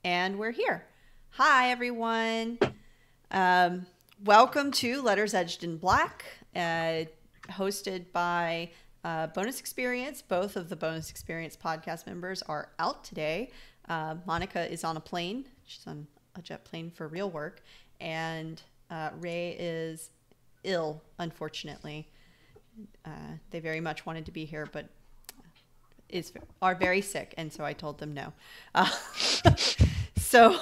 And we're here. Hi, everyone. Welcome to Letters Edged in Black, hosted by Bonus Experience. Both of the Bonus Experience podcast members are out today. Monica is on a plane. She's on a jet plane for real work. And Ray is ill, unfortunately. They very much wanted to be here, but are very sick. And so I told them no. So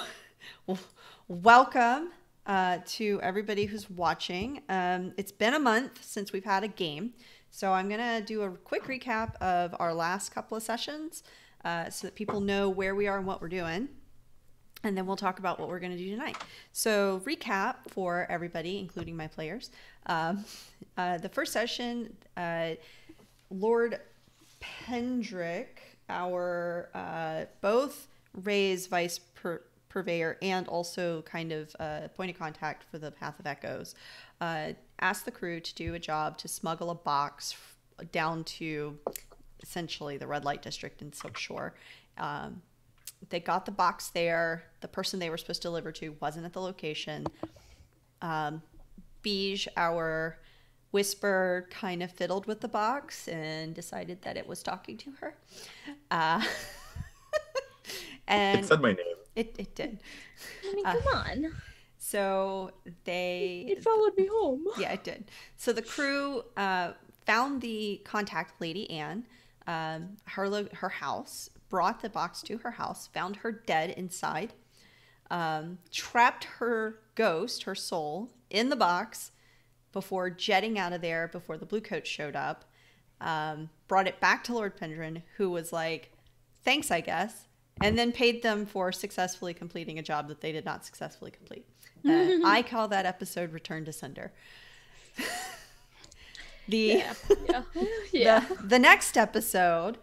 welcome to everybody who's watching. It's been a month since we've had a game. So I'm going to do a quick recap of our last couple of sessions so that people know where we are and what we're doing. And then we'll talk about what we're going to do tonight. So recap for everybody, including my players. The first session, Lord Pendrick, our both Ray's vice purveyor and also kind of point of contact for the Path of Echoes, asked the crew to do a job to smuggle a box down to essentially the red light district in Silk Shore. They got the box there. The person they were supposed to deliver to wasn't at the location. Beige, our whisper, kind of fiddled with the box and decided that it was talking to her. And it said my name. It did. I mean, come on. So It followed me home. Yeah, it did. So the crew found the contact, Lady Anne, her house, brought the box to her house, found her dead inside, trapped her ghost, her soul, in the box before jetting out of there before the blue coat showed up, brought it back to Lord Pendrin, who was like, thanks, I guess, and then paid them for successfully completing a job that they did not successfully complete. I call that episode Return to Sender. The next episode,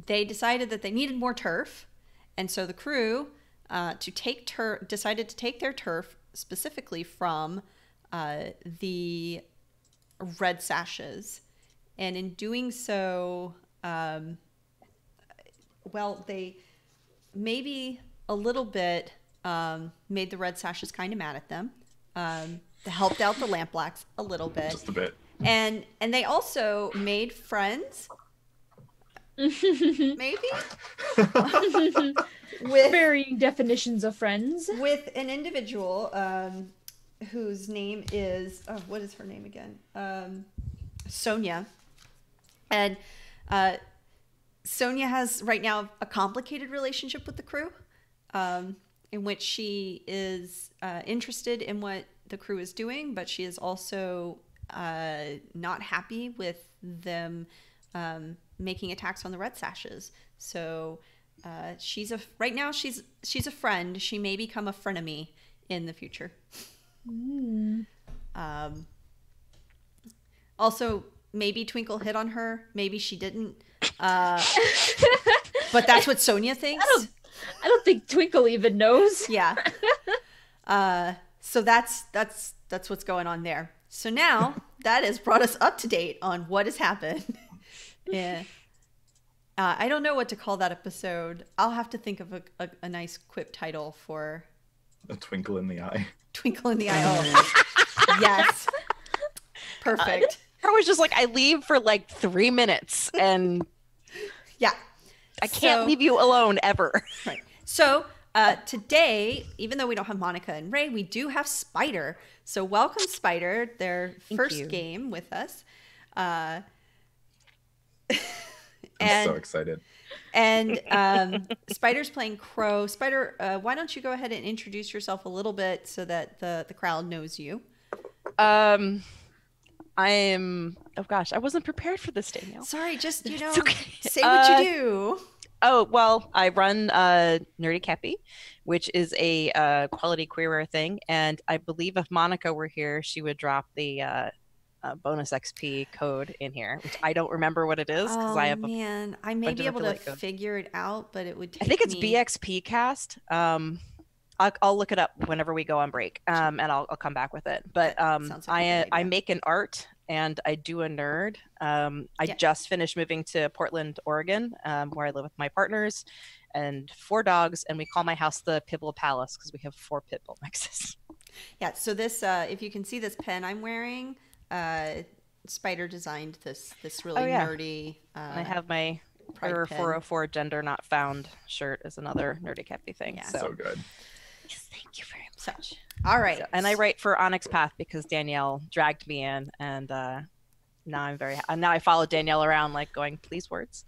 they decided that they needed more turf, and so the crew decided to take their turf specifically from the red sashes, and in doing so, they maybe a little bit made the red sashes kind of mad at them. They helped out the lampblacks a little bit, Just a bit, and they also made friends. Maybe with varying definitions of friends, with an individual whose name is what is her name again? Sonia. And Sonia has right now a complicated relationship with the crew, in which she is interested in what the crew is doing, but she is also not happy with them making attacks on the red sashes. So she's a friend. She may become a frenemy in the future. Also, maybe Twinkle hit on her. Maybe she didn't. But that's what Sonia thinks. I don't think Twinkle even knows. Yeah. So that's what's going on there. So now that has brought us up to date on what has happened. Yeah. I don't know what to call that episode. I'll have to think of a nice quip title for... A Twinkle in the Eye. Twinkle in the Eye. Oh, yes. Perfect. I was just like, I leave for like 3 minutes and... Yeah. I can't leave you alone ever. Right. So today, even though we don't have Monica and Ray, we do have Spider. So welcome, Spider, their first game with us. I'm so excited. And Spider's playing Crow. Spider, why don't you go ahead and introduce yourself a little bit so that the crowd knows you? I wasn't prepared for this, Danielle. Sorry, just, Okay. Say what you do. Oh, well, I run Nerdy Cappy, which is a quality queerware thing. And I believe if Monica were here, she would drop the bonus XP code in here, which I don't remember what it is because I have I may be able to figure it out, but it would take I think it's BXP cast. I'll look it up whenever we go on break, and I'll come back with it. But I make an art and I do a nerd. I just finished moving to Portland, Oregon, where I live with my partners and 4 dogs, and we call my house the Pitbull Palace because we have 4 pit bull mixes. Yeah, so this, if you can see this pen I'm wearing, Spider designed this really nerdy. And I have my Pride 404 gender not found shirt is another nerdy cappy thing. Yeah. So good. Yes, thank you very much. All right. So, and I write for Onyx Path because Danielle dragged me in, and now I'm very. Now I follow Danielle around, like going, "Please, words."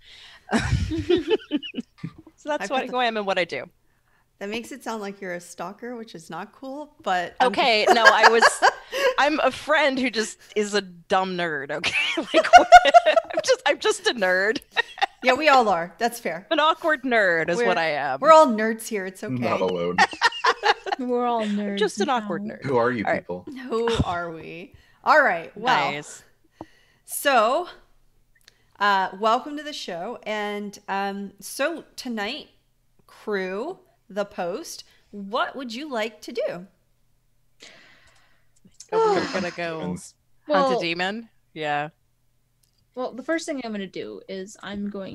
So that's who I am and what I do. That makes it sound like you're a stalker, which is not cool. But okay, no, I'm a friend who just is a dumb nerd. Okay, like I'm just a nerd. Yeah, we all are. That's fair. An awkward nerd is what I am. We're all nerds here. It's okay. Not alone. We're all nerds. Just an awkward nerd. Who are you All people? Right. Who are we? All right. Well, nice. So, welcome to the show. And so tonight, crew, the post, what would you like to do? We're gonna go hunt a demon. Yeah. Well, the first thing I'm gonna do is I'm gonna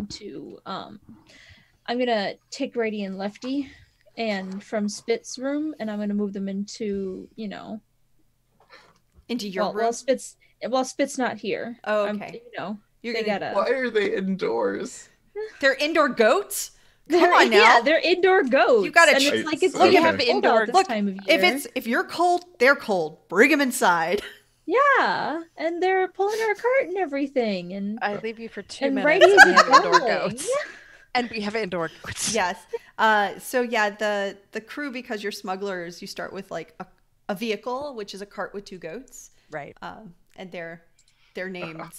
take Righty and Lefty, and from Spit's room, and I'm gonna move them into into your room. While Spit's not here. Oh, okay. Why are they indoors? They're indoor goats. Come on now. Yeah, they're indoor goats. You gotta. You have indoor this time of year. If you're cold, they're cold. Bring them inside. Yeah, and they're pulling our cart and everything, and I leave you for 2 minutes. Righty And we have is indoor going. goats. And we have indoor goats. Yes. So yeah, the crew, because you're smugglers, you start with like a vehicle, which is a cart with 2 goats. Right. And their names.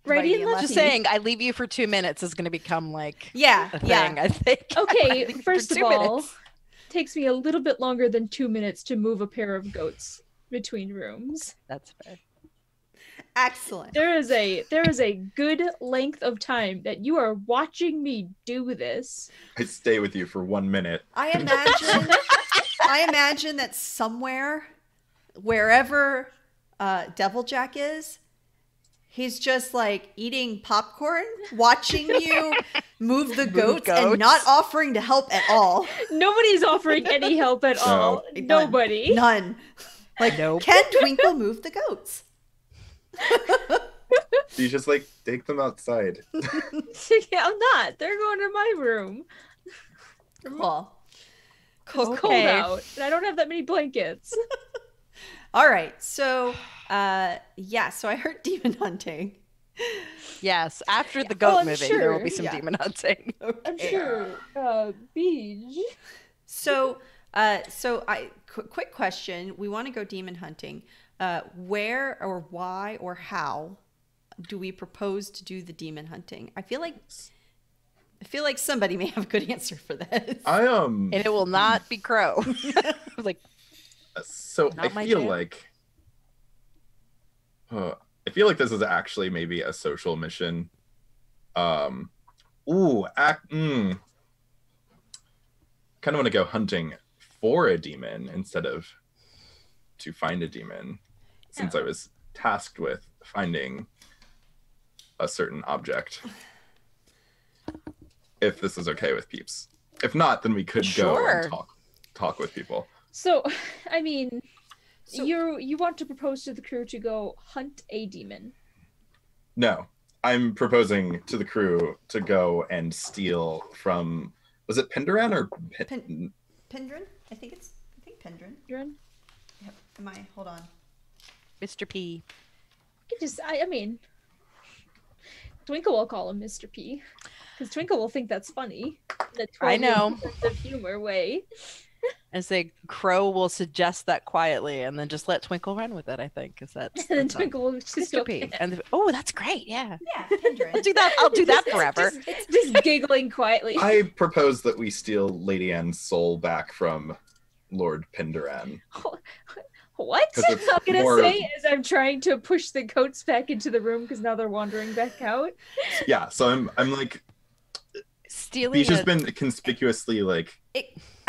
Righty and Lefty. Just saying, I leave you for 2 minutes is going to become like a thing, yeah. I think. Okay, first of all, minutes. takes me a little bit longer than 2 minutes to move a pair of goats between rooms. That's fair. Excellent. There is a good length of time that you are watching me do this. I stay with you for 1 minute. I imagine that somewhere, wherever Deviljack is, he's just like eating popcorn, watching you move the goats and not offering to help at all. Nobody's offering any help at all. Nobody. None. Like, Nope. Can Twinkle move the goats? You just like take them outside. Yeah, I'm not. They're going to my room. Cool. It's cold out, and I don't have that many blankets. All right. So, so I heard demon hunting. Yes, after the goat moving, there will sure. be some demon hunting. Okay. I'm sure. Beej. So quick question. We want to go demon hunting. Where or why or how do we propose to do the demon hunting? I feel like somebody may have a good answer for this. And it will not be Crow. Like, so not my I feel jam. like this is actually maybe a social mission. Kind of want to go hunting for a demon instead of to find a demon, since I was tasked with finding a certain object. If this is okay with peeps. If not, then we could go and talk with people. So, I mean, you want to propose to the crew to go hunt a demon? No, I'm proposing to the crew to go and steal from. Was it Penderan or Pendrin? I think Pendrin. Pendrin? Yep. Hold on. Mr. P. I mean, Twinkle will call him Mr. P, because Twinkle will think that's funny. I know. The humor way. As they Crow will suggest that quietly, and then just let Twinkle run with it. I think is that. And then Twinkle will just Mr. P. And that's great. Yeah. Yeah, Pendrin. I'll do that. I'll do that forever. just giggling quietly. I propose that we steal Lady Anne's soul back from Lord Penderan. What? 'Cause it's I'm gonna more- say as I'm trying to push the goats back into the room because now they're wandering back out. Yeah, so I'm like, Stealing. he's just been conspicuously like.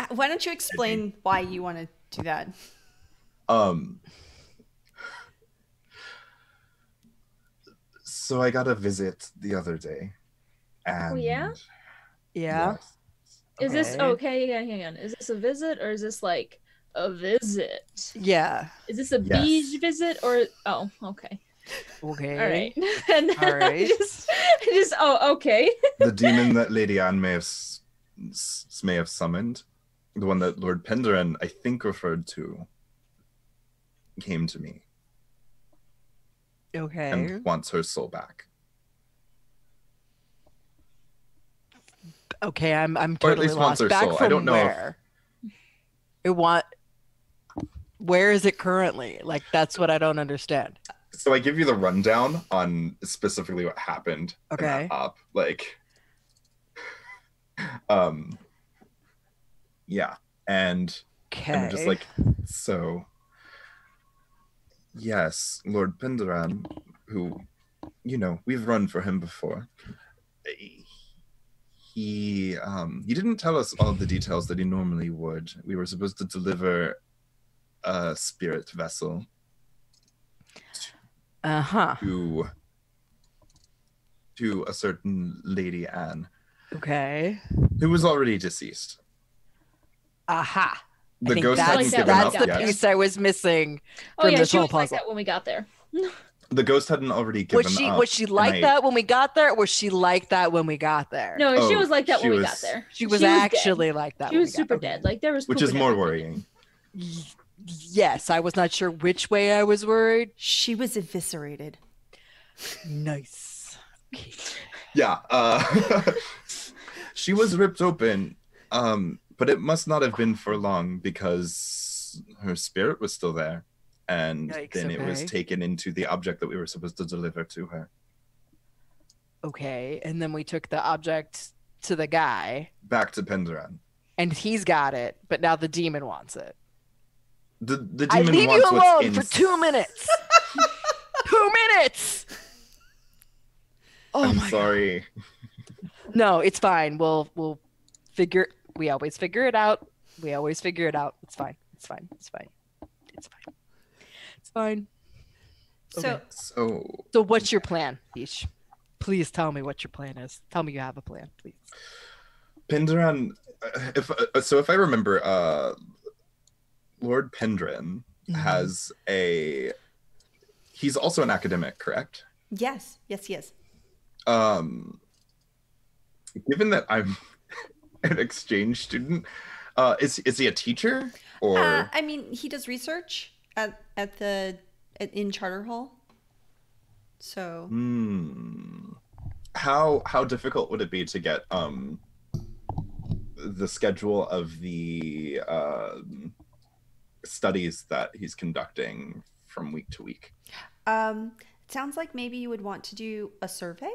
Why don't you explain why you want to do that? So I got a visit the other day. And Oh, yeah? Yeah. yes. Is this Okay. okay? Hang on. Is this a visit or is this like a visit? Yeah. Is this a Yes. beige visit or oh, okay. Okay. All right. And then All right. I just oh, okay. The demon that Lady Anne may have summoned, the one that Lord Penderin, I think, referred to, came to me Okay. and wants her soul back. Okay, I'm Or at totally least wants lost. her Back soul. from I don't know if- where? Where is it currently? Like, that's what I don't understand. So I give you the rundown on specifically what happened in Okay. that op. Like, yeah. And Okay. I'm just like, so, yes, Lord Penderan, who, we've run for him before. He didn't tell us all the details that he normally would. We were supposed to deliver a spirit vessel to a certain Lady Anne, Okay. who was already deceased. Aha. The I think ghost that's- hadn't like given that up that's the yet. piece I was missing Oh from yeah, this she whole was like puzzle. that when we got there. The ghost hadn't already given up. Was she like and that when we got there? Or was she like that when we got there? No, she Oh, was like that she when we was- got there. She was dead. actually like that. She when was we got super there. dead. Like there was which poop is and more everything. worrying. Yes, I was not sure which way I was worried. She was eviscerated. Nice. Okay. Yeah. She was ripped open, but it must not have been for long because her spirit was still there. And Yikes, then it was okay. taken into the object that we were supposed to deliver to her. Okay, and then we took the object to the guy, Back to Penderan. and he's got it, but now the demon wants it. The I demon leave wants you what's alone for 2 minutes. 2 minutes. Oh I'm my sorry. God. No, it's fine. We'll figure. We always figure it out. It's fine. It's fine. So Okay. So what's your plan, Beach? Please tell me what your plan is. Tell me you have a plan, please. Penderan, if I remember, Lord Pendrin has he's also an academic, correct? yes. Given that I'm an exchange student, is he a teacher or? I mean, he does research in Charter Hall. So How difficult would it be to get the schedule of the studies that he's conducting from week to week? it sounds like maybe you would want to do a survey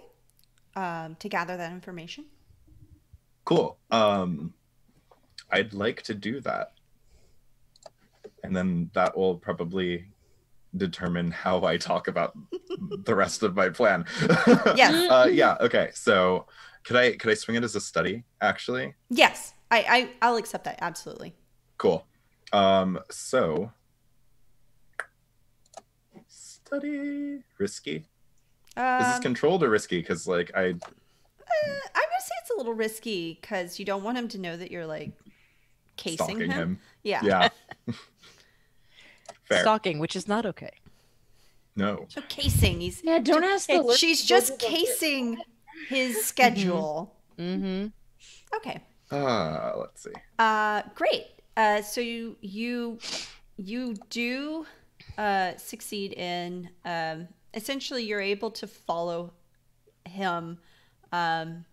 to gather that information. Cool. I'd like to do that. And then that will probably determine how I talk about the rest of my plan. Yes. Yeah, okay. So could I swing it as a study, actually? Yes. I'll accept that. Absolutely. Cool. So study risky. Is this controlled or risky? Because like I'm gonna say it's a little risky because you don't want him to know that you're like casing stalking him. him. Yeah. Yeah. Fair. Stalking, which is not okay. No. So casing. He's Yeah, don't ask the she's just casing his schedule. Mm-hmm. Okay. Let's see. Great. So you do succeed in essentially you're able to follow him and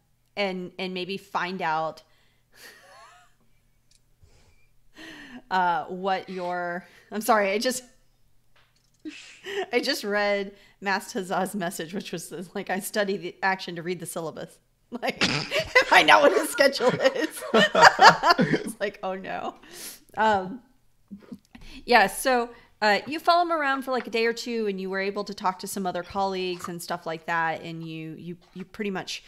maybe find out what your I'm sorry, I just read Mast Huzzah's message, which was like, I study the action to read the syllabus. Like, I know what his schedule is. It's like, oh no. Yeah, so you follow him around for like a day or two, and you were able to talk to some other colleagues and stuff like that, and you pretty much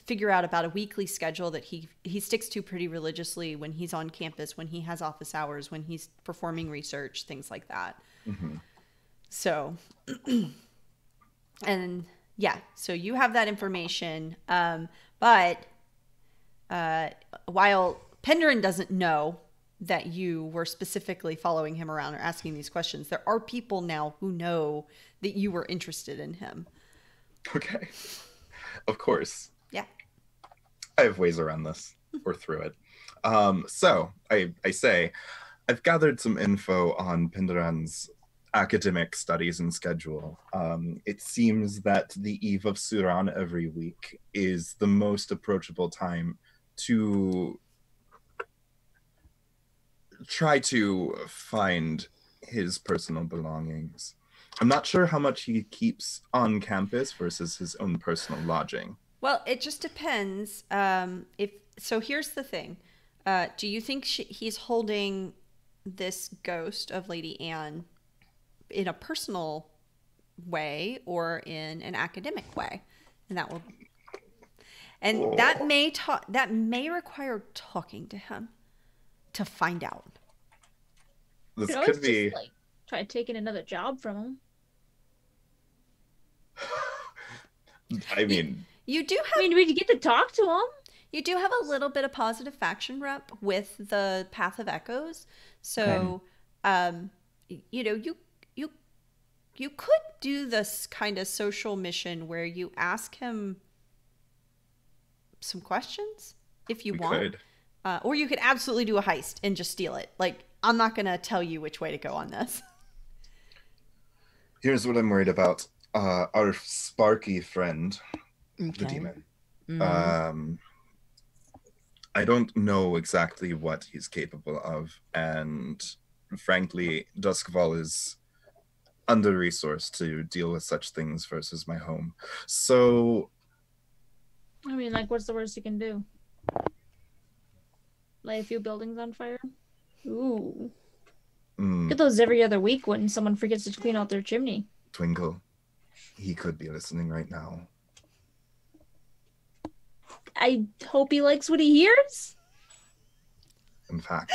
figure out about a weekly schedule that he sticks to pretty religiously when he's on campus, when he has office hours, when he's performing research, things like that. Mm-hmm. So, and Yeah, so you have that information. But while Penderin doesn't know that you were specifically following him around or asking these questions, there are people now who know that you were interested in him. Okay. Of course. Yeah. I have ways around this or through it. So I say, I've gathered some info on Pindaran's academic studies and schedule. It seems that the eve of Suran every week is the most approachable time to try to find his personal belongings. I'm not sure how much he keeps on campus versus his own personal lodging. Well, it just depends. So here's the thing. Do you think he's holding this ghost of Lady Anne in a personal way or in an academic way? And that may require talking to him to find out. This You could could always be. just, like, try taking another job from him. I mean, You do I have mean, we get to talk to him. You do have a little bit of positive faction rep with the Path of Echoes. So, you could do this kind of social mission where you ask him some questions if you we want. could. Or you could absolutely do a heist and just steal it. Like, I'm not going to tell you which way to go on this. Here's what I'm worried about. Our Sparky friend, the demon. I don't know exactly what he's capable of, and frankly, Doskvol is under-resourced to deal with such things versus my home. So, I mean, like, what's the worst you can do? Light a few buildings on fire? Ooh. Get those every other week when someone forgets to clean out their chimney. Twinkle, he could be listening right now. I hope he likes what he hears. In fact.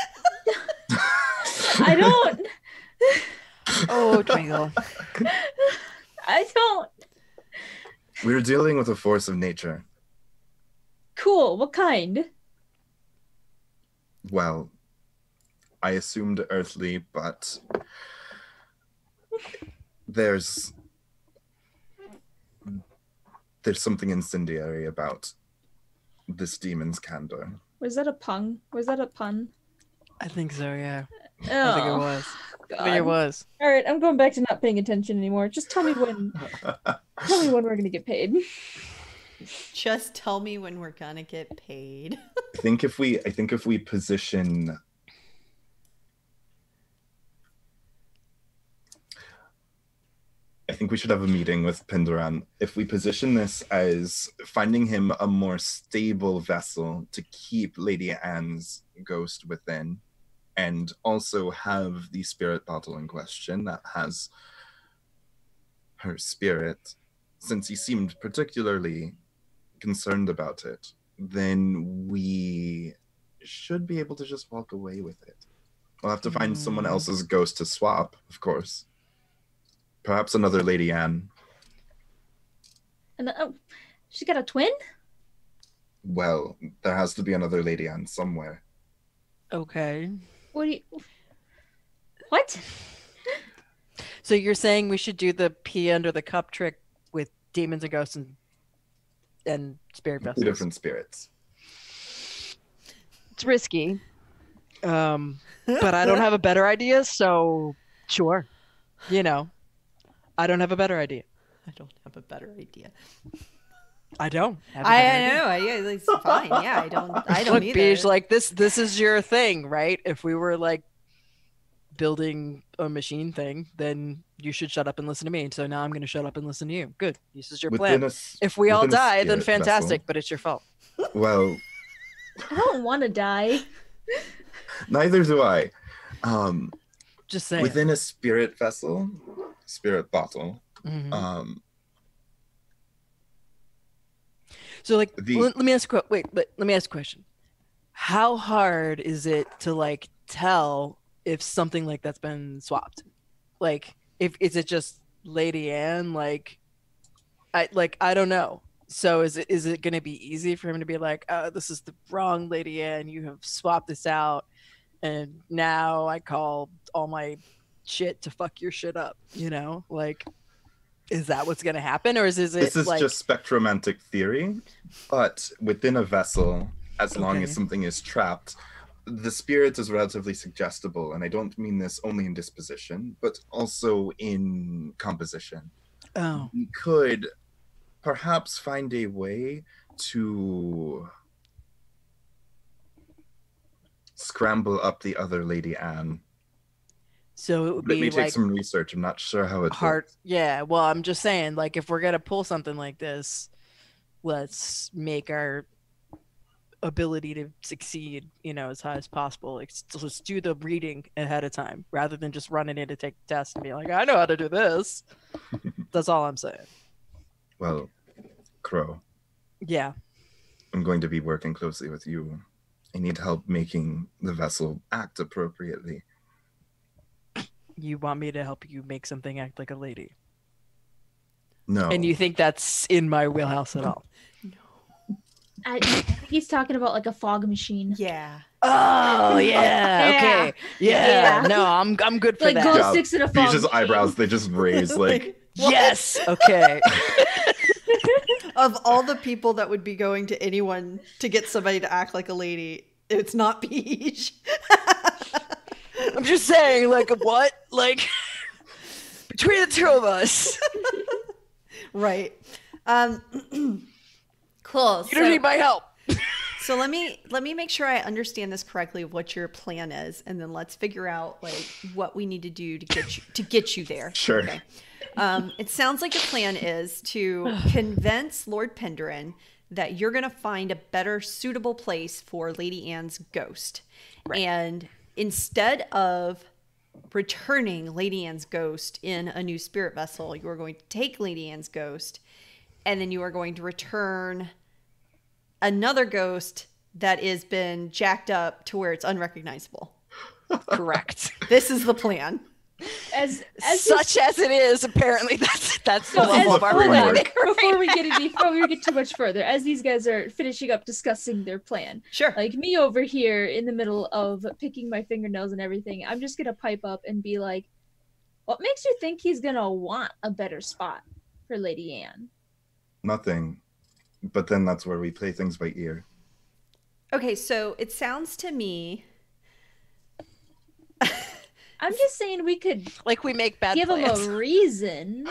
I don't. Oh, Twinkle. I don't. We're dealing with a force of nature. Cool. What kind? Well, I assumed earthly, but there's something incendiary about this demon's candor. Was that a pun? Was that a pun? I think so, yeah. Oh, I think it was. I think it God. was. All right, I'm going back to not paying attention anymore. Just tell me when. Tell me when we're gonna get paid. Just tell me when we're going to get paid. I think if we position I think we should have a meeting with Pindaran. If we position this as finding him a more stable vessel to keep Lady Anne's ghost within, and also have the spirit bottle in question that has her spirit, since he seemed particularly concerned about it, then we should be able to just walk away with it. We'll have to find someone else's ghost to swap, of course. Perhaps another Lady Anne. And oh, she got a twin? Well, there has to be another Lady Anne somewhere. Okay. What do you. What? So you're saying we should do the pee under the cup trick with demons and ghosts and spirit vessels? 2 different spirits. It's risky. But I don't have a better idea, so sure. You know, I don't have a better idea. I don't have a better idea. I don't. Have a I better idea. know. It's fine. Yeah, I don't Look, either. Beige, like this is your thing, right? If we were like building a machine thing, then you should shut up and listen to me. So now I'm going to shut up and listen to you. Good. This is your plan. If we all die, then fantastic, but it's your fault. Well, I don't want to die. neither do I. Just saying. Within a spirit vessel, spirit bottle, So like, let me ask let me ask a question. How hard is it to like tell if something like that's been swapped? Like, if is it just Lady Anne? Like, I don't know. So is it going to be easy for him to be like, oh, this is the wrong Lady Anne, you have swapped this out, and now I call all my shit to fuck your shit up, you know? Like, is that what's going to happen, or is it This is like just spectromantic theory, but within a vessel, as long as Okay. something is trapped, the spirit is relatively suggestible, and I don't mean this only in disposition, but also in composition. oh We could perhaps find a way to scramble up the other Lady Anne. so it would But it may be take like some research. I'm not sure how it hard works. yeah, well, I'm just saying, like, if we're going to pull something like this, let's make our ability to succeed, you know, as high as possible. Like, let's do the reading ahead of time rather than just running in to take the test and be like, I know how to do this. That's all I'm saying. Well, Crow, Yeah. I'm going to be working closely with you. I need help making the vessel act appropriately. You want me to help you make something act like a lady? No. And you think that's in my wheelhouse at all? I think he's talking about like a fog machine. Yeah. Oh yeah. Okay. Yeah. Yeah. No, I'm good for Like that. glow Yeah, sticks in a fog Peach's machine. eyebrows, they just raise like, Yes. Okay. Of all the people that would be going to anyone to get somebody to act like a lady, it's not Peach. I'm just saying, like, what? Like, between the two of us, Right. Cool. you don't need my help. So let me make sure I understand this correctly of what your plan is, and then let's figure out like what we need to do to get you there. Sure. Okay. It sounds like the plan is to convince Lord Penderin that you're going to find a better suitable place for Lady Anne's ghost. Right. And instead of returning Lady Anne's ghost in a new spirit vessel, you are going to take Lady Anne's ghost, and then you are going to return another ghost that has been jacked up to where it's unrecognizable. Correct. This is the plan. As Such as it is, apparently that's the So level of our hold on, planning. before we get too much further, as these guys are finishing up discussing their plan, Sure. like me over here in the middle of picking my fingernails and everything, I'm just gonna pipe up and be like, what makes you think he's gonna want a better spot for Lady Anne? nothing. But then that's where we play things by ear. Okay, so it sounds to me I'm just saying we could Like, we make bad give plans. him a reason.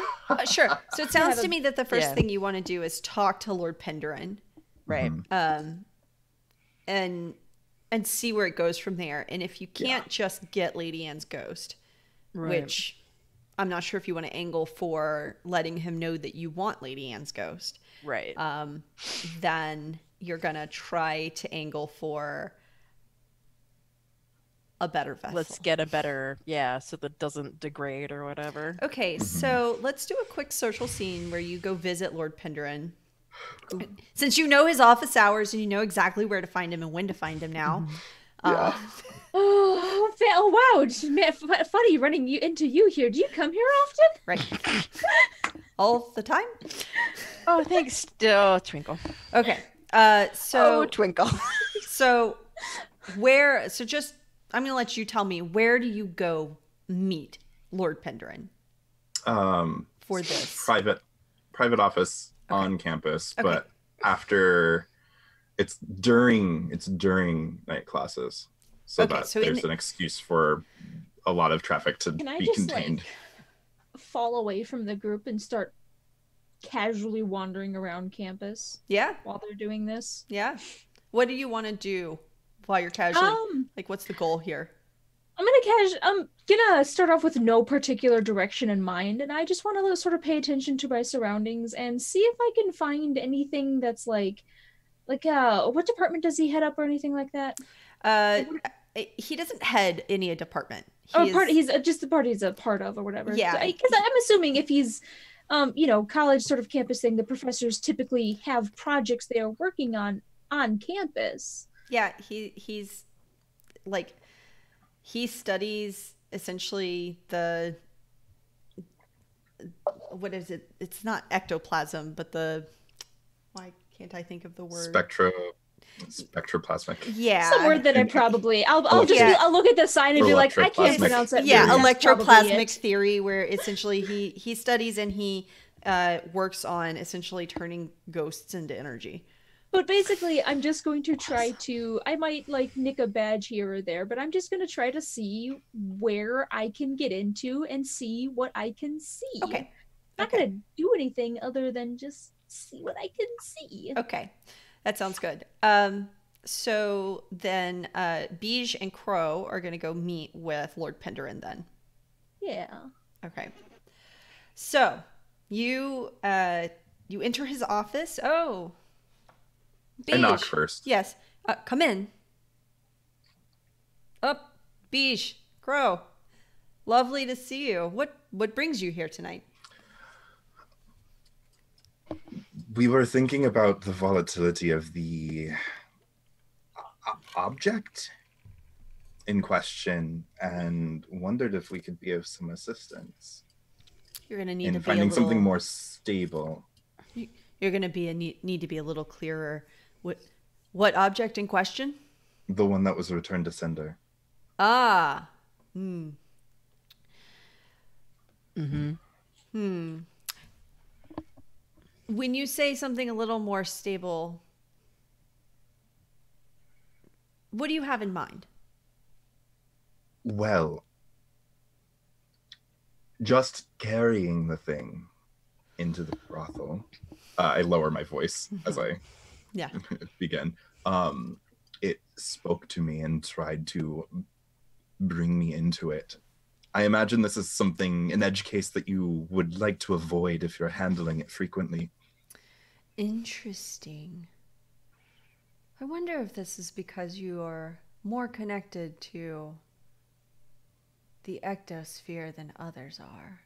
sure. So it sounds have to a- me that the first Yeah. thing you want to do is talk to Lord Penderin, Right. Mhm. and see where it goes from there. And if you can't just get Lady Anne's ghost, Right. which I'm not sure if you want to angle for letting him know that you want Lady Anne's ghost, Right. then you're gonna try to angle for a better vessel. Let's get a better, yeah, so that doesn't degrade or whatever. Okay, so let's do a quick social scene where you go visit Lord Penderin. Since you know his office hours and you know exactly where to find him and when to find him now. Yeah. Oh wow, it's funny running into you here. Do you come here often? Right. All the time? Oh, thanks. Oh, Twinkle. Okay. Oh, So Twinkle. just I'm gonna let you tell me, where do you go meet Lord Penderin for this? Private office on campus, Okay. but after it's during night classes, so Okay, that so in there's an excuse for a lot of traffic to Can I be just contained. like fall away from the group and start casually wandering around campus Yeah, while they're doing this? yeah. What do you want to do while you're casually? Um, Like, what's the goal here? I'm gonna start off with no particular direction in mind, and I just want to sort of pay attention to my surroundings and see if I can find anything that's like what department does he head up or anything like that? He doesn't head any department. He's just the part he's a part of or whatever. Yeah. Because I'm assuming if he's college sort of campus thing, the professors typically have projects they are working on campus. Yeah, he's like, he studies essentially what is it? It's not ectoplasm, but why can't I think of the word? Spectroplasmic. Yeah. It's the word that I probably I'll look at the sign and Or be like, I can't electroplasmic. pronounce that. Yeah, word. That's probably electroplasmic it. theory, where essentially he studies and he works on essentially turning ghosts into energy. But basically, I'm just going to try to. I might like nick a badge here or there, but I'm just going to try to see where I can get into and see what I can see. Okay. Not going to do anything other than just see what I can see. Okay. That sounds good. So then Beige and Crow are going to go meet with Lord Penderin then. Yeah. Okay. So you enter his office. Oh. Beige. I knock first. Yes. Come in. Up, Beige, Crow. Lovely to see you. What brings you here tonight? We were thinking about the volatility of the object in question and wondered if we could be of some assistance You're going to need in to be finding something more stable. You're going to need to be a little clearer. What object in question? The one that was returned to sender. Ah. When you say something a little more stable, what do you have in mind? Well, just carrying the thing into the brothel. I lower my voice as I begin. It spoke to me and tried to bring me into it. I imagine this is an edge case that you would like to avoid if you're handling it frequently. Interesting. I wonder if this is because you are more connected to the ectosphere than others are.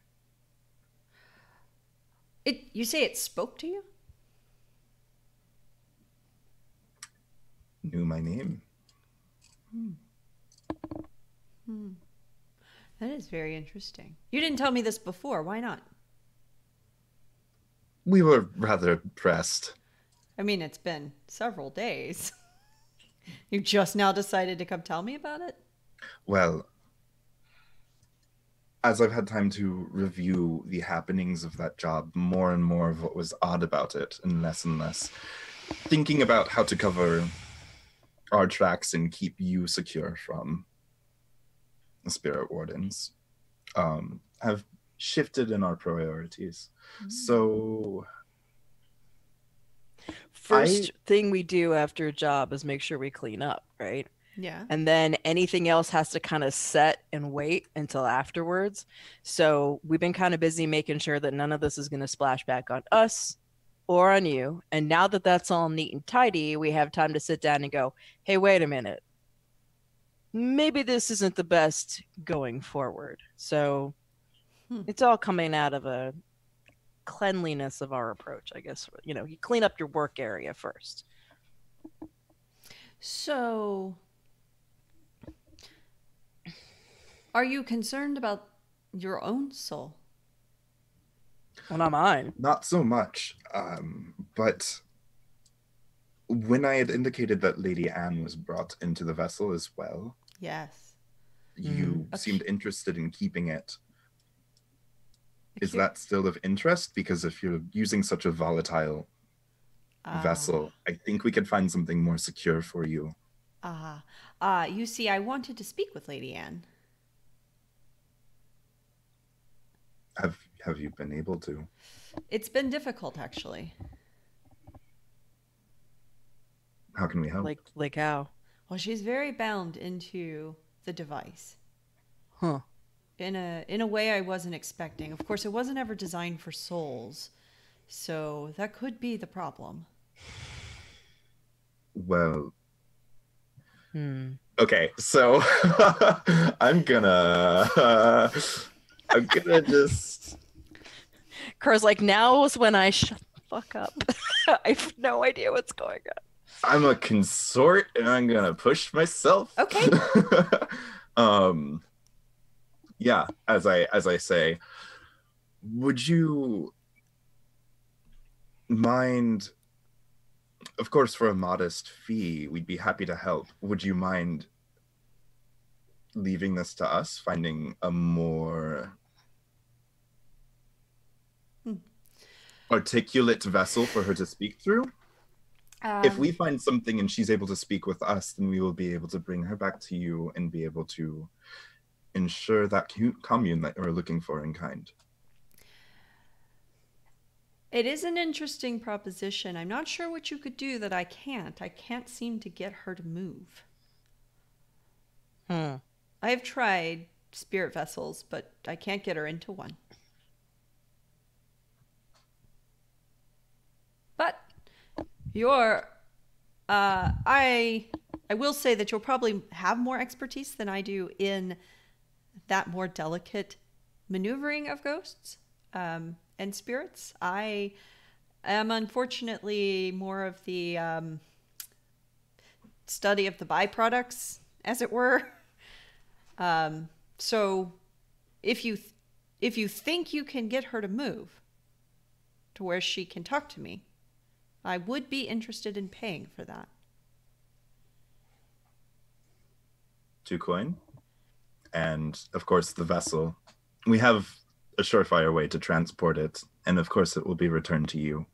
You say it spoke to you? Knew my name. That is very interesting. You didn't tell me this before. Why not? We were rather pressed. I mean, it's been several days. You just now decided to come tell me about it? Well, as I've had time to review the happenings of that job, more and more of what was odd about it, and less thinking about how to cover our tracks and keep you secure from the spirit wardens, have shifted in our priorities. So First thing we do after a job is make sure we clean up, right? Yeah. And then anything else has to kind of set and wait until afterwards. So we've been kind of busy making sure that none of this is going to splash back on us or on you. And now that that's all neat and tidy, we have time to sit down and go, hey, wait a minute. Maybe this isn't the best going forward. So it's all coming out of a cleanliness of our approach, I guess. You know, you clean up your work area first. So, are you concerned about your own soul? Well, not mine. not so much, but when I had indicated that Lady Anne was brought into the vessel as well, Yes. you Okay. seemed interested in keeping it. Is Okay. that still of interest? Because if you're using such a volatile vessel, I think we could find something more secure for you. You see, I wanted to speak with Lady Anne. Have you been able to? It's been difficult, actually. How can we help? Like how? Well, she's very bound into the device. Huh. In a way I wasn't expecting. Of course, it wasn't ever designed for souls, so that could be the problem. Well, okay, so I'm gonna just. Crow's like, now is when I shut the fuck up. I have no idea what's going on. I'm a consort, and I'm gonna push myself. Okay. Yeah, as I say, would you mind, of course, for a modest fee, we'd be happy to help. Would you mind leaving this to us, finding a more articulate vessel for her to speak through? If we find something and she's able to speak with us, then we will be able to bring her back to you and be able to ensure that commune that we're looking for in kind. It is an interesting proposition. I'm not sure what you could do that I can't. I can't seem to get her to move. I have tried spirit vessels, but I can't get her into one. But I will say that you'll probably have more expertise than I do in that more delicate maneuvering of ghosts and spirits. I am unfortunately more of the study of the byproducts, as it were. So if you think you can get her to move to where she can talk to me, I would be interested in paying for that. 2 coin. And of course the vessel. We have a surefire way to transport it, and of course it will be returned to you.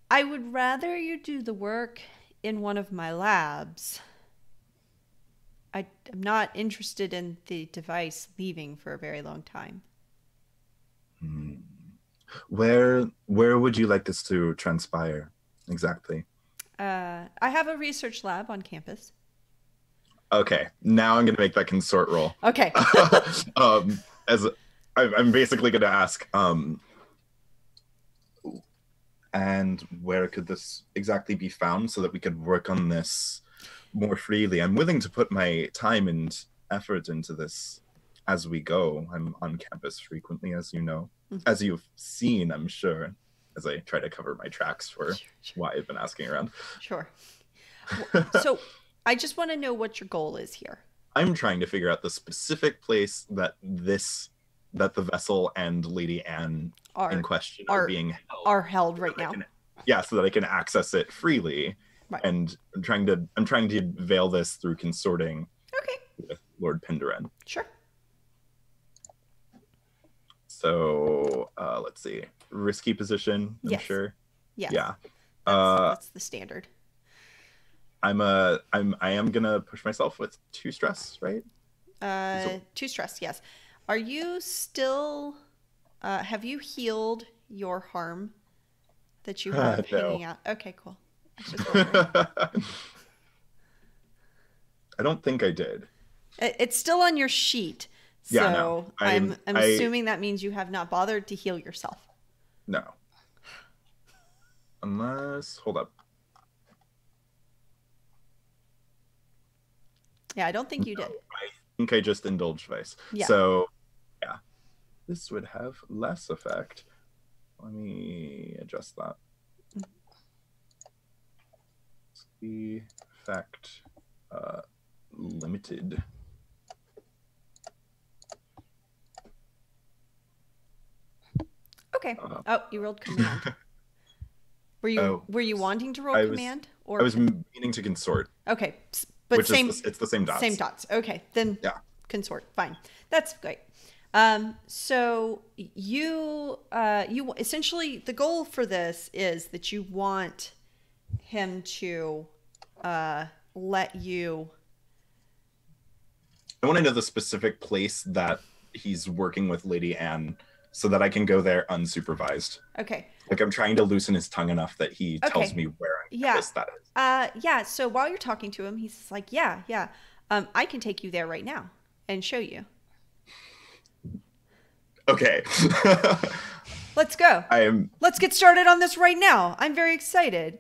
I would rather you do the work in one of my labs. I'm not interested in the device leaving for a very long time. Where would you like this to transpire exactly? I have a research lab on campus. Okay, now I'm gonna make that consort roll. Okay. As I'm basically gonna ask, and where could this exactly be found so that we could work on this more freely? I'm willing to put my time and effort into this as we go. I'm on campus frequently, as you know, as you've seen, I'm sure, as I try to cover my tracks for why I've been asking around. Sure. So I just want to know what your goal is here. I'm trying to figure out the specific place that the vessel and Lady Anne in question are being held right now. So that I can access it freely. Right. And I'm trying to veil this through consorting with Lord Pinderin. Sure. So let's see. Risky position, I'm sure. Yes. Yeah. That's the standard. I am gonna push myself with 2 stress, right? 2 stress, yes. Are you still have you healed your harm that you have hanging out? Okay, cool. I don't think I did. It's still on your sheet. So yeah, no. I'm assuming that means you have not bothered to heal yourself. No. Unless, hold up. Yeah, I don't think you did. I think I just indulged vice. Yeah. So, yeah. This would have less effect. Let me adjust that. The effect limited. Okay. You rolled command. Were you wanting to roll command? Or I was meaning to consort. Okay. But it's the same dots. Same dots. Okay. Then yeah. Consort. Fine. That's great. So you essentially, the goal for this is that you want him to let you. I want to know the specific place that he's working with Lady Anne so that I can go there unsupervised. Okay. Like I'm trying to loosen his tongue enough that he tells me where that is. Yeah. So while you're talking to him, he's like, yeah. I can take you there right now and show you. Okay. Let's go. Let's get started on this right now. I'm very excited.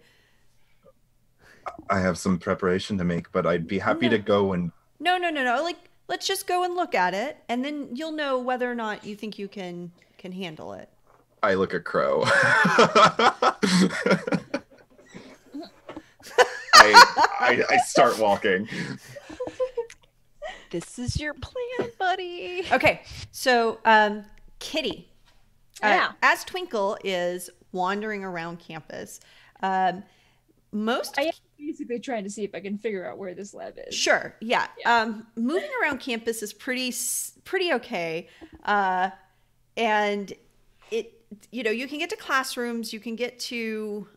I have some preparation to make, but I'd be happy to go and... No. Like, let's just go and look at it, and then you'll know whether or not you think you can handle it. I look at Crow. I start walking. This is your plan, buddy. Okay, so Kitty. Yeah. As Twinkle is wandering around campus, most I am basically trying to see if I can figure out where this lab is. Sure. Yeah. Moving around campus is pretty okay. And you can get to classrooms, you can get to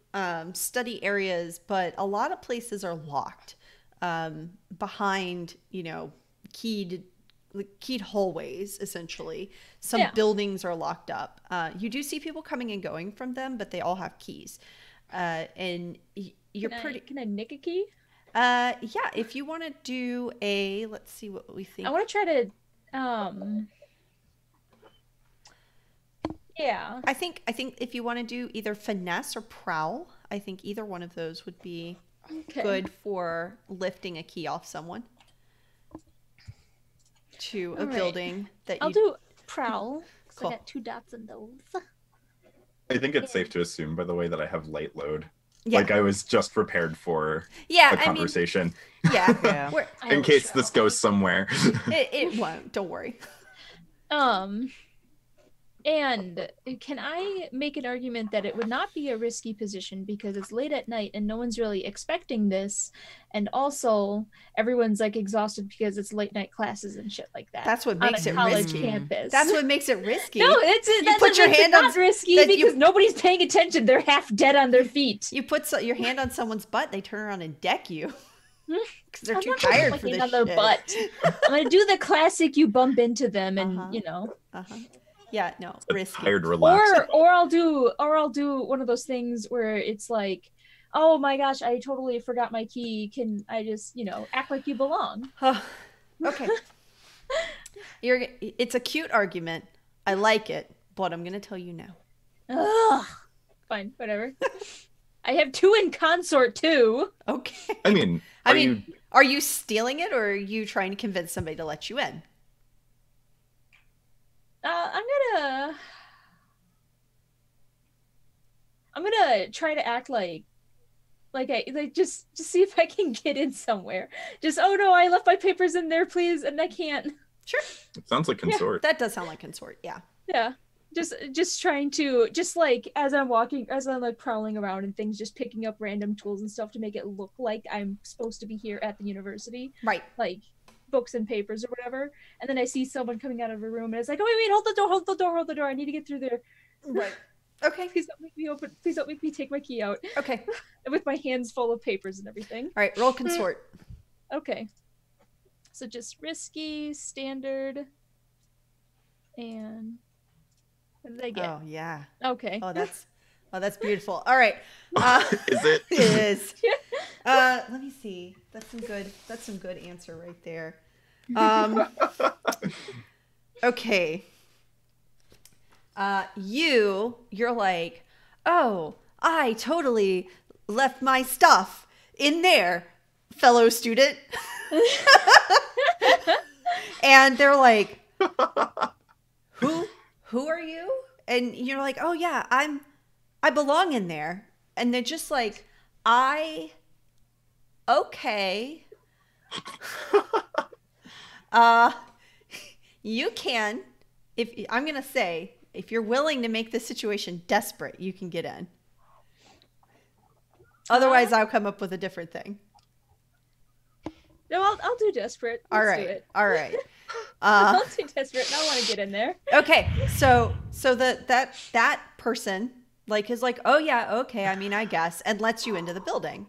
study areas, but a lot of places are locked behind, keyed hallways, essentially. Some buildings are locked up. You do see people coming and going from them, but they all have keys. And you're Can I nick a key? Yeah, if you want to do let's see what we think. I want to try to yeah. I think if you want to do either finesse or prowl, I think either one of those would be good for lifting a key off someone to a building that I'll do prowl. Cool. I got 2 dots in those. I think it's safe to assume, by the way, that I have light load. Yeah. Like I was just prepared for a conversation. Yeah. In case this goes somewhere. It won't. Don't worry. And can I make an argument that it would not be a risky position because it's late at night and no one's really expecting this, and also everyone's like exhausted because it's late night classes and shit like that. That's what makes it risky. Campus. That's what makes it risky. No, that's put your hand not on risky because nobody's paying attention. They're half dead on their feet. You put your hand on someone's butt, they turn around and deck you. Because they're I'm too not gonna tired put for my this hand on their shit. butt. I'm gonna do the classic: you bump into them, and Yeah, no, risky. Tired, relaxed. Or I'll do one of those things where it's like, oh my gosh, I totally forgot my key. Can I just act like you belong? Okay. It's a cute argument. I like it, but I'm gonna tell you now. Ugh. Fine, whatever. I have 2 in consort too. Okay. I mean, are you stealing it, or are you trying to convince somebody to let you in? I'm gonna try to act like just see if I can get in somewhere. Just, oh no, I left my papers in there, please, and I can't. Sure. It sounds like consort. That does sound like consort. Yeah. Yeah. Just trying to, just like as I'm like prowling around and things, just picking up random tools and stuff to make it look like I'm supposed to be here at the university. Right. Like books and papers or whatever. And then I see someone coming out of a room and it's like, oh wait, hold the door. I need to get through there. Right. Okay. Please don't make me open. Please don't make me take my key out. Okay. With my hands full of papers and everything. All right. Roll consort. Okay. So just risky, standard, and what did I get? Oh yeah. Okay. Oh, that's beautiful. All right. Is it? It is. Let me see. That's some good answer right there. Okay. You're like, oh, I totally left my stuff in there, fellow student. And they're like, who are you? And you're like, oh yeah, I belong in there. And they're just like, okay. You can, I'm going to say, if you're willing to make this situation desperate, you can get in. Otherwise, I'll come up with a different thing. No, I'll do desperate. All Let's right. do it. All right. I'll do desperate. And I want to get in there. Okay. So that person is like, oh yeah, okay. I mean, I guess, and lets you into the building.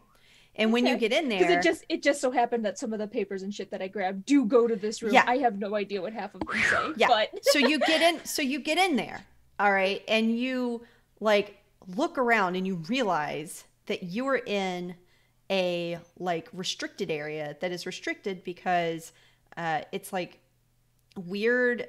And when you get in there, because it just so happened that some of the papers and shit that I grabbed do go to this room. Yeah. I have no idea what half of them say. yeah. But So you get in there. All right. And you look around and you realize that you're in a restricted area that is restricted because it's weird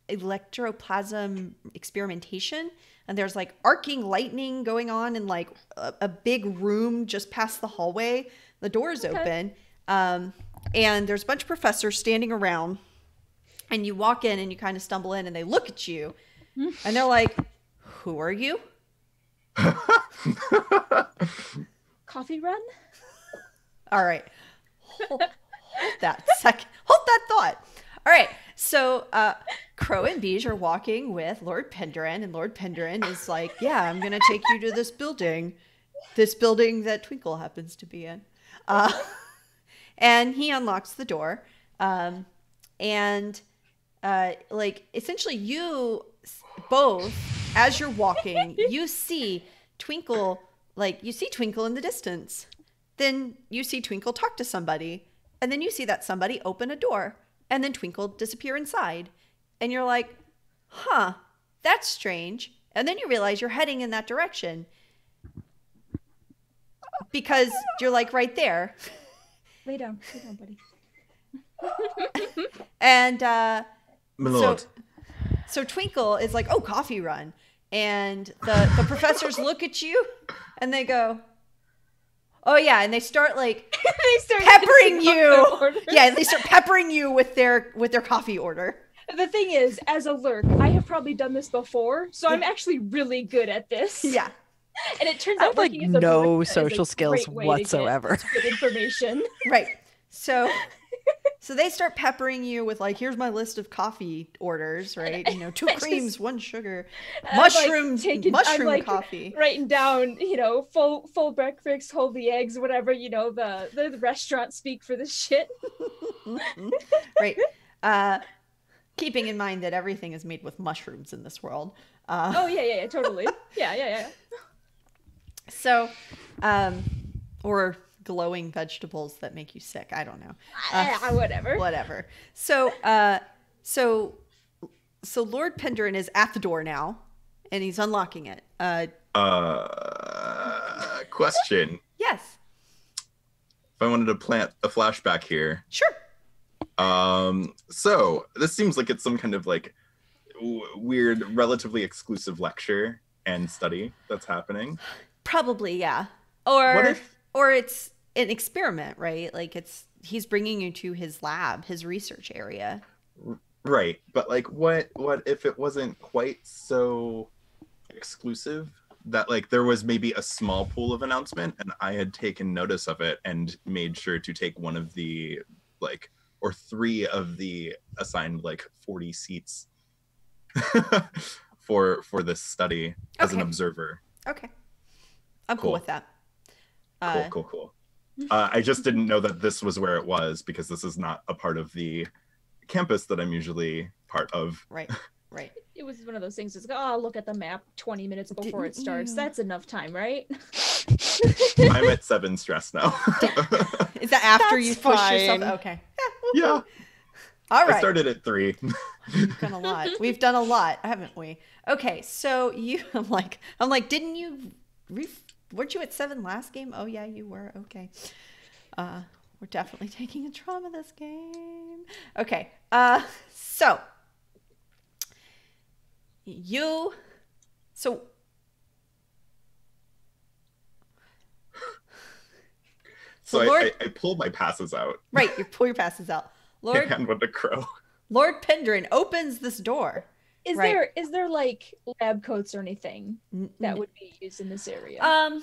electroplasm experimentation, and there's arcing lightning going on in a big room just past the hallway. The door is open, and there's a bunch of professors standing around, and you walk in and you kind of stumble in and they look at you and they're like, who are you? coffee run? All right. Hold that thought. All right. So Crow and Beige are walking with Lord Penderin, and Lord Penderin is like, yeah, I'm going to take you to this building that Twinkle happens to be in. And he unlocks the door. Like, essentially you both, as you're walking, you see Twinkle, in the distance. Then you see Twinkle talk to somebody. And then you see that somebody open a door. And then Twinkle disappear inside. And you're like, huh, that's strange. And then you realize you're heading in that direction. Because you're like right there. Lay down, buddy. And My lord. so Twinkle is like, oh, coffee run. And the professors look at you and they go, oh yeah, and they start like peppering you. Yeah, they start peppering you with their coffee order. The thing is, as a lurk, I have probably done this before, so I'm actually really good at this. Yeah. And it turns I out have like working as a no lurk is a social skills great way to get whatsoever. good information. Right. So they start peppering you with like, here's my list of coffee orders, right? 2 creams, 1 sugar, mushroom coffee. Writing down, full breakfast, hold the eggs, whatever, the restaurant speak for this shit. Right. Keeping in mind that everything is made with mushrooms in this world. Oh yeah, totally. Yeah. So, or glowing vegetables that make you sick. I don't know. Whatever. So Lord Penderin is at the door now, and he's unlocking it. Question. Yes. If I wanted to plant a flashback here. Sure. So this seems like it's some kind of like weird, relatively exclusive lecture and study that's happening. Probably, yeah. Or What if- or it's an experiment, right? Like he's bringing you to his lab, his research area. Right, but like what if it wasn't quite so exclusive that like there was maybe a small pool of announcement and I had taken notice of it and made sure to take one of the like or 3 of the assigned like 40 seats for this study as an observer. Okay. I'm cool with that. Cool. I just didn't know that this was where it was because this is not a part of the campus that I'm usually part of. Right. It was one of those things. It's like, oh, look at the map 20 minutes before it starts. That's enough time, right? I'm at 7 stress now. Is that after That's you push fine. yourself? Okay. Yeah. All right. I started at 3. We've done a lot. We've done a lot, haven't we? Okay, so I'm like, didn't you? Weren't you at 7 last game? Oh yeah, you were. Okay. We're definitely taking a trauma this game. Okay. So Lord, I pulled my passes out. Right, you pull your passes out. And hand one to Crow. Lord Penderin opens this door. Is there like lab coats or anything that would be used in this area?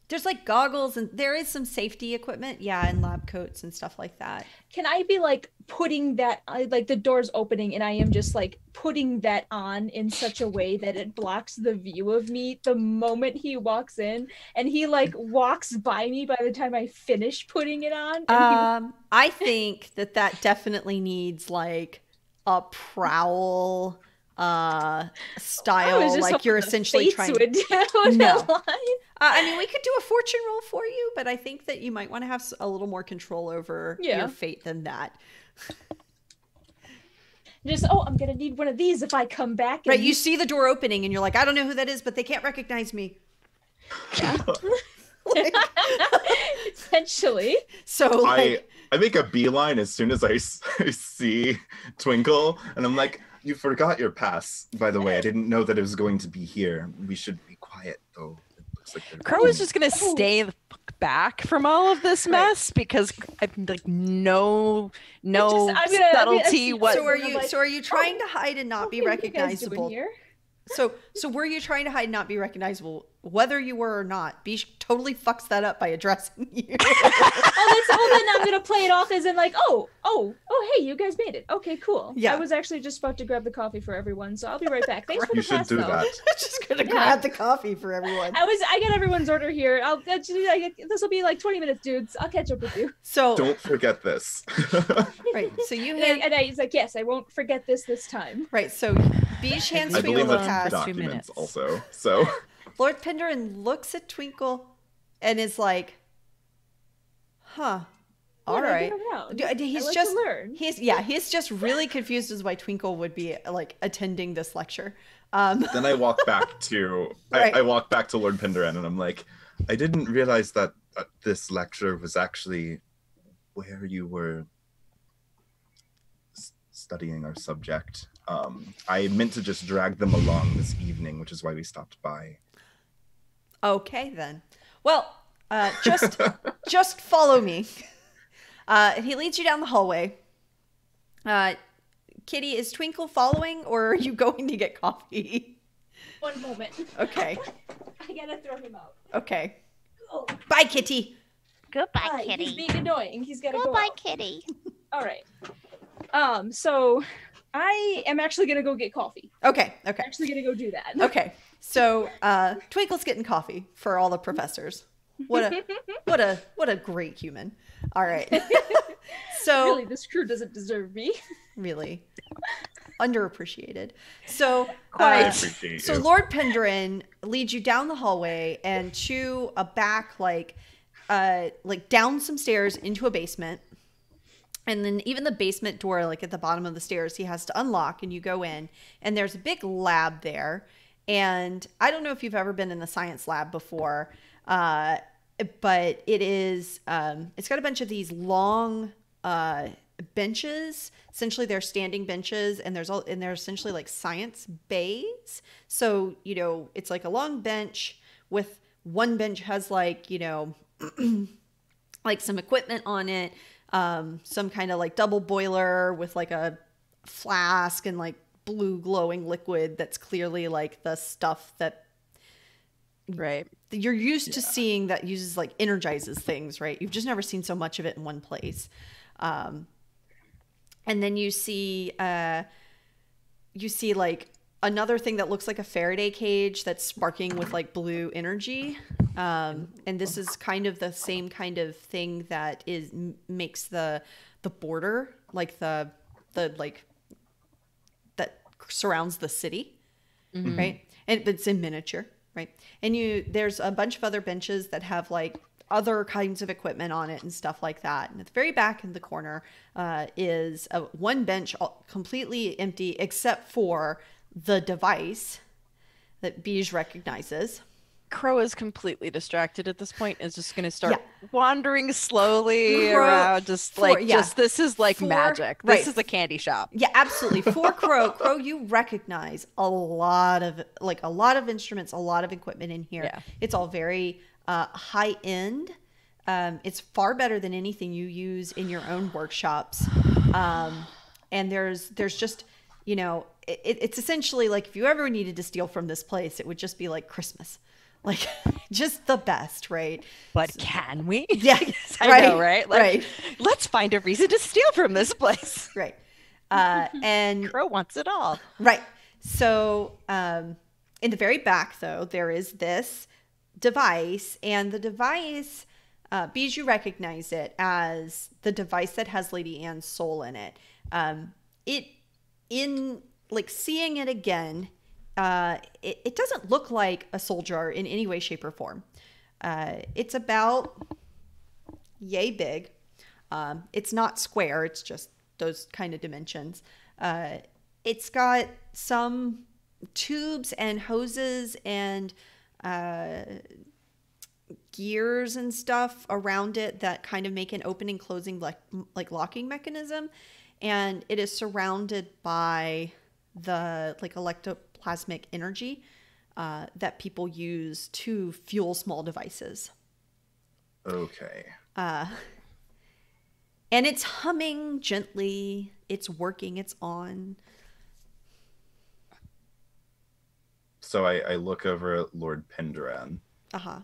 There's like goggles and there is some safety equipment, and lab coats and stuff like that. Can I be like putting that, like the door's opening and I am just like putting that on in such a way that it blocks the view of me the moment he walks in, and he like walks by me by the time I finish putting it on? I think that definitely needs like a prowl style, like you're essentially trying to no. I mean, we could do a fortune roll for you, but I think that you might want to have a little more control over your fate than that. Just, I'm gonna need one of these if I come back. Right, you see the door opening and you're like, I don't know who that is, but they can't recognize me. Yeah. Essentially. So like, I make a beeline as soon as I see Twinkle, and I'm like, you forgot your pass, by the way. I didn't know that it was going to be here. We should be quiet, though. It looks like Crow is just gonna stay the fuck back from all of this mess because I've like no subtlety. So are you trying to hide and not be recognizable? Here? So were you trying to hide and not be recognizable whether you were or not, Bish totally fucks that up by addressing you. Then I'm gonna play it off as in like, hey, you guys made it. Okay, cool. Yeah. I was actually just about to grab the coffee for everyone, so I'll be right back. Thanks for You the should pass, do though. that. Just gonna grab the coffee for everyone. I got everyone's order here. This will be like 20 minutes, dudes. I'll catch up with you. So Don't forget this. right, so you And he's like, yes, I won't forget this time. right, so Bish hands I Twinkle believe the that's pass. 2 documents minutes. also. So Lord Penderin looks at Twinkle and is like, "Huh, all Yeah, I right." get around. He's I like just to learn. he's just really confused as why Twinkle would be like attending this lecture. then I walk back to Right. I walk back to Lord Penderin and I'm like, I didn't realize that this lecture was actually where you were studying our subject. I meant to just drag them along this evening, which is why we stopped by. Okay then. Well, just follow me. And he leads you down the hallway. Kitty, is Twinkle following, or are you going to get coffee? One moment. Okay. I gotta throw him out. Okay. Oh, Bye, Kitty. Goodbye, hi, kitty. he's being annoying. He's gotta go Goodbye, out. kitty. All right. So I am actually gonna go get coffee. Okay. I'm actually gonna go do that. Okay. So Twinkle's getting coffee for all the professors. What a great human. All right. So Really, this crew doesn't deserve me. really underappreciated. So I appreciate so you. Lord Penderin leads you down the hallway and to a back like down some stairs into a basement. And then even the basement door, like at the bottom of the stairs, he has to unlock, and you go in, and there's a big lab there. And I don't know if you've ever been in the science lab before, but it is, it's got a bunch of these long benches. Essentially, they're standing benches, and they're essentially like science bays. So, it's like a long bench with one bench has like, like some equipment on it. Some kind of like double boiler with like a flask and like blue glowing liquid that's clearly like the stuff that Right. you're used to seeing that uses like energizes things, right? You've just never seen so much of it in one place. And then you see like another thing that looks like a Faraday cage that's sparking with like blue energy. And this is kind of the same kind of thing that makes the border, like the like that surrounds the city, right? And it's in miniature, right? And there's a bunch of other benches that have like other kinds of equipment on it and stuff like that. And at the very back in the corner is one bench completely empty except for the device that Beige recognizes. Crow is completely distracted at this point. Is just going to start wandering slowly Crow- around, just this is like magic. This is a candy shop. Yeah, absolutely. For Crow, you recognize a lot of instruments, a lot of equipment in here. Yeah. It's all very high end. It's far better than anything you use in your own workshops. And there's just, it's essentially like if you ever needed to steal from this place, it would just be like Christmas. Like just the best, right? But can we? Yeah, I know, right? Like, right. let's find a reason to steal from this place. Right. And Crow wants it all. right. So in the very back, though, there is this device, and the device, Bijou recognized it as the device that has Lady Anne's soul in it. Seeing it again, it doesn't look like a soul jar in any way, shape, or form. It's about yay big. It's not square. It's just those kind of dimensions. It's got some tubes and hoses and gears and stuff around it that kind of make an opening closing like locking mechanism, and it is surrounded by the like electroplasmic energy that people use to fuel small devices. Okay. And it's humming gently. It's working. It's on. So I look over at Lord Penderan. Uh-huh.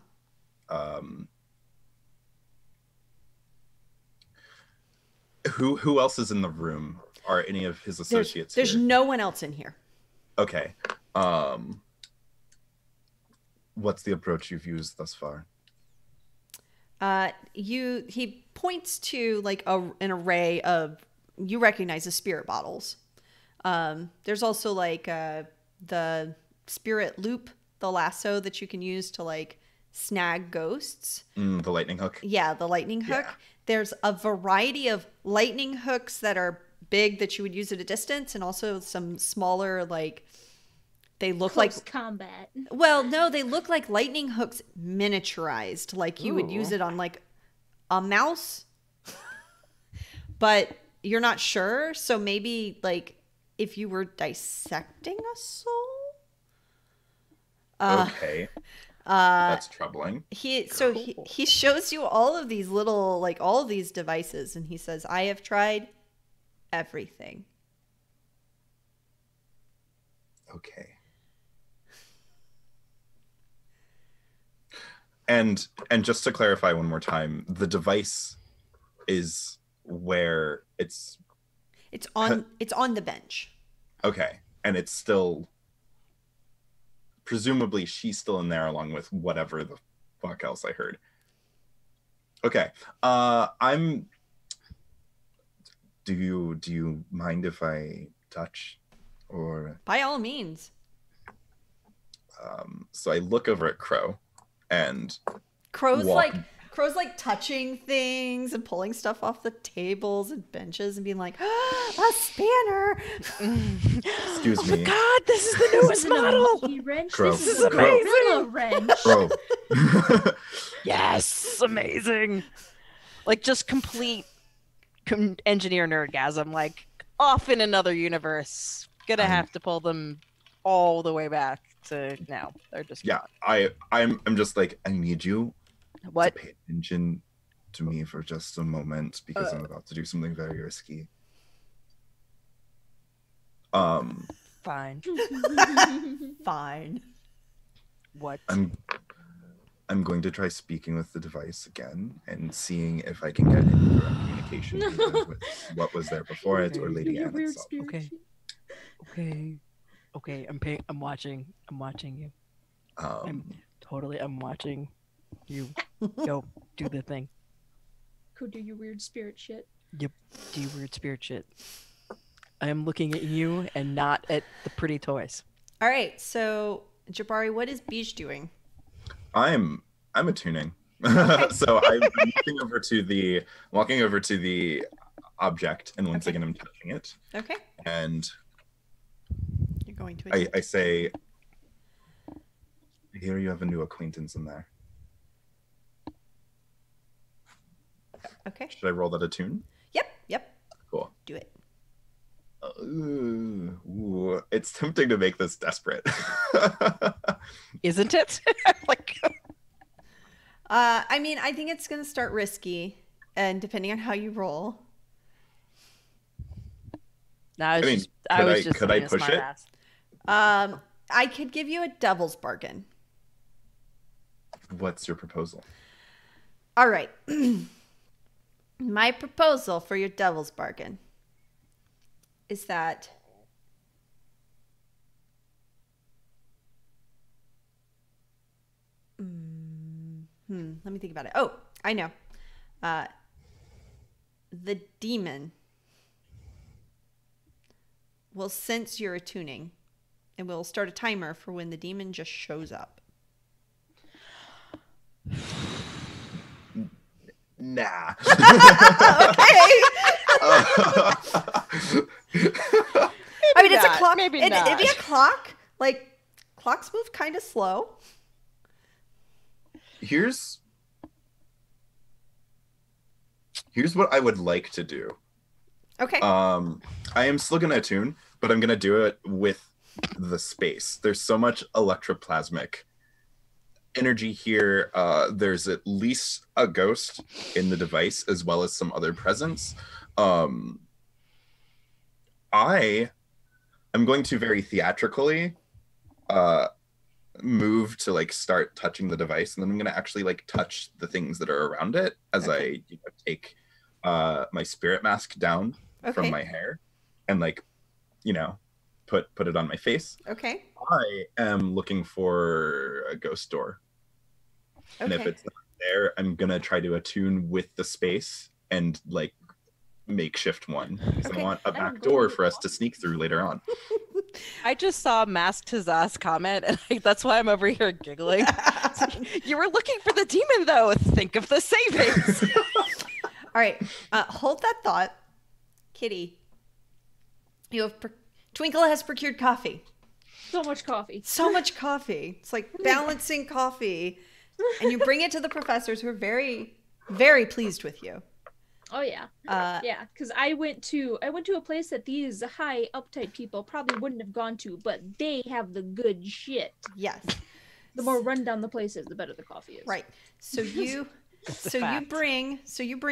Who else is in the room? Are any of his associates There's here? no one else in here. Okay. What's the approach you've used thus far? He points to like an array of, you recognize the spirit bottles. There's also like the spirit loop, the lasso that you can use to like snag ghosts. The lightning hook. Yeah, the lightning hook. Yeah. There's a variety of lightning hooks that are big that you would use at a distance, and also some smaller, like, they look Close like combat. Well, no, they look like lightning hooks miniaturized, like you would use it on like a mouse. But you're not sure, so maybe like if you were dissecting a soul. Okay. That's troubling. He shows you all of these little, like, all of these devices, and he says, I have tried everything. Okay. And just to clarify one more time, the device is where it's on the bench. Okay. And it's still, presumably she's still in there along with whatever the fuck else I heard. Okay. Do you mind if I touch, or? By all means. So I look over at Crow, and Crow's like touching things and pulling stuff off the tables and benches and being like, a spanner. Excuse me. God, this is the newest model. Wrench. Crow. This is a Crow. gorilla wrench. Crow. Yes, amazing. Like just complete engineer nerdgasm. Like off in another universe. Gonna have to pull them all the way back to now. They're just Yeah. I'm just like, I need you what? to pay attention to me for just a moment, because I'm about to do something very risky. Fine. Fine. What? I'm going to try speaking with the device again and seeing if I can get any direct communication either with what was there before it or Lady Anne itself. Okay. I'm watching you. I'm watching you. Go do the thing. Go do your weird spirit shit. Yep. Do your weird spirit shit. I am looking at you and not at the pretty toys. All right. So, Jabari, what is Beej doing? I'm attuning. So I'm walking over to the object, and once again I'm touching it. Okay. And You're going to I say, here you have a new acquaintance in there. Okay. Should I roll that attune? Yep. Cool. Do it. Ooh, it's tempting to make this desperate. Isn't it? Like I mean, I think it's going to start risky, and depending on how you roll. No, I was just could I being a push it? smartass. I could give you a devil's bargain. What's your proposal? All right. My proposal for your devil's bargain is that let me think about it. Oh, I know. The demon will sense your attuning, and we'll start a timer for when the demon just shows up. Nah. Okay. I mean, it's a clock. Maybe It'd not. be a clock. Like, clocks move kind of slow. Here's what I would like to do. Okay. I am still gonna attune, but I'm gonna do it with the space. There's so much electroplasmic energy here. There's at least a ghost in the device, as well as some other presence. I am going to very theatrically move to like start touching the device, and then I'm gonna actually like touch the things that are around it as I take my spirit mask down from my hair and like put it on my face. Okay. I am looking for a ghost door. And if it's not there, I'm gonna try to attune with the space and like makeshift one, because I want a back door for us to sneak through later on. I just saw Masked his ass comment, and that's why I'm over here giggling. You were looking for the demon, though. Think of the savings. All right, hold that thought, Kitty. You have Twinkle has procured coffee. So much coffee. So much coffee. It's like balancing coffee, and you bring it to the professors, who are very, very pleased with you. Oh yeah, yeah. Because I went to a place that these high uptight people probably wouldn't have gone to, but they have the good shit. Yes. The more rundown the place is, the better the coffee is. Right. So you bring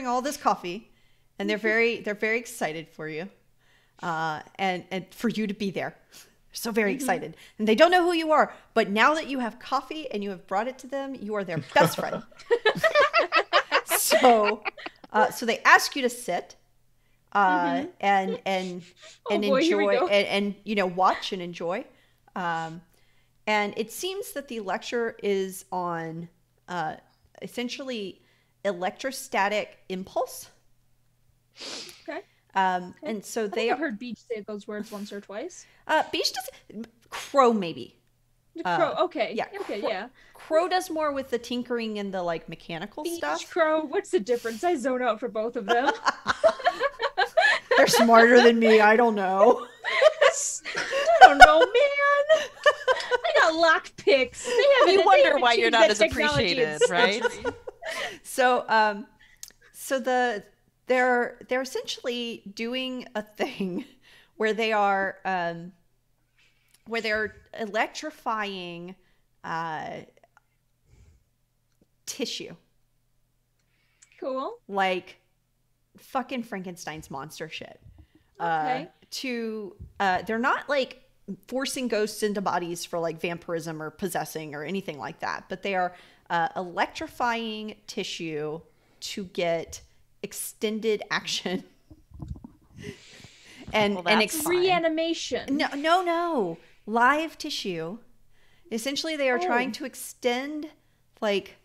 all this coffee, and they're very excited for you, and for you to be there. So very excited, and they don't know who you are, but now that you have coffee and you have brought it to them, you are their best friend. So they ask you to sit, and enjoy, and watch and enjoy. And it seems that the lecture is on essentially electrostatic impulse. Okay. And so I've heard Beach say those words once or twice. Beach does. Crow maybe. Crow. Okay. Yeah. Okay. Yeah. Crow does more with the tinkering and the like mechanical Beach, stuff. Crow. What's the difference? I zone out for both of them. They're smarter than me. I don't know. I don't know, man. I got lock picks. You wonder why you're not as appreciated, right? So, they're essentially doing a thing where they're electrifying tissue. Cool. Like fucking Frankenstein's monster shit. Okay. They're not like forcing ghosts into bodies for like vampirism or possessing or anything like that, but they are electrifying tissue to get extended action. And that's reanimation. No. Live tissue. Essentially, they are trying to extend, like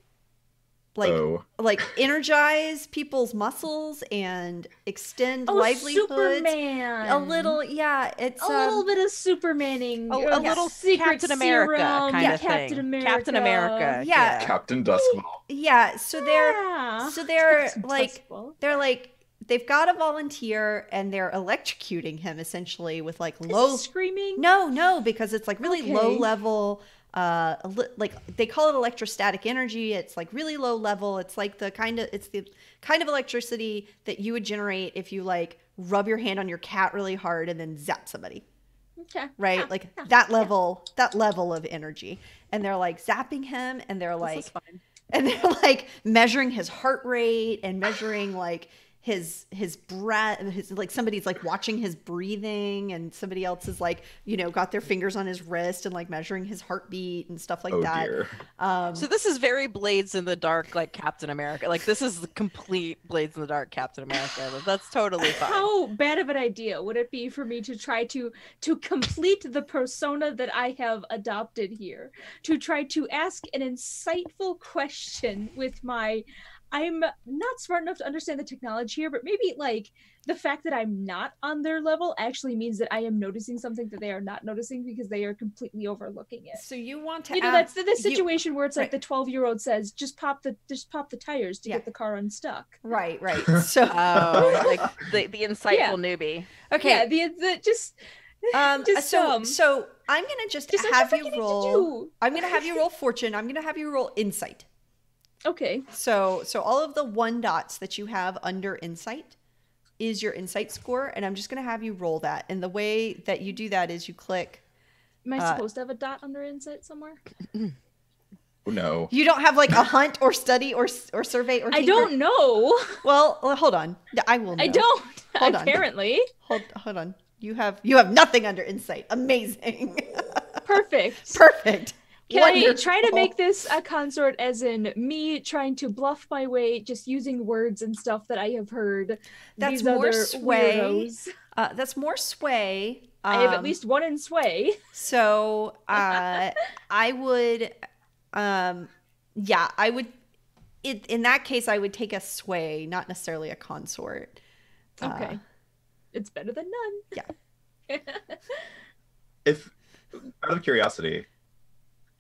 energize people's muscles and extend livelihoods. Superman. A little, yeah. It's a little bit of Supermaning. A little secret Captain America serum. kind of Captain thing. America. Captain America. Yeah. Captain Doskvol. Yeah. So they're Doskvol. they're like. They've got a volunteer, and they're electrocuting him essentially with like low screaming. No, because it's like really low level. Like they call it electrostatic energy. It's like really low level. It's like the kind of electricity that you would generate if you like rub your hand on your cat really hard and then zap somebody. Okay. Right? That level of energy. And they're like zapping him, and they're like, measuring his heart rate and measuring like his breath, like somebody's like watching his breathing, and somebody else is like, got their fingers on his wrist and like measuring his heartbeat and stuff like that. Dear. So this is very Blades in the Dark, like Captain America. Like this is the complete Blades in the Dark Captain America. That's totally fine. How bad of an idea would it be for me to try to complete the persona that I have adopted here? To try to ask an insightful question with my... I'm not smart enough to understand the technology here, but maybe like the fact that I'm not on their level actually means that I am noticing something that they are not noticing because they are completely overlooking it. So you want to that's the situation where it's like the 12-year-old says, just pop the tires to get the car unstuck. Right. So like the insightful newbie. Okay. Yeah, so I'm gonna just have you roll. I'm gonna have you roll fortune. I'm gonna have you roll insight. Okay. So all of the 1 dots that you have under insight is your insight score, and I'm just going to have you roll that. And the way that you do that is you click. Am I supposed to have a dot under insight somewhere? No. You don't have like a hunt or study or survey or tinker? I don't know. Well, hold on. I will know. I don't. Hold on. Apparently. Hold on. You have nothing under insight. Amazing. Perfect. Can I Wonderful. try to make this a consort as in me trying to bluff my way, just using words and stuff that I have heard That's these more other sway. weirdos? That's more sway. I have at least one in sway. So I would, yeah, I would. In that case, I would take a sway, not necessarily a consort. Okay. It's better than none. Yeah. If, out of curiosity,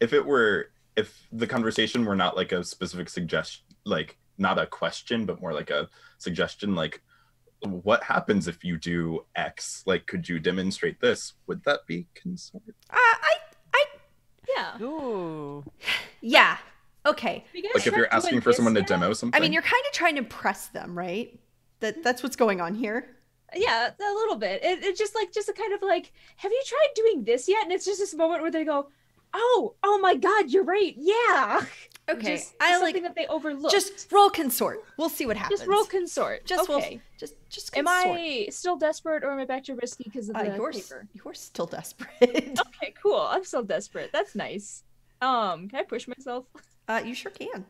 if the conversation were not like a specific suggestion, like not a question, but more like a suggestion, like what happens if you do X? Like, could you demonstrate this? Would that be consort? Yeah. Ooh. Yeah. Okay. You guys Like if tried you're asking doing for this someone to yet? demo something? I mean, you're kind of trying to impress them, right? That's what's going on here. Yeah, a little bit. It's just a kind of like, have you tried doing this yet? And it's just this moment where they go, oh my God, you're right. Yeah. Okay. Just I something like that they overlooked. just roll consort. We'll see what happens. Just roll consort. Just okay. just Am consort. I still desperate or am I back to risky because of the paper? You're still desperate. Okay, cool. I'm still desperate. That's nice. Can I push myself? You sure can.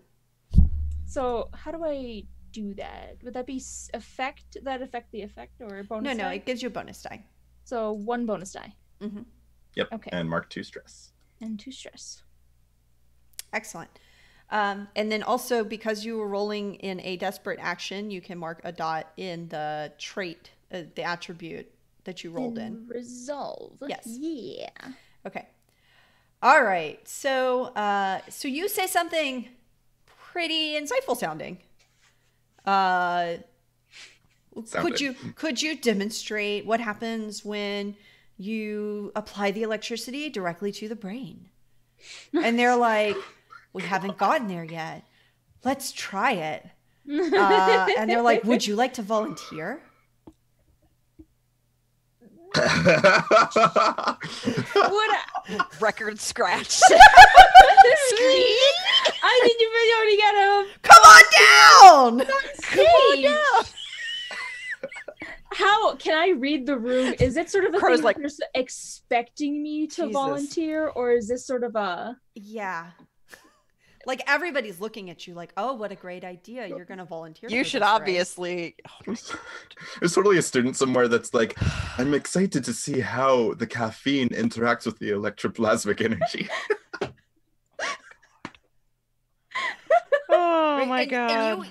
So how do I do that? Would that be affect the effect or bonus? No, die? it gives you a bonus die. So 1 bonus die Mm-hmm. Yep. Okay. And mark 2 stress. and 2 stress. Excellent. And then also because you were rolling in a desperate action, you can mark a dot in the trait, the attribute that you rolled in. Resolve. Yes. Yeah. Okay. All right. So, so you say something pretty insightful sounding. Could you demonstrate what happens when you apply the electricity directly to the brain? And they're like, we haven't gotten there yet. Let's try it. And they're like, would you like to volunteer? Record scratch. Scream? I mean, you already got him. Come on down! Stage. How can I read the room? Is it sort of a Crow's thing like, like, you're expecting me to Jesus. volunteer, or is this sort of a Yeah. Like everybody's looking at you like, oh, what a great idea. You're going to volunteer. you for should this, right?" obviously. There's totally a student somewhere that's like, I'm excited to see how the caffeine interacts with the electroplasmic energy. Oh Right? my and, god. And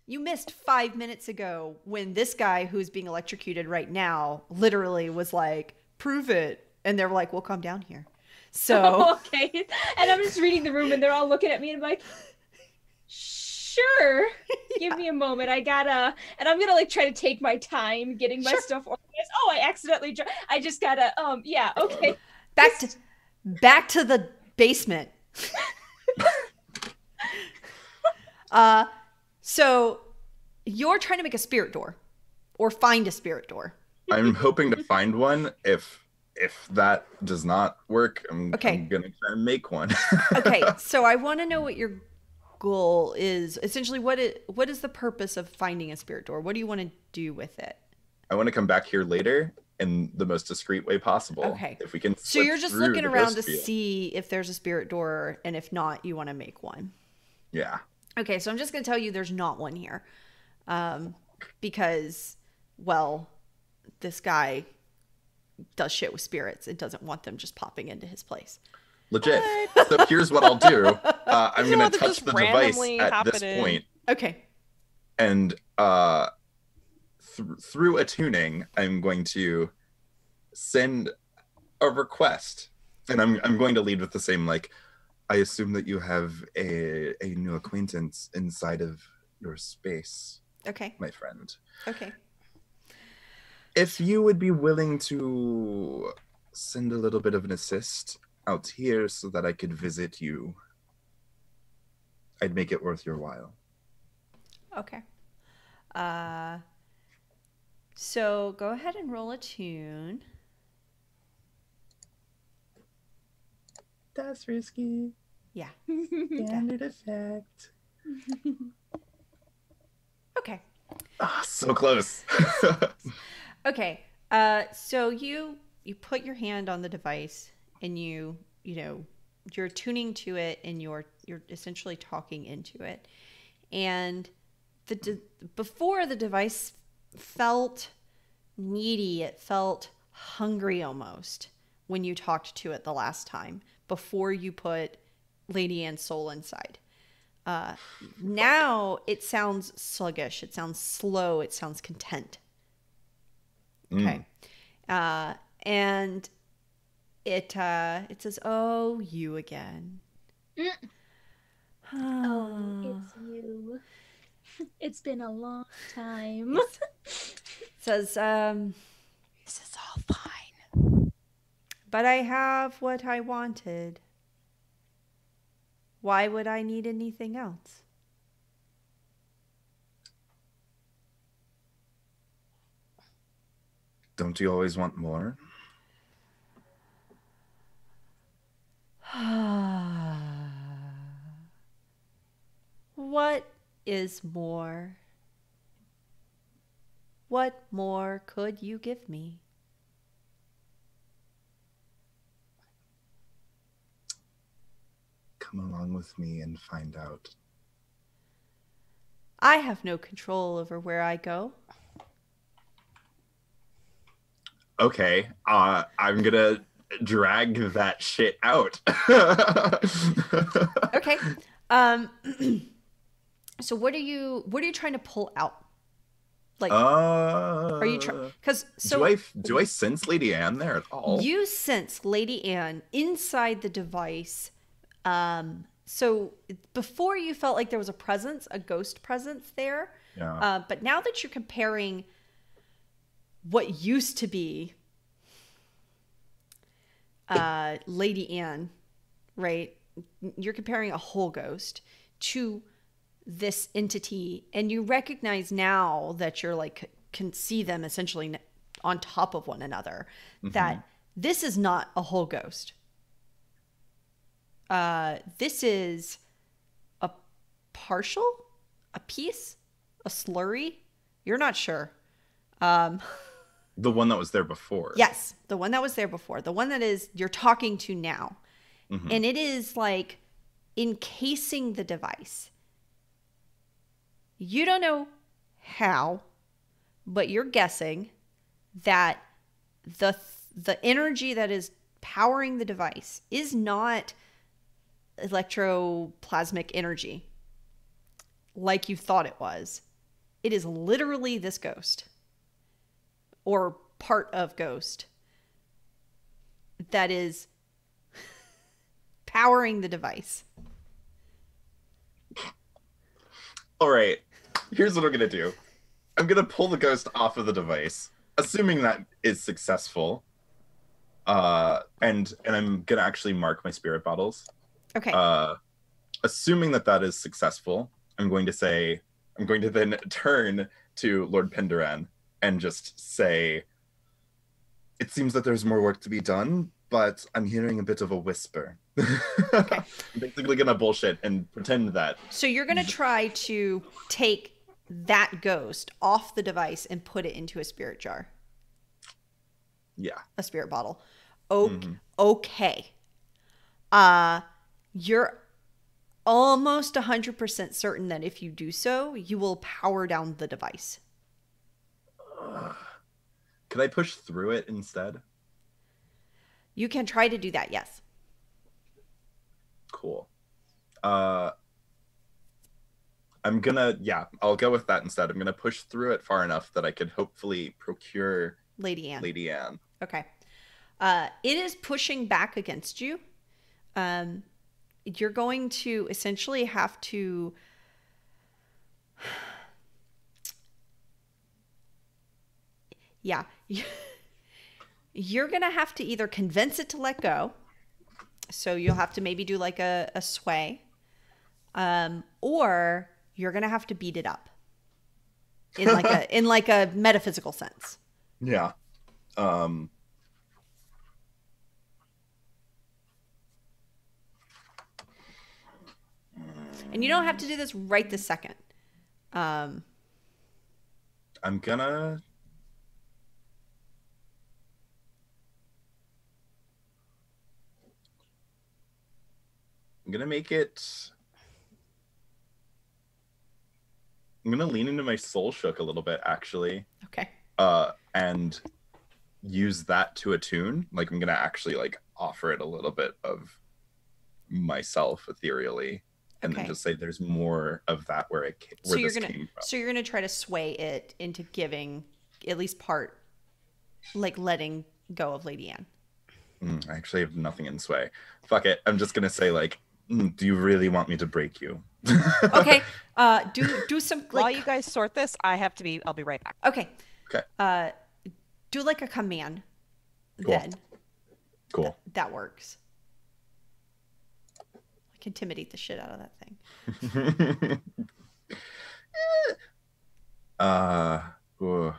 you missed 5 minutes ago when this guy who's being electrocuted right now literally was like, prove it. And they're like, well, come down here. So okay. And I'm just reading the room, and they're all looking at me, and I'm like, sure. Give me a moment. And I'm gonna like try to take my time getting my stuff organized. Oh, I accidentally. I just gotta. Yeah. Okay. back to the basement. So you're trying to make a spirit door or find a spirit door. I'm hoping to find one. If that does not work, I'm gonna try and make one. Okay, so I want to know what your goal is. Essentially, what is the purpose of finding a spirit door? What do you want to do with it? I want to come back here later in the most discreet way possible. Okay. If we can. So you're just looking the around to ghost field. see if there's a spirit door, and if not, you want to make one. Yeah. Okay, so I'm just going to tell you there's not one here. Because, well, this guy does shit with spirits and doesn't want them just popping into his place. Legit. So here's what I'll do. I'm You going want to them touch just the device randomly at this happening. point, Okay. and through attuning, I'm going to send a request, and I'm going to lead with the same, like, I assume that you have a new acquaintance inside of your space, Okay. my friend. Okay. If you would be willing to send a little bit of an assist out here so that I could visit you, I'd make it worth your while. Okay. So go ahead and roll a tune. That's risky. Yeah. Standard effect. Okay. Ah, so close. Okay. So you put your hand on the device and you you're tuning to it, and you're essentially talking into it. And before, the device felt needy, it felt hungry almost when you talked to it the last time, before you put Lady Anne's soul inside. Now it sounds sluggish, it sounds slow, it sounds content. Okay. And it says, "Oh, you again." Oh, it's you. It's been a long time. It says, This is all fine. "But I have what I wanted. Why would I need anything else?" Don't you always want more? What is more? What more could you give me? Come along with me and find out. I have no control over where I go. Okay, I'm gonna drag that shit out. Okay. So what are you trying to pull out? Like, are you trying? Because do I sense Lady Anne there at all? you sense Lady Anne inside the device. So before, you felt like there was a ghost presence there. Yeah. But now that you're comparing what used to be Lady Anne, right? You're comparing a whole ghost to this entity, and you recognize now that you're like can see them essentially on top of one another, that this is not a whole ghost. This is a partial, a piece, a slurry. You're not sure. The one that was there before. Yes, the one that was there before. The one that is you're talking to now. And it is like encasing the device. You don't know how, but you're guessing that the energy that is powering the device is not electroplasmic energy like you thought it was. It is literally this ghost, or part of ghost, that is powering the device. All right, here's what I'm gonna do. I'm gonna pull the ghost off of the device, assuming that is successful. And I'm gonna actually mark my spirit bottles. Okay. Assuming that is successful, I'm going to then turn to Lord Penderan and just say, "It seems that there's more work to be done, but I'm hearing a bit of a whisper." Okay. I'm basically gonna bullshit and pretend that. So you're going to try to take that ghost off the device and put it into a spirit jar. Yeah. A spirit bottle. Okay. You're almost 100% certain that if you do so, you will power down the device. Could I push through it instead? You can try to do that, yes. Cool. I'll go with that instead. I'm gonna push through it far enough that I could hopefully procure Lady Anne. Okay. It is pushing back against you. You're going to essentially have to you're going to have to either convince it to let go. So you'll have to maybe do like a sway. Or you're going to have to beat it up in like a metaphysical sense. Yeah. And you don't have to do this right this second. I'm gonna... I'm gonna make it. I'm gonna lean into my soul shook a little bit, actually. Okay. And use that to attune. Like I'm gonna actually like offer it a little bit of myself ethereally, and then Okay. just say there's more of that where it So where you're this gonna came from. so you're gonna try to sway it into giving at least part, like letting go of Lady Anne. I actually have nothing in sway. Fuck it. I'm just gonna say like, do you really want me to break you? Okay. Do some While like you guys sort this, I'll be right back. okay. Okay. Do like a command. Cool. Then Cool. that works. Like intimidate the shit out of that thing. Ooh.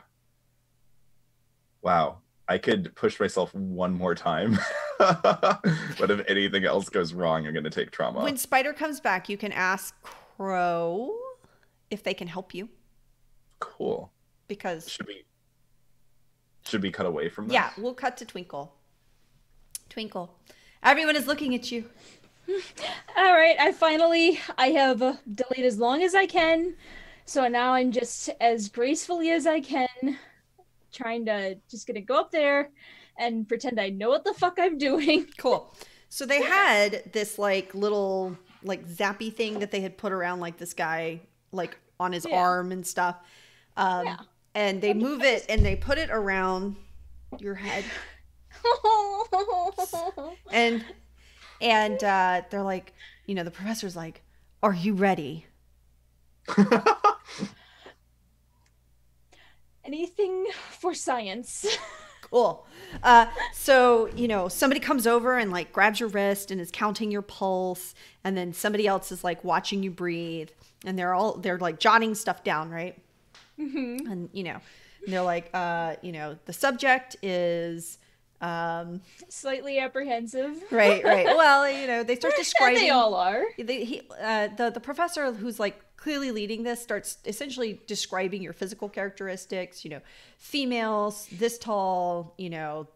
Wow. I could push myself one more time. But if anything else goes wrong, I'm gonna take trauma. When Spider comes back, you can ask Crow if they can help you Cool. because Should we cut away from that? yeah, we'll cut to Twinkle. Twinkle, everyone is looking at you. All right, I have delayed as long as I can, so now I'm just as gracefully as I can, just gonna go up there and pretend I know what the fuck I'm doing. Cool. So they had this like little like zappy thing that they had put around like this guy like on his Yeah. arm and stuff. Yeah. And they move it and they put it around your head. And they're like, you know, the professor's like, "Are you ready?" Anything for science. Cool. So, you know, somebody comes over and like grabs your wrist and is counting your pulse, and then somebody else is like watching you breathe, and they're like jotting stuff down, right? Mm-hmm. And you know, and they're like, you know, the subject is Slightly apprehensive. right. Well, you know, they start describing. They all are. The professor who's like clearly leading this starts essentially describing your physical characteristics. You know, females this tall. You know,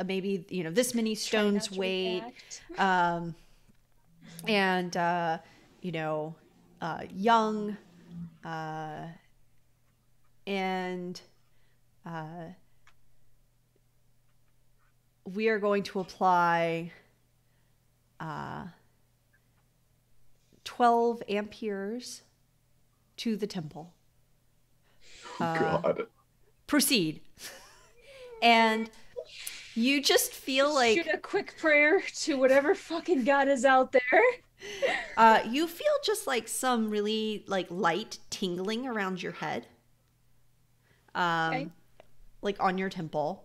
maybe you know this many stones not to weight. react. And you know, young. And we are going to apply 12 amperes to the temple. God. Proceed. And you just feel like Shoot a quick prayer to whatever fucking god is out there. you feel just like some really like light tingling around your head. Okay. Like on your temple.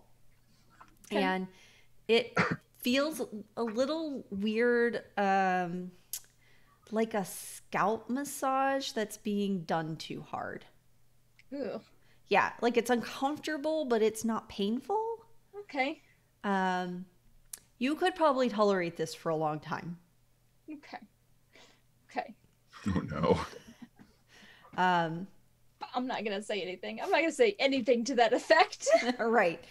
Okay. And it feels a little weird, like a scalp massage that's being done too hard. Ooh. Yeah, like it's uncomfortable, but it's not painful. Okay. You could probably tolerate this for a long time. Okay. Oh no. I'm not gonna say anything. I'm not gonna say anything to that effect. Right.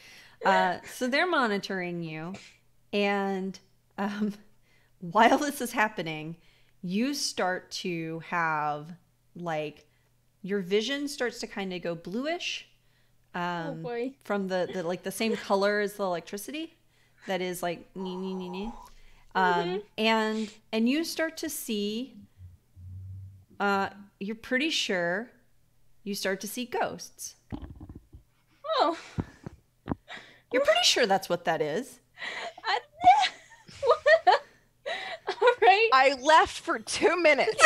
So they're monitoring you, and while this is happening, you start to have like your vision starts to kind of go bluish. Oh boy. From the like the same color as the electricity, that is like and you start to see. You're pretty sure you start to see ghosts. Oh. You're pretty sure that's what that is. All right. I left for 2 minutes.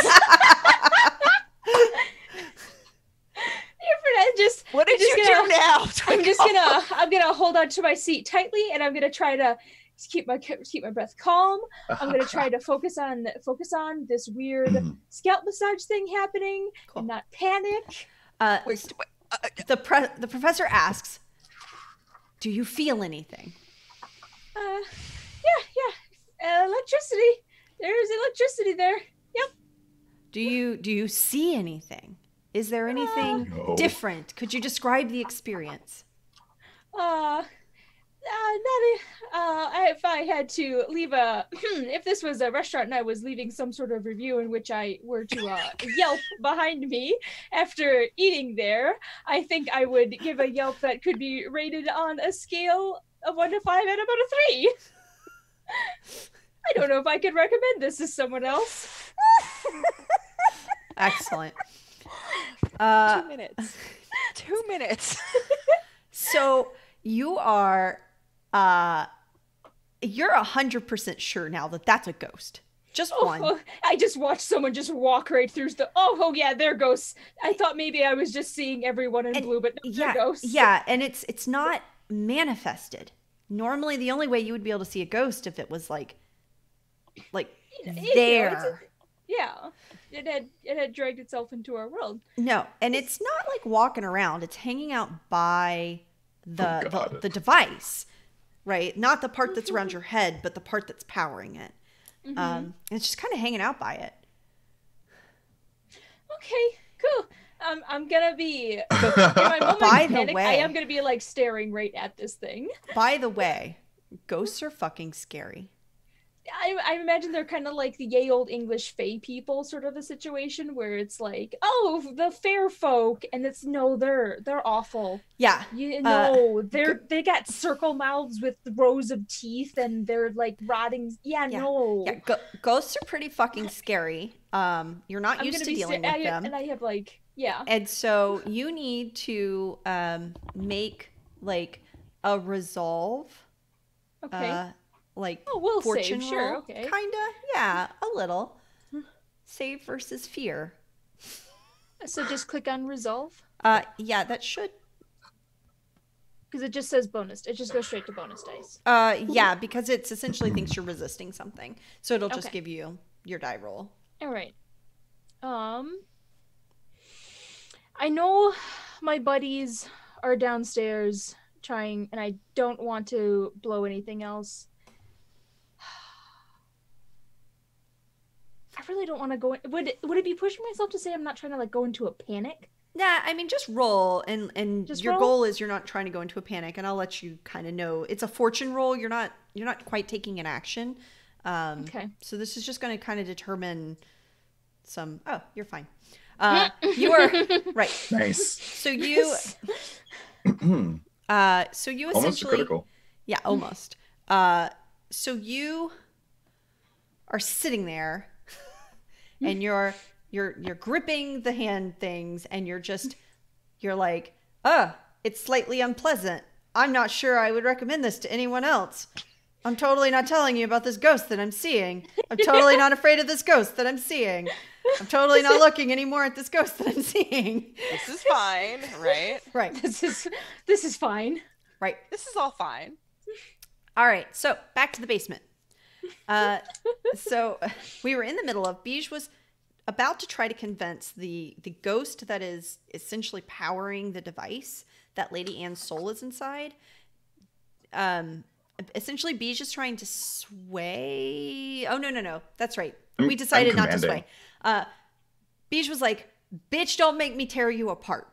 What did you do now? I'm gonna hold on to my seat tightly, and I'm gonna try to keep my breath calm. I'm gonna try to focus on this weird scalp massage thing happening, Cool. and not panic. The professor asks, "Do you feel anything?" Yeah. Electricity. There's electricity there. Yep. Do you see anything? Is there anything No. different? Could you describe the experience? If I had to leave a, if this was a restaurant and I was leaving some sort of review in which I were to Yelp behind me after eating there, I think I would give a Yelp that could be rated on a scale of 1 to 5 at about a 3. I don't know if I could recommend this to someone else. Excellent. 2 minutes. 2 minutes. So you are, you're 100% sure now that that's a ghost. Just one. I just watched someone just walk right through the. Oh yeah, they're ghosts. I thought maybe I was just seeing everyone in blue, but no, they're ghosts. Yeah, and it's not manifested. Normally, the only way you would be able to see a ghost if it was like there. Yeah, it had dragged itself into our world. No, and it's not like walking around. It's hanging out by the device, right? Not the part that's around your head, but the part that's powering it. And it's just kind of hanging out by it. Okay, cool. I'm gonna be in my moment By of the panic, way, I am gonna be like staring right at this thing. By the way, ghosts are fucking scary. I imagine they're kind of like the yay old English fae people sort of a situation where it's like, oh, the fair folk, and it's no, they're awful. Yeah, You know, they got circle mouths with rows of teeth, and they're like rotting. No. Yeah, ghosts are pretty fucking scary. You're not used to dealing with them, and I have like, yeah. And so you need to make like a resolve. Okay. Like we'll fortune save, roll, sure, okay. Kinda, yeah, a little. Save versus fear. So just click on resolve? Yeah, that should. Because it just says bonus. It just goes straight to bonus dice. Yeah, because it's essentially thinks you're resisting something, so it'll just give you your die roll. All right. I know my buddies are downstairs trying, and I don't want to blow anything else. I really don't want to go in. Would it be pushing myself to say I'm not trying to like go into a panic? Yeah, I mean, just roll, and Just your roll? goal is you're not trying to go into a panic, and I'll let you kind of know it's a fortune roll. You're not quite taking an action. Okay. So this is just going to kind of determine some. Oh, you're fine. You are right. Nice. So you. So you essentially. Almost critical. Yeah, almost. So you are sitting there, and you're gripping the hand things, and you're like, it's slightly unpleasant. I'm not sure I would recommend this to anyone else. I'm totally not telling you about this ghost that I'm seeing. I'm totally not afraid of this ghost that I'm seeing. I'm totally not looking anymore at this ghost that I'm seeing. This is fine, right? Right. This is fine. Right. This is all fine. All right. So back to the basement. So we were in the middle of Beige was about to try to convince the ghost that is essentially powering the device that Lady Anne's soul is inside. Essentially, Beige is trying to sway. Oh no, that's right. We decided not to sway. Beige was like, "Bitch, don't make me tear you apart."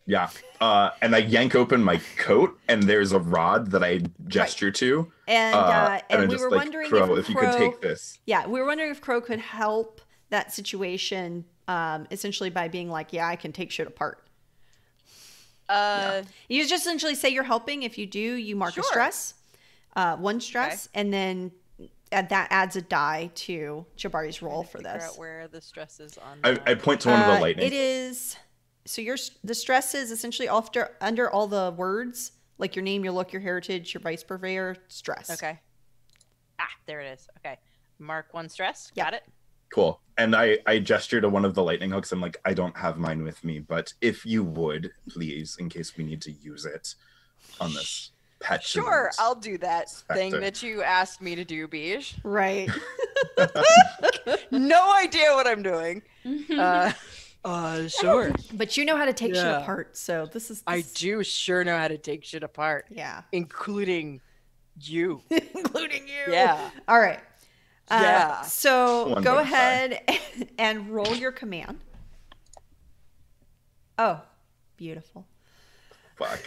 Yeah. And I yank open my coat, and there's a rod that I gesture to. And we just were like, wondering Crow, if you could take this. Yeah, we were wondering if Crow could help that situation, essentially by being like, "Yeah, I can take shit apart." You just essentially say you're helping. If you do, you mark a stress, one stress, and then that adds a die to Jabari's roll for this. Figure out where the stress is on. I point to one of the lightning. It is. So the stress is essentially under all the words, like your name, your look, your heritage, your vice purveyor, stress. Okay. There it is. Okay. Mark one stress. Got it. Cool. And I gesture to one of the lightning hooks. I'm like, I don't have mine with me, but if you would, please, in case we need to use it on this pet. Sure, I'll do that thing Spectre. that you asked me to do, Beige. Right. No idea what I'm doing. Sure. But you know how to take shit apart, so this is. I do sure know how to take shit apart. Yeah. Including you. Including you. Yeah. All right. Yeah. So One go more ahead and roll your command. Oh, beautiful. Fuck.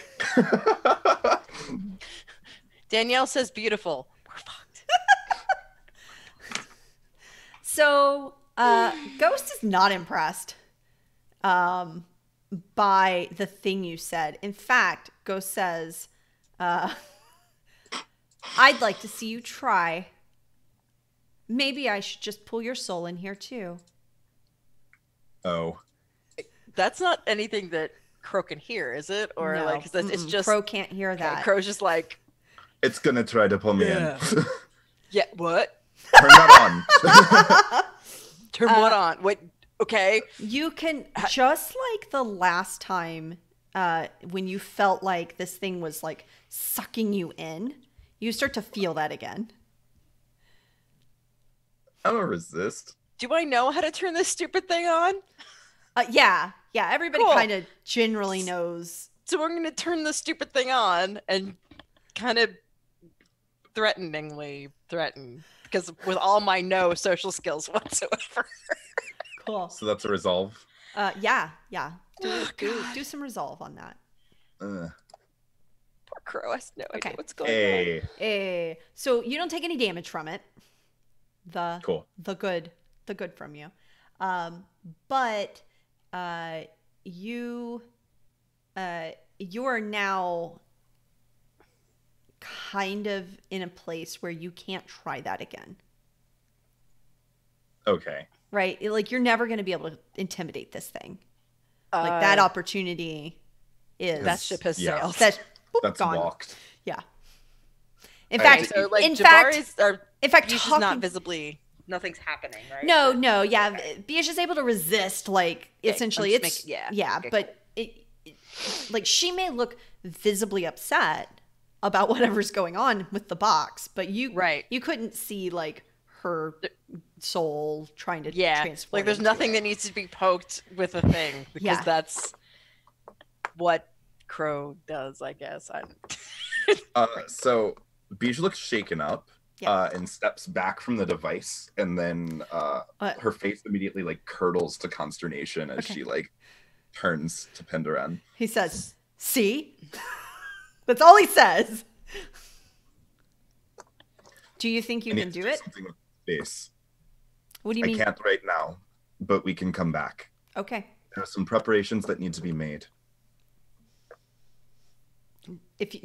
Danielle says beautiful. We're fucked. So, Ghost is not impressed by the thing you said. In fact, Ghost says, I'd like to see you try. Maybe I should just pull your soul in here too. Oh. That's not anything that Crow can hear, is it? Or No. like, it's just Crow can't hear that. Okay, Crow's just like, It's gonna try to pull me in. yeah, what? Turn that on. Turn what on? Wait, okay. You can, just like the last time when you felt like this thing was like sucking you in, you start to feel that again. I don't resist. Do I know how to turn this stupid thing on? Yeah. Everybody Cool. kind of generally knows. So I'm going to turn the stupid thing on and kind of threateningly threaten. Because with all my no social skills whatsoever. Cool. So that's a resolve. Yeah. Do some resolve on that. Uh, Poor Crow has no Okay. idea what's going on. hey. So you don't take any damage from it. Cool. The good from you. But you are now kind of in a place where you can't try that again. Okay. Right? Like you're never going to be able to intimidate this thing. Like that opportunity is That ship has Yeah. sailed. that's That's gone. walked. Yeah. In Alright, fact, So like in fact, Jabari's or in fact, Beach is talking, not visibly, nothing's happening, right? No, yeah. Biash is able to resist, like, Okay, essentially, I'm it's, just making- yeah, okay, but like, she may look visibly upset about whatever's going on with the box, but you couldn't see, like, her soul trying to Yeah, transform like there's into nothing it. that needs to be poked with a thing because Yeah. that's what Crow does, I guess. So Beej looks shaken up Yeah. and steps back from the device, and then her face immediately like curdles to consternation as Okay. she like turns to Penderan. He says, see? That's all he says. Do you think you I need can to do it? Something with space. What do you I mean? can't right now, but we can come back. Okay. There are some preparations that need to be made.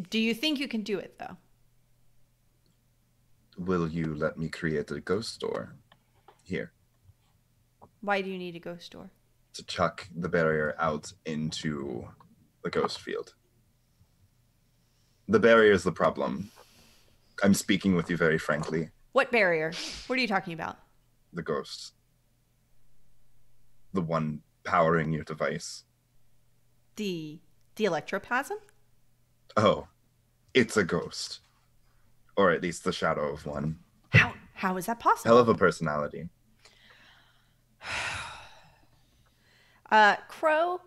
Do you think you can do it, though? Will you let me create a ghost door here Why do you need a ghost door? to chuck the barrier out into the ghost field? The barrier is the problem. I'm speaking with you very frankly. What barrier? What are you talking about? The ghost. The one powering your device. The electroplasm? Oh, it's a ghost. Or at least the shadow of one. How is that possible? Hell of a personality. Crow,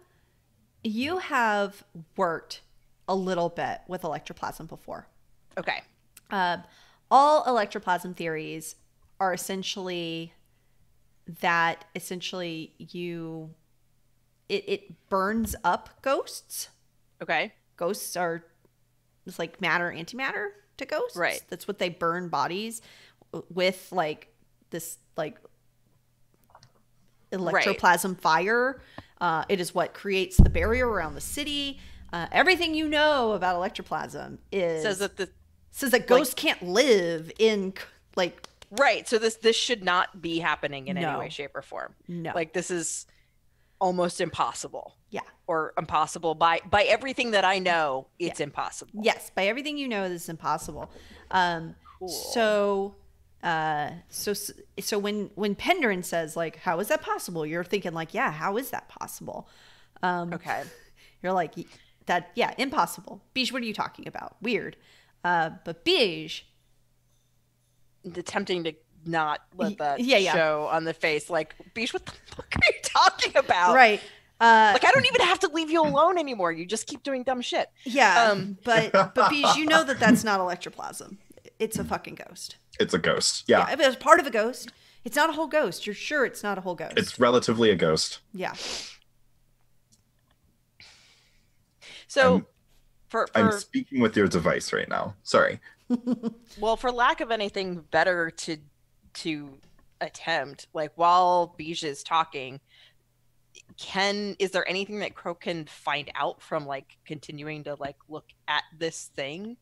you have worked a little bit with electroplasm before. Okay. All electroplasm theories are essentially that it burns up ghosts. Okay. Ghosts are it's like matter antimatter to ghosts. Right. That's what they burn bodies with, like this like electroplasm fire. It is what creates the barrier around the city. Everything you know about electroplasm Says that ghosts can't live in like right. So this should not be happening in No. any way, shape, or form. no. Like this is almost impossible. Yeah. Or impossible by everything that I know. It's impossible. Yes, by everything you know, this is impossible. Cool. So when Penderan says like, "How is that possible?" You're thinking like, "Yeah, how is that possible?" Okay. You're like, "That impossible." Beige, what are you talking about? Weird. But Beige, Attempting to not let that Yeah. show on the face. Like, Beach, what the fuck are you talking about? right? Like, I don't even have to leave you alone anymore. You just keep doing dumb shit. Yeah, but Beige, you know that's not electroplasm. It's a fucking ghost. It's a ghost. Yeah. If it's part of a ghost, it's not a whole ghost. You're sure it's not a whole ghost. It's relatively a ghost. Yeah. So, for I'm speaking with your device right now. Sorry. Well, for lack of anything better to attempt, like while Bijou is talking, is there anything that Crow can find out from like continuing to like look at this thing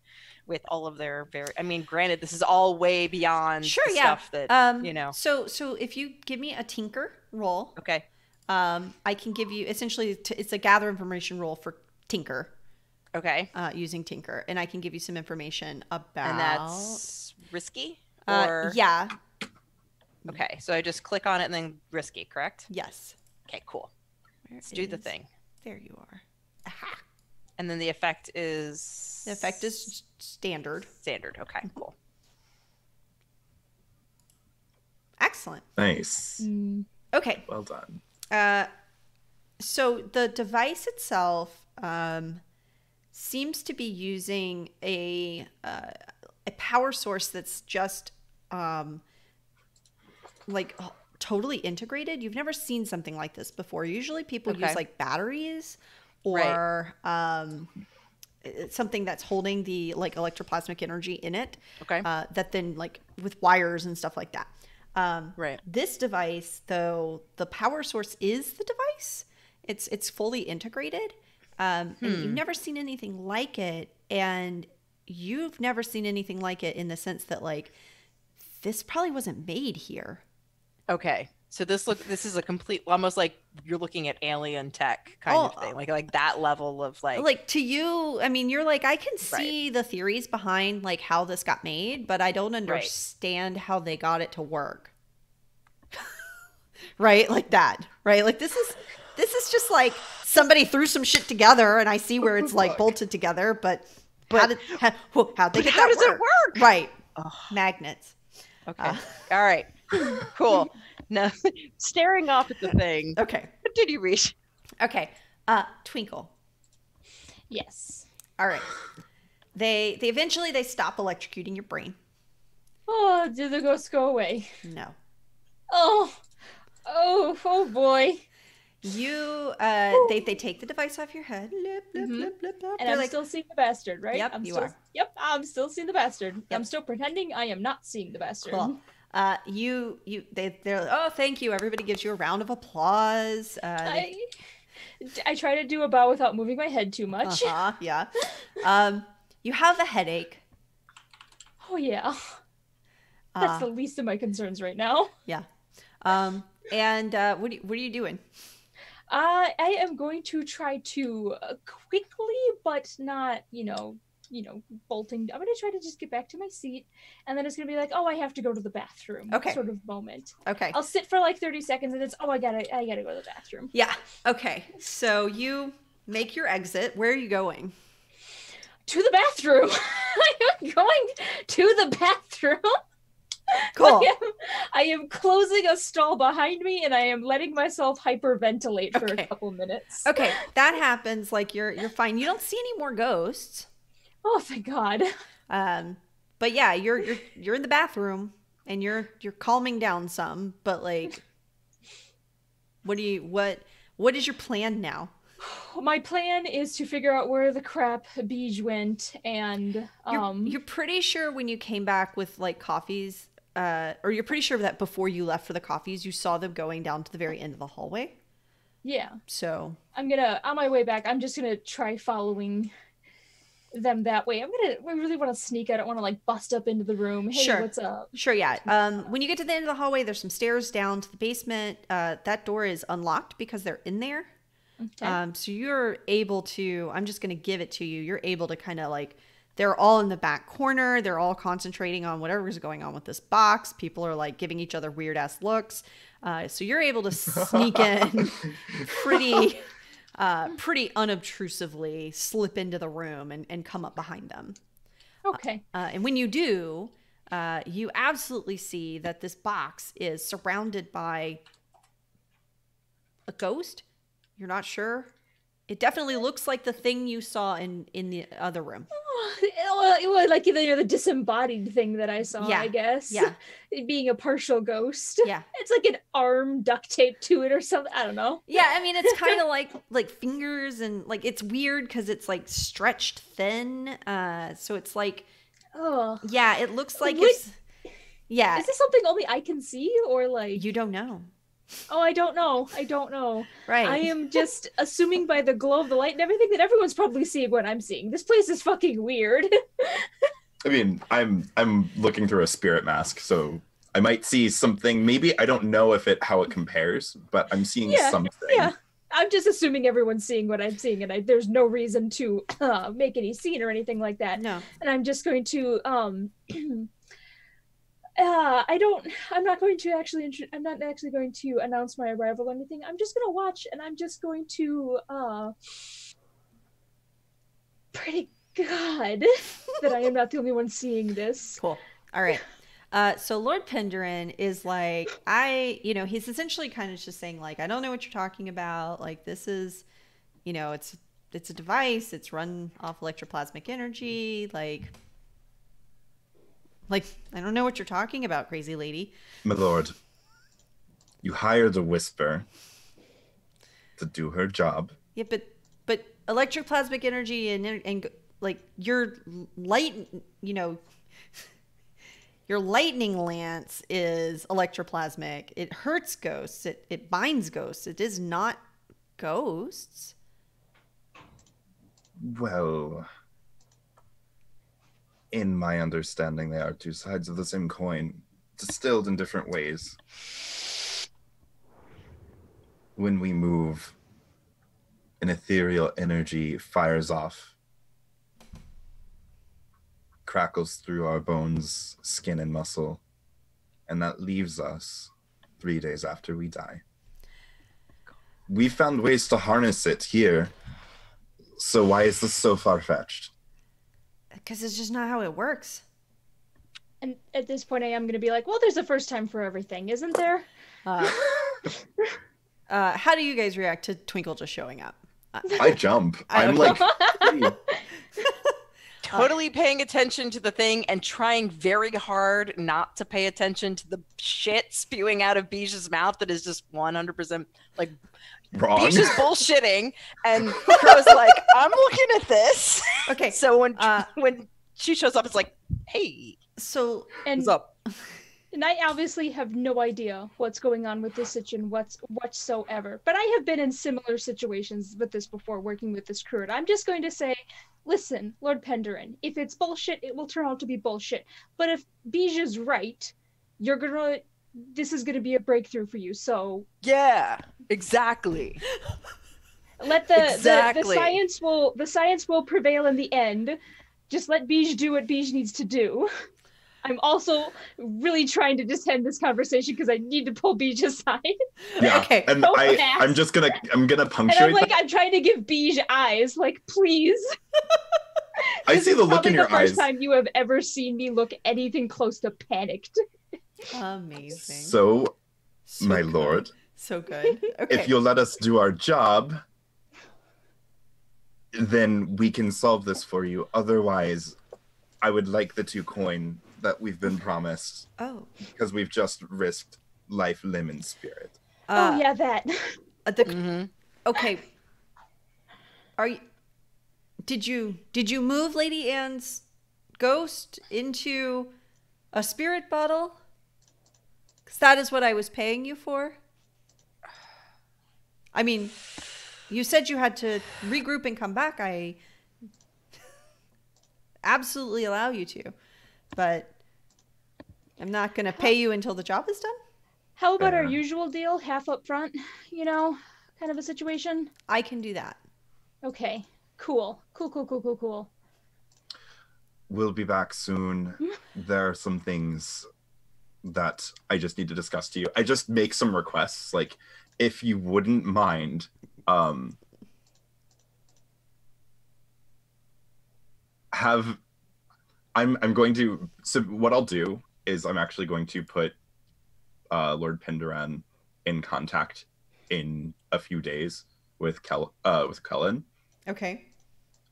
with all of their I mean, granted, this is all way beyond Sure, the yeah. stuff that So if you give me a tinker roll, Okay. I can give you essentially it's a gather information roll for tinker. Okay. Using tinker, and I can give you some information about. And that's risky, or yeah. Okay, so I just click on it and then risky, correct? Yes. Okay, cool. Where Let's do the thing. There you are. Aha. And then the effect is. The effect is standard. Standard. Okay, cool. Excellent. Nice. Okay. Well done. So the device itself seems to be using a power source that's just totally integrated. You've never seen something like this before. Usually people use like batteries or something that's holding the like electroplasmic energy in it. Okay. That then like with wires and stuff like that. Right. This device, though, the power source is the device. It's fully integrated. And you've never seen anything like it. And you've never seen anything like it in the sense that like this probably wasn't made here. Okay. So this is a complete, almost like you're looking at alien tech kind of thing, like that level of like to you. I mean, you're like, I can see the theories behind like how this got made, but I don't understand how they got it to work. Right, like that. Right, like this is just like somebody threw some shit together, and I see where it's like bolted together, but how'd they get that? How does it work? Right, magnets. Okay. All right. Cool. Now, staring off at the thing. Okay. What did you reach? Okay. Twinkle. Yes. All right. They eventually stop electrocuting your brain. Oh, did the ghosts go away? No. Oh boy. You they take the device off your head. And I'm still seeing the bastard, right? Yep, you are. Yep, I'm still seeing the bastard. Yep. I'm still pretending I am not seeing the bastard. Cool. They're like, oh, thank you. Everybody gives you a round of applause. I try to do a bow without moving my head too much. Yeah. You have a headache. Oh yeah. That's the least of my concerns right now. Yeah. And what are you doing? I am going to try to quickly, but not, bolting. I'm going to try to just get back to my seat, and then it's going to be like, oh, I have to go to the bathroom. Okay. Sort of moment. Okay. I'll sit for like 30 seconds, and it's, oh, I gotta go to the bathroom. Yeah. Okay. So you make your exit. Where are you going? To the bathroom. I am going to the bathroom. Cool. I am closing a stall behind me, and I am letting myself hyperventilate for a couple minutes. Okay, that happens. Like you're fine. You don't see any more ghosts. Oh, thank God. But yeah, you're in the bathroom and you're calming down some. But like, what is your plan now? My plan is to figure out where the crap Beej went, and you're pretty sure when you came back with like coffees. Or you're pretty sure that before you left for the coffees, you saw them going down to the very end of the hallway. Yeah. So on my way back, I'm just gonna try following them that way. I really want to sneak. I don't want to like bust up into the room. Hey, sure. What's up? Sure, yeah. When you get to the end of the hallway, there's some stairs down to the basement. That door is unlocked because they're in there. Okay. So you're able to, I'm just gonna give it to you. You're able to kind of like, they're all in the back corner. They're all concentrating on whatever's going on with this box. People are like giving each other weird ass looks. So you're able to sneak in pretty unobtrusively, slip into the room and come up behind them. Okay. And when you do, you absolutely see that this box is surrounded by a ghost. You're not sure. It definitely looks like the thing you saw in the other room. It was like the disembodied thing that I saw, Yeah. I guess. Yeah. It being a partial ghost. Yeah. It's like an arm duct taped to it or something. I don't know. Yeah, I mean, it's kind of like fingers and like it's weird because it's like stretched thin. So it's like Oh. Yeah, it looks like Wait. it's... Yeah, Is this something only I can see, or like? you don't know. Oh, I don't know. I don't know. Right. I am just assuming by the glow of the light and everything that everyone's probably seeing what I'm seeing. This place is fucking weird. I mean, I'm looking through a spirit mask, so I might see something. Maybe I don't know how it compares, but I'm seeing something. Yeah. I'm just assuming everyone's seeing what I'm seeing, and there's no reason to make any scene or anything like that. No. And I'm just going to I'm not actually going to announce my arrival or anything. I'm just gonna watch, and I'm just going to pray to God that I am not the only one seeing this. Cool. All right. So Lord Penderin is like, he's essentially kind of just saying like, I don't know what you're talking about. Like, this is, it's a device. It's run off electroplasmic energy. Like, I don't know what you're talking about, crazy lady. My lord, you hired a whisper to do her job. Yeah, but electroplasmic energy and like your light, your lightning lance is electroplasmic. It hurts ghosts. It binds ghosts. It is not ghosts. Well, in my understanding, they are two sides of the same coin, distilled in different ways. When we move, an ethereal energy fires off, crackles through our bones, skin, and muscle, and that leaves us 3 days after we die. We found ways to harness it here, so why is this so far-fetched? Because it's just not how it works. And at this point, I am going to be like, well, there's a first time for everything, isn't there? How do you guys react to Twinkle just showing up? I jump. I'm like... Totally paying attention to the thing and trying very hard not to pay attention to the shit spewing out of Bij's mouth that is just 100% like wrong. Bij is bullshitting, and Crow's like, I'm looking at this. Okay. So when she shows up, it's like, hey, so what's up? And I obviously have no idea what's going on with this situation whatsoever. But I have been in similar situations with this before, working with this crew. And I'm just going to say, listen, Lord Penderin, if it's bullshit, it will turn out to be bullshit. But if Bij is right, this is gonna be a breakthrough for you. So yeah, exactly. Let the science will prevail in the end. Just let Bij do what Bij needs to do. I'm also really trying to just end this conversation because I need to pull Bij aside. Yeah, okay. And I'm gonna punctuate. And I'm trying to give Bij eyes, like, please. I see the look in your eyes. This is probably the first time you have ever seen me look anything close to panicked. Amazing. So my good. lord. So good. Okay. If you'll let us do our job, then we can solve this for you. Otherwise, I would like the 2 coin that we've been promised. Oh. Because we've just risked life, limb, and spirit. Yeah, that. Okay. Did you move Lady Anne's ghost into a spirit bottle? Because that is what I was paying you for. I mean, you said you had to regroup and come back. I absolutely allow you to, but I'm not going to pay you until the job is done. How about our usual deal, half up front, kind of a situation? I can do that. Okay, cool. We'll be back soon. There are some things that I just need to discuss to you. I just make some requests, like, if you wouldn't mind, I'm going to, so what I'll do is I'm actually going to put Lord Penderin in contact in a few days with Cullen. Okay.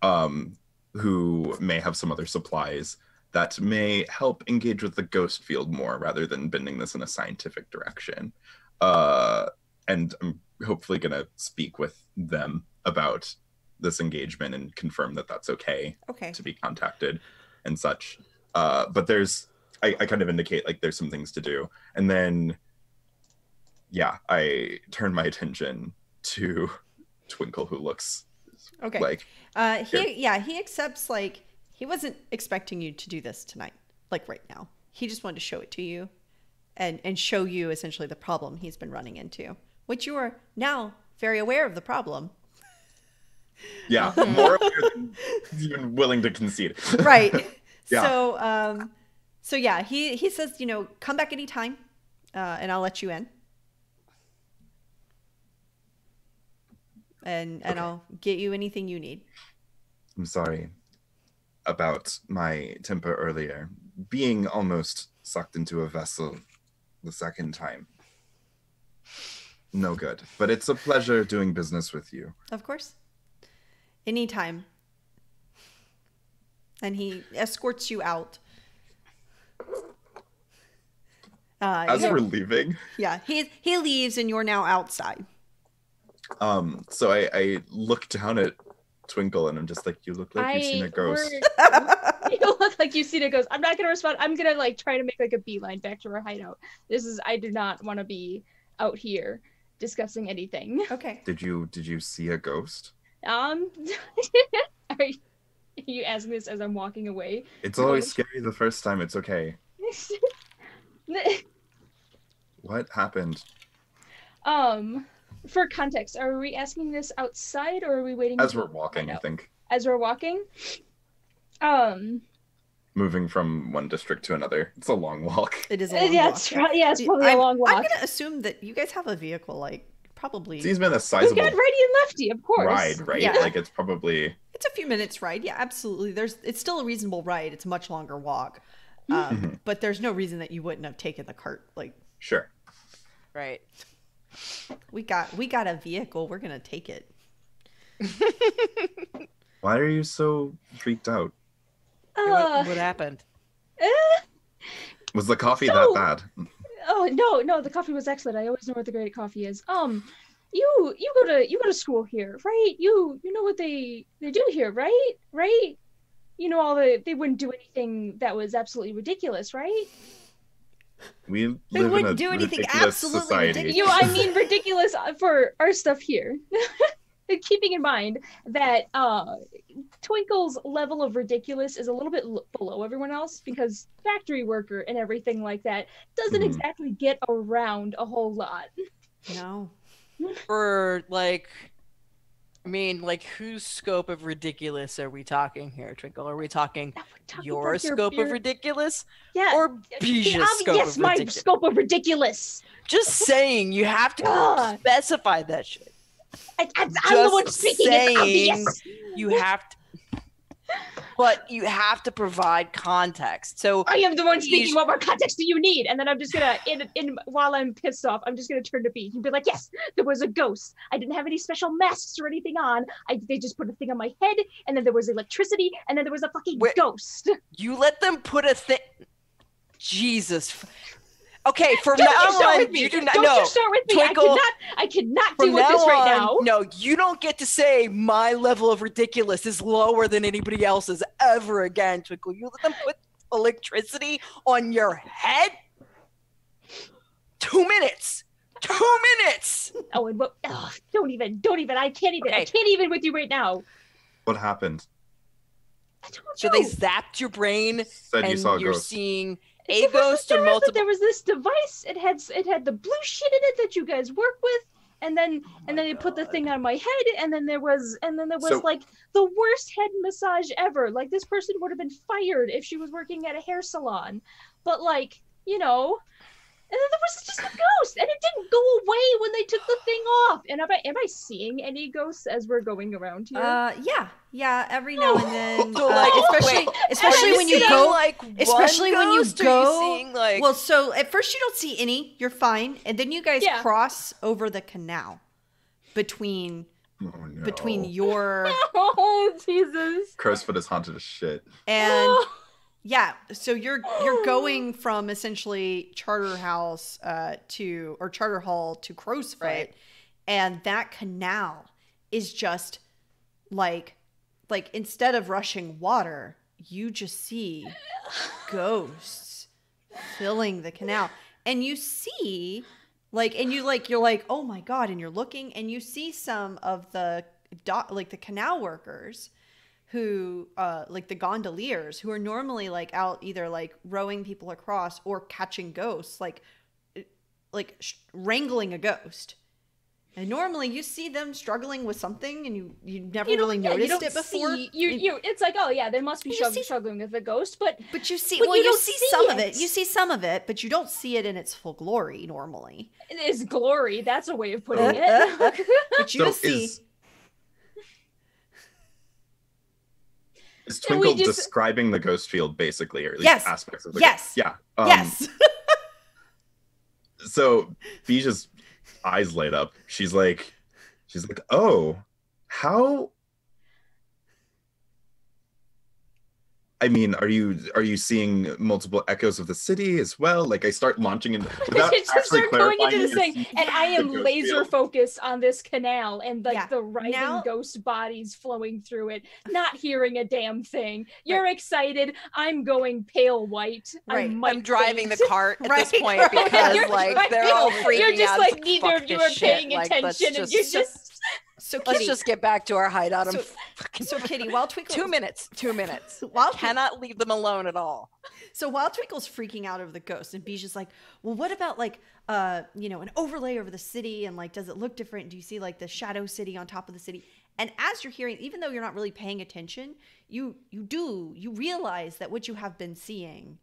Who may have some other supplies that may help engage with the ghost field more rather than bending this in a scientific direction. And I'm hopefully going to speak with them about this engagement and confirm that that's okay to be contacted and such. But I kind of indicate like there's some things to do, and then I turn my attention to Twinkle, who looks Okay. like he accepts, like, he wasn't expecting you to do this tonight, like right now. He just wanted to show it to you and show you essentially the problem he's been running into, which you are now very aware of the problem. Yeah, more aware than he's even willing to concede. Right. Yeah. So yeah, he says, you know, come back anytime, and I'll let you in. And Okay. I'll get you anything you need. I'm sorry about my temper earlier. Being almost sucked into a vessel the second time. No good. But it's a pleasure doing business with you. Of course. Anytime. And he escorts you out. As we're leaving. Yeah, he leaves and you're now outside. So I look down at Twinkle and I'm just like, you look like you've seen a ghost. You look like you've seen a ghost. I'm not gonna respond. I'm gonna like try to make like a beeline back to our hideout. I do not want to be out here discussing anything. Okay. Did you see a ghost? Are you asking this as I'm walking away? It's always scary the first time. It's okay. What happened? For context, are we asking this outside or are we waiting? As we're walking, I think. As we're walking? Moving from one district to another. It's a long walk. It is a long yeah, walk. it's probably a long walk. I'm gonna assume that you guys have a vehicle, like probably. He's been a We've sizable got righty and lefty, of course. ride, right? Yeah. Like it's probably. It's a few minutes ride. Yeah, absolutely. It's still a reasonable ride. It's a much longer walk. But there's no reason that you wouldn't have taken the cart. Like, Sure. Right. we got a vehicle. We're gonna take it. Why are you so freaked out? What happened? Was the coffee So- that bad? Oh no, the coffee was excellent. I always know what the great coffee is. You go to school here, right? You know what they do here, right? Right? You know they wouldn't do anything that was absolutely ridiculous, right? We They live in a wouldn't do anything ridiculous absolutely society. ridiculous. I mean ridiculous for our stuff here. Keeping in mind that Twinkle's level of ridiculous is a little bit below everyone else because factory worker and everything like that doesn't Mhm. exactly get around a whole lot. No. For like, I mean, like, whose scope of ridiculous are we talking here, Twinkle? Are we talking We're talking your about scope your- of ridiculous Yeah. or Bija's scope yes, of my ridiculous? scope of ridiculous. Just saying, you have to God. specify that shit. I'm the one speaking. It's obvious. You have to, but you have to provide context. So I am the one speaking. He's- What more context do you need? And then I'm just gonna, while I'm pissed off, I'm just gonna turn to B. You'd be like, yes, there was a ghost. I didn't have any special masks or anything on. They just put a thing on my head, and then there was electricity, and then there was a fucking Wait. ghost. you let them put a thing. Jesus. Okay, from Don't now you start on, with me. you do not Don't know. you start with me. Twinkle, I cannot From deal with now this right on, now. no, you don't get to say my level of ridiculous is lower than anybody else's ever again, Twinkle. You let them put electricity on your head? 2 minutes. 2 minutes. Oh, and what? Ugh, don't even. I can't even. I Okay. can't even with you right now. What happened? I told So you. they zapped your brain, Said you and saw a you're ghost. seeing There a was- ghost or multiple. There was this device. It had the blue shit in it that you guys work with, and then they put the thing on my head, and then there was So- like the worst head massage ever. Like this person would have been fired if she was working at a hair salon, but like and then there was just a ghost, and it didn't go away when they took the thing off. And am I seeing any ghosts as we're going around here? Yeah. Every now and then, So, like, especially Are when you seeing, go. like, especially one when you ghost, or go- are you seeing, like, Well, so at first you don't see any. You're fine, and then you guys Yeah. cross over the canal between Oh, no. between your Oh Jesus! Crowsfoot is haunted as shit. and. Yeah, so you're going from essentially Charter House Charter Hall to Crowsfoot, Right. and that canal is just like instead of rushing water, you just see ghosts filling the canal. And you see, you're like, oh my God. And you're looking and you see some of the canal workers who, like the gondoliers who are normally like out either like rowing people across or catching ghosts, wrangling a ghost. And normally you see them struggling with something and you never really noticed it before. It's like, oh yeah, they must be struggling with the ghost, but you see some of it. You see some of it, but you don't see it in its full glory normally. It's glory. That's a way of putting it. But you see. Is Twinkle describing the ghost field basically, or at least yes. aspects of the yes. ghost? Yeah. Yes. So Bija's eyes light up. She's like, oh, how? I mean, are you seeing multiple echoes of the city as well? Like I start launching into just start going into this thing, and I am laser focused on this canal and like the writhing ghost bodies flowing through it, not hearing a damn thing. You're excited. I'm going pale white. Right. I'm driving the cart at this point because like they're all freaking You're just out. like neither of you are paying attention, and you're just. So Kitty, let's just get back to our hideout. So Kitty, while Twinkle 2 minutes. Cannot leave them alone at all. So while Twinkle's freaking out over the ghost, and Bija's like, well, what about like an overlay over the city, and like does it look different? Do you see like the shadow city on top of the city? And as you're hearing, even though you're not really paying attention, you realize that what you have been seeing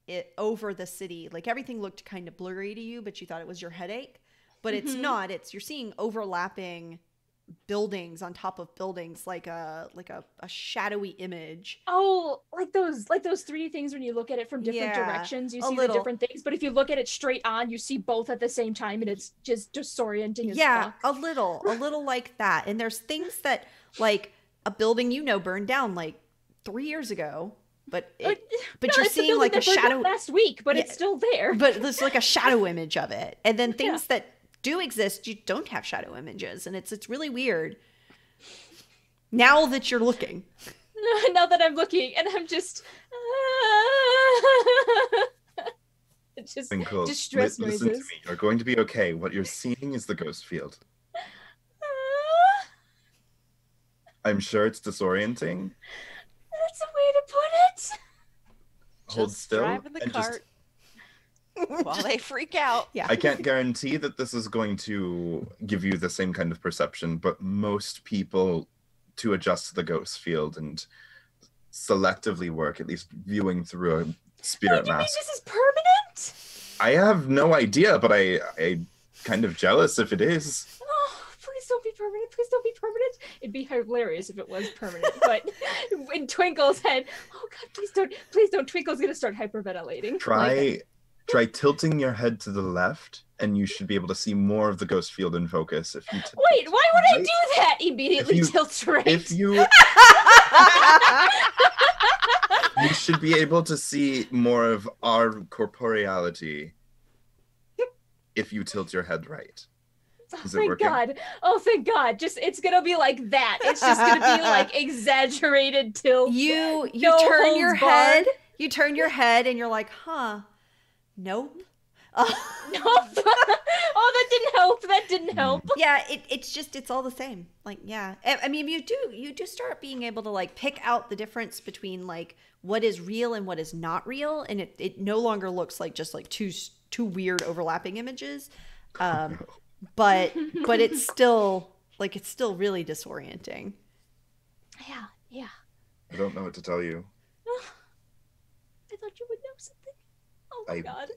it over the city, like everything looked kind of blurry to you, but you thought it was your headache. But it's not. You're seeing overlapping buildings on top of buildings, like a shadowy image. Oh, like those 3D things when you look at it from different directions, you see the different things. But if you look at it straight on, you see both at the same time, and it's just disorienting as fuck. A little like that. And there's things that like a building burned down like 3 years ago. But you're seeing like a shadow last week, but it's still there. But there's like a shadow image of it, and then things that do exist, you don't have shadow images, and it's really weird. Now that you're looking, now that I'm looking, and I'm just, it's just Twinkle, distress noises. Listen to me. You're going to be okay. What you're seeing is the ghost field. I'm sure it's disorienting. That's a way to put it. Hold still. Drive in the cart. While they freak out. Yeah. I can't guarantee that this is going to give you the same kind of perception, but most people, to adjust to the ghost field and selectively work, at least viewing through a spirit You mean mask. this is permanent? I have no idea, but I'm kind of jealous if it is. Oh, please don't be permanent. Please don't be permanent. It'd be hilarious if it was permanent, but in Twinkle's head, oh God, please don't. Twinkle's gonna start hyperventilating. Try tilting your head to the left, and you should be able to see more of the ghost field in focus. If you wait, why would I do that? Immediately tilts right. If you you should be able to see more of our corporeality if you tilt your head right. Is it working? God. Oh, thank God. It's gonna be like that. It's just gonna be like exaggerated tilt. You turn your head. You turn your head, and you're like, huh. Nope. Nope. Oh, that didn't help. Yeah, it's all the same. Like, yeah. I mean, you do start being able to like pick out the difference between like what is real and what is not real, and it no longer looks like just like two weird overlapping images. But it's still really disorienting. Yeah. I don't know what to tell you. I thought you would know something. Oh my God.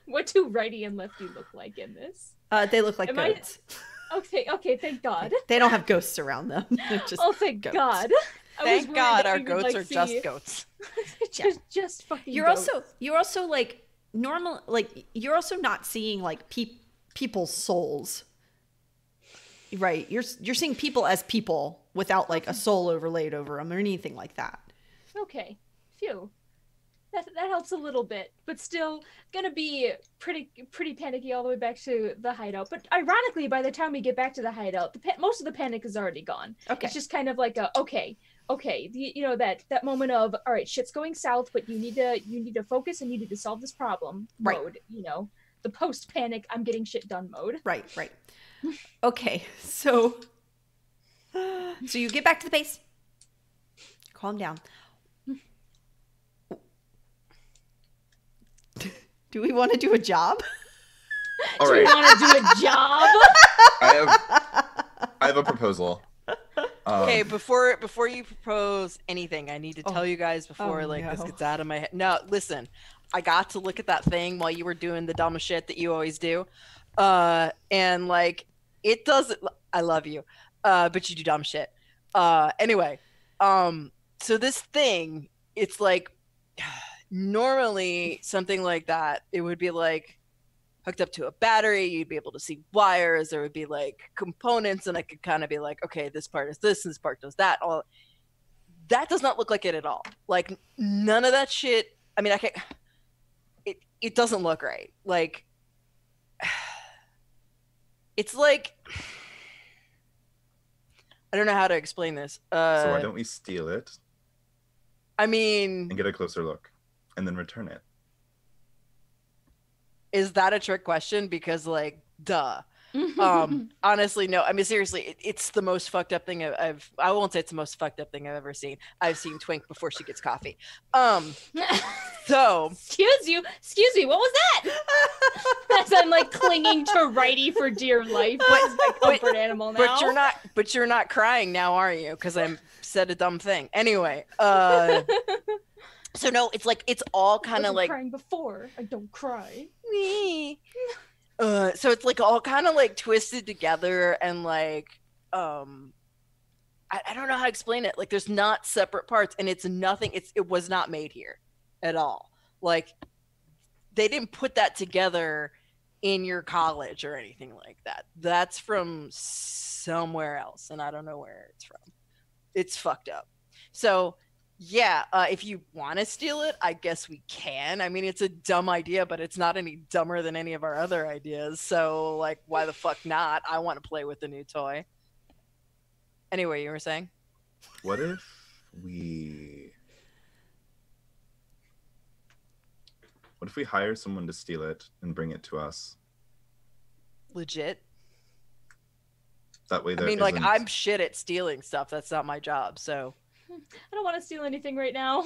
What do righty and lefty look like in this? They look like goats. Okay, thank God. They don't have ghosts around them. They're just thank goats. God. Thank God our goats are just goats. just fucking You're goats. also like normal, like you're also not seeing like people's souls. Right. You're seeing people as people without like a soul overlaid over them or anything like that. Okay. Phew. That helps a little bit, but still gonna be pretty panicky all the way back to the hideout. But ironically, by the time we get back to the hideout, most of the panic is already gone. Okay. It's just kind of like okay, okay, that moment of, all right, shit's going south, but you need to focus and you need to solve this problem mode. The post panic, I'm getting shit done mode. Right. Okay, so you get back to the base. Calm down. Do we want to do a job? All Do right. you want to do a job? I have a proposal. Okay, before you propose anything, I need to tell you guys before this no. gets out of my head. No, listen. I got to look at that thing while you were doing the dumb shit that you always do. And like it doesn't I love you. But you do dumb shit. Anyway, so this thing, it's like normally something like that, it would be like hooked up to a battery, you'd be able to see wires, there would be like components, and I could kind of be like, okay, this part is this and this part does that. All that does not look like it at all. Like none of that shit. I mean, I can't, it doesn't look right. Like it's like, I don't know how to explain this. So why don't we steal it I mean, and get a closer look and then return it? is that a trick question? Because like, duh. Honestly, no. I mean, seriously, it's the most fucked up thing I won't say it's the most fucked up thing I've ever seen. I've seen Twink before she gets coffee. So Excuse me, what was that? As I'm like clinging to Righty for dear life. What's my comfort animal now? but you're not crying now, are you? Because I said a dumb thing. Anyway, so no, it's like it's all kind of like crying before. I don't cry. So it's like all kind of like twisted together and like I don't know how to explain it. Like there's not separate parts and it's nothing. It was not made here at all. Like they didn't put that together in your college or anything like that. That's from somewhere else and I don't know where it's from. It's fucked up. So yeah, if you want to steal it, I guess we can. I mean, it's a dumb idea, but it's not any dumber than any of our other ideas. So, like, why the fuck not? I want to play with the new toy. Anyway, you were saying? What if we hire someone to steal it and bring it to us? Legit? That way there I mean, like, isn't- I'm shit at stealing stuff. That's not my job, so... I don't want to steal anything right now.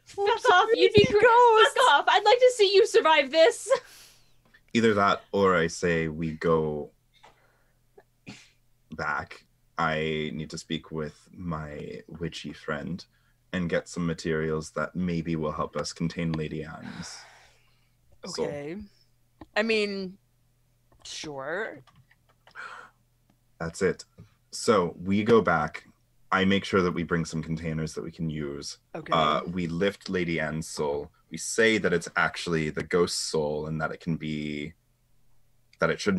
Fuck off, you'd be Fuck off. I'd like to see you survive this. Either that or I say we go back. I need to speak with my witchy friend and get some materials that maybe will help us contain Lady Anne's. Okay. I mean, sure. That's it. So we go back. I make sure that we bring some containers that we can use. Okay. We lift Lady Anne's soul. We say that it's actually the ghost's soul and that it shouldn't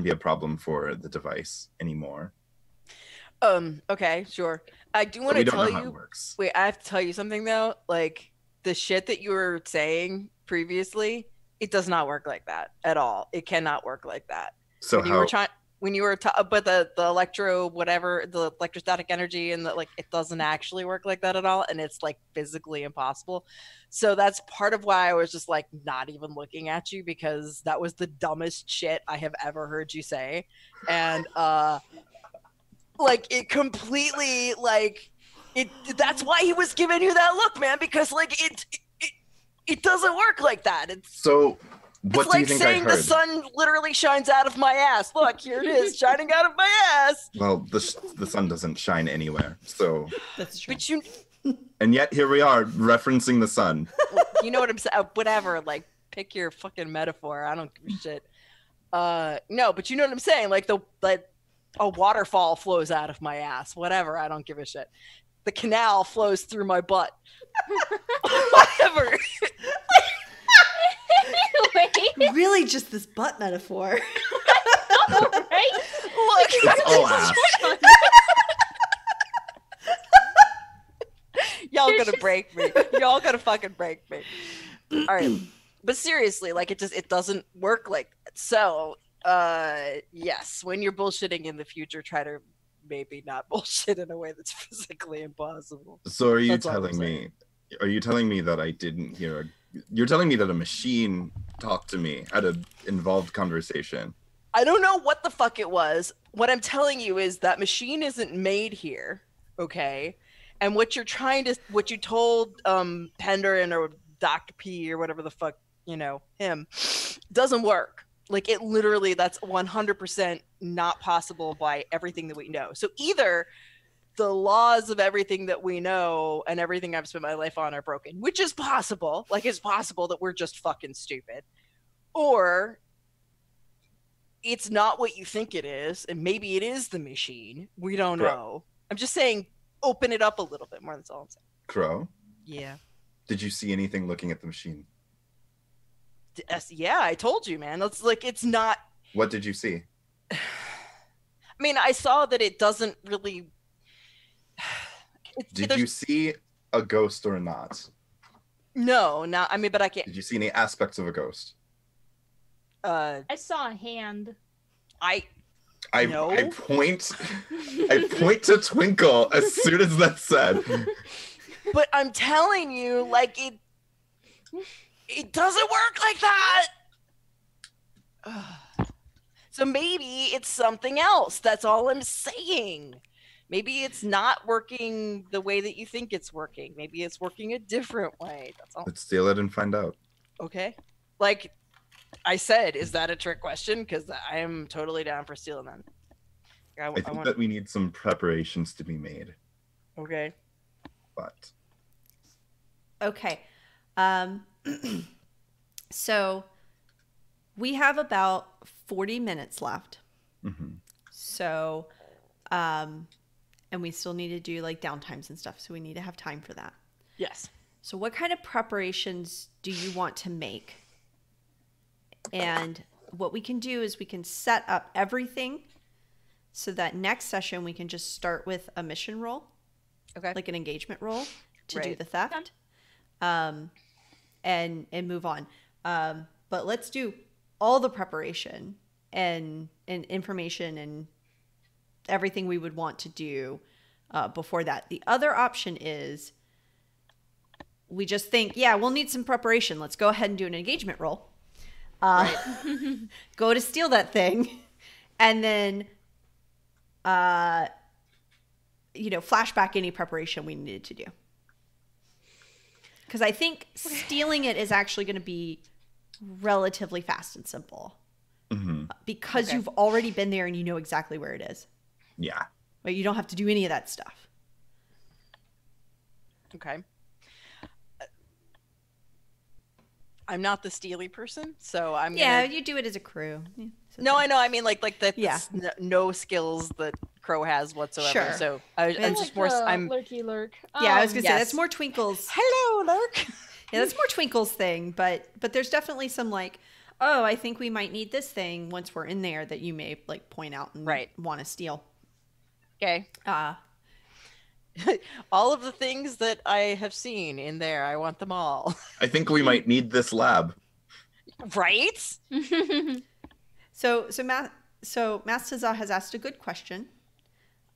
be a problem for the device anymore. Okay, sure. I do want to tell know how you. it works. Wait, I have to tell you something though. Like the shit that you were saying previously, it does not work like that at all. It cannot work like that. So when you were but the electro whatever, the electrostatic energy and it doesn't actually work like that at all, and it's like physically impossible. So that's part of why I was just like not even looking at you, because that was the dumbest shit I have ever heard you say. And like it completely that's why he was giving you that look, man, because like it doesn't work like that. So what it's do you like think I saying heard? the sun literally shines out of my ass. Look, here it is, shining out of my ass. Well, the sun doesn't shine anywhere. So That's true. But you and yet here we are referencing the sun. you know what I'm saying? Whatever, like pick your fucking metaphor. I don't give a shit. No, but you know what I'm saying? Like a waterfall flows out of my ass. Whatever, I don't give a shit. The canal flows through my butt. Whatever. Wait, Really, just this butt metaphor. right? Look, It's all ass. y'all gonna break me. Y'all gonna fucking break me. All right, but seriously, like it doesn't work like that. So, yes, when you're bullshitting in the future, try to maybe not bullshit in a way that's physically impossible. So are you That's all I'm telling saying. me? Are you telling me that I didn't hear? You're telling me that a machine talked to me, had an involved conversation. I don't know what the fuck it was. What I'm telling you is that machine isn't made here, okay? And what you told Penderin or Dr. P or whatever the fuck, him, doesn't work. Like, it literally, that's 100% not possible by everything that we know. So either the laws of everything that we know and everything I've spent my life on are broken, which is possible. Like, it's possible that we're just fucking stupid. Or it's not what you think it is, and maybe it is the machine. We don't know. I'm just saying, open it up a little bit more. That's all I'm saying. Crow, Yeah. did you see anything looking at the machine? Yeah, I told you, man. That's like, it's not. What did you see? I mean, I saw that it doesn't really. Did you see a ghost or not? No, not. I mean, but I can't. Did you see any aspects of a ghost? I saw a hand. I No. point to Twinkle as soon as that's said. But I'm telling you, like, it doesn't work like that. So maybe it's something else. That's all I'm saying. Maybe it's not working the way that you think it's working. Maybe it's working a different way. That's all. Let's steal it and find out. Okay. Like I said, is that a trick question? Because I am totally down for stealing them. I think that we need some preparations to be made. Okay. But Okay. So we have about 40 minutes left. mhm. So, and we still need to do like downtimes and stuff. So we need to have time for that. Yes. So what kind of preparations do you want to make? And what we can do is we can set up everything so that next session we can just start with a mission roll, Okay. like an engagement roll to do Right. the theft, and move on. But let's do all the preparation and information and everything we would want to do before that. The other option is we just think, yeah, we'll need some preparation. Let's go ahead and do an engagement roll. Go to steal that thing, and then, flashback any preparation we needed to do. Because I think stealing it is actually going to be relatively fast and simple. Mhm. Because Okay. you've already been there and you know exactly where it is. Yeah. But you don't have to do any of that stuff. Okay. I'm not the steely person, so I'm Yeah, gonna... you do it as a crew. Yeah, so No, I know. I mean, like the Yeah. no skills that Crow has whatsoever. Sure. So I'm It's just more. I'm lurky lurk. Yeah, I was gonna say yes. that's more Twinkle's. hello, Lurk. Yeah, that's more Twinkle's thing. But there's definitely some like, oh, I think we might need this thing once we're in there that you may like point out and Right. want to steal. Okay. All of the things that I have seen in there, I want them all. I think we might need this lab. Right? So Mastaza has asked a good question.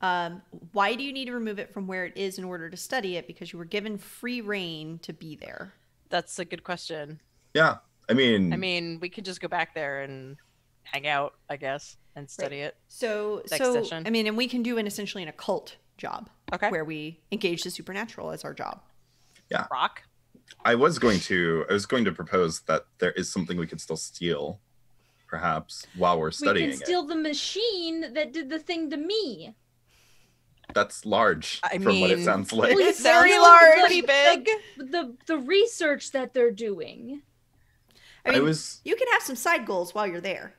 Why do you need to remove it from where it is in order to study it? Because you were given free reign to be there. That's a good question. Yeah. I mean, We could just go back there and hang out, I guess, and study it. So Next session. I mean, and we can do essentially an occult job. Okay. Where we engage the supernatural as our job. Rock. I was going to propose that there is something we could still steal, perhaps, while we're We studying can steal the machine that did the thing to me. it. That's large I from what it mean- sounds like. Well, you Very know, large. Pretty big. The research that they're doing. I mean, was you can have some side goals while you're there.